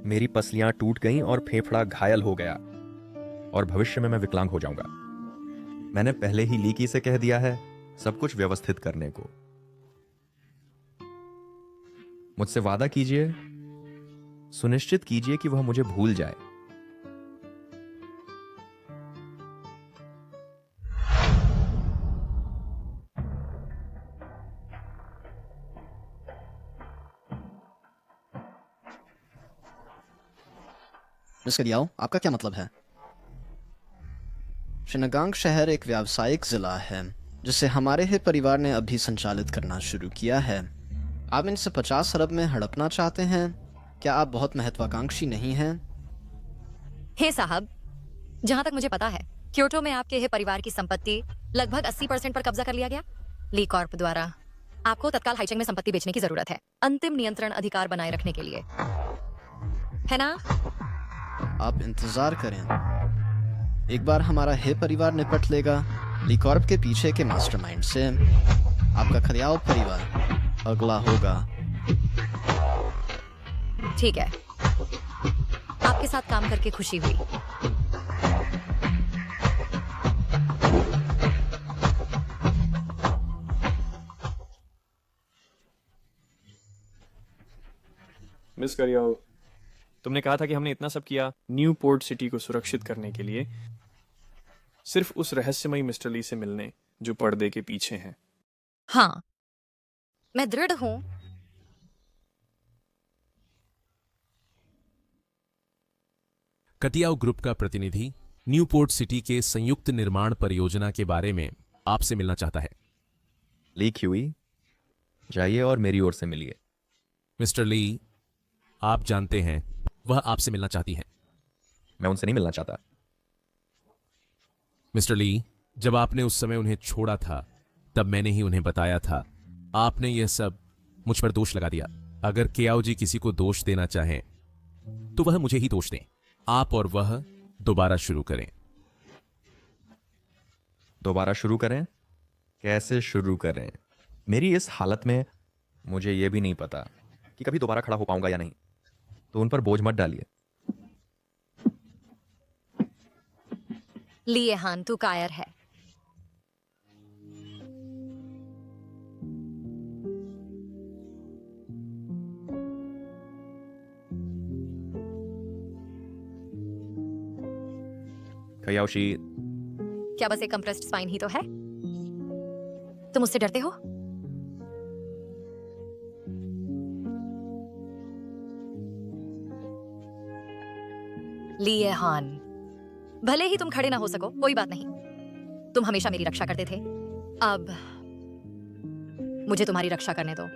[SPEAKER 3] मेरी पसलियां टूट गईं और फेफड़ा घायल हो गया और भविष्य में मैं विकलांग हो जाऊंगा। मैंने पहले ही लीकी से कह दिया है सब कुछ व्यवस्थित करने को। मुझसे वादा कीजिए, सुनिश्चित कीजिए कि वह मुझे भूल जाए।
[SPEAKER 13] मिस्टर याओ, आपका क्या मतलब है? शिनागांग शहर एक व्यावसायिक जिला है जिसे हमारे ही परिवार ने अभी संचालित करना शुरू किया है। आप इनसे 50 अरब में हड़पना चाहते हैं? क्या आप बहुत महत्वाकांक्षी नहीं हैं?
[SPEAKER 2] हे साहब, जहां तक मुझे पता है क्योटो में आपके ही परिवार की संपत्ति लगभग 80% पर कब्जा कर लिया गया ली कॉर्प द्वारा। आपको तत्काल हाईचेंग में संपत्ति बेचने की जरूरत है, अंतिम नियंत्रण अधिकार बनाए रखने के लिए, है ना?
[SPEAKER 13] आप इंतजार करें, एक बार हमारा हे परिवार निपट लेगा ली कॉर्प के पीछे के मास्टरमाइंड से। आपका खरियाओ परिवार अगला होगा।
[SPEAKER 2] ठीक है, आपके साथ काम करके खुशी हुई।
[SPEAKER 12] मिस करियाओ, तुमने कहा था कि हमने इतना सब किया न्यू पोर्ट सिटी को सुरक्षित करने के लिए, सिर्फ उस रहस्यमयी मिस्टर ली से मिलने जो पर्दे के पीछे हैं।
[SPEAKER 2] हाँ, मैं दृढ़ हूं।
[SPEAKER 5] कटियाओ ग्रुप का प्रतिनिधि न्यूपोर्ट सिटी के संयुक्त निर्माण परियोजना के बारे में आपसे मिलना चाहता है।
[SPEAKER 3] ली क्यूई, जाइए और मेरी ओर से मिलिए।
[SPEAKER 5] मिस्टर ली, आप जानते हैं वह आपसे मिलना चाहती हैं।
[SPEAKER 3] मैं उनसे नहीं मिलना चाहता।
[SPEAKER 5] मिस्टर ली, जब आपने उस समय उन्हें छोड़ा था तब मैंने ही उन्हें बताया था। आपने यह सब मुझ पर दोष लगा दिया। अगर कियाओ जी किसी को दोष देना चाहें तो वह मुझे ही दोष दें। आप और वह दोबारा शुरू करें।
[SPEAKER 3] दोबारा शुरू करें? कैसे शुरू करें? मेरी इस हालत में मुझे यह भी नहीं पता कि कभी दोबारा खड़ा हो पाऊंगा या नहीं, तो उन पर बोझ मत डालिए।
[SPEAKER 2] ली येहान, तू कायर है।
[SPEAKER 3] कयाओशी,
[SPEAKER 2] क्या बस एक कंप्रेस्ड स्पाइन ही तो है? तुम उससे डरते हो? ली येहान, भले ही तुम खड़े ना हो सको, कोई बात नहीं। तुम हमेशा मेरी रक्षा करते थे, अब मुझे तुम्हारी रक्षा करने दो।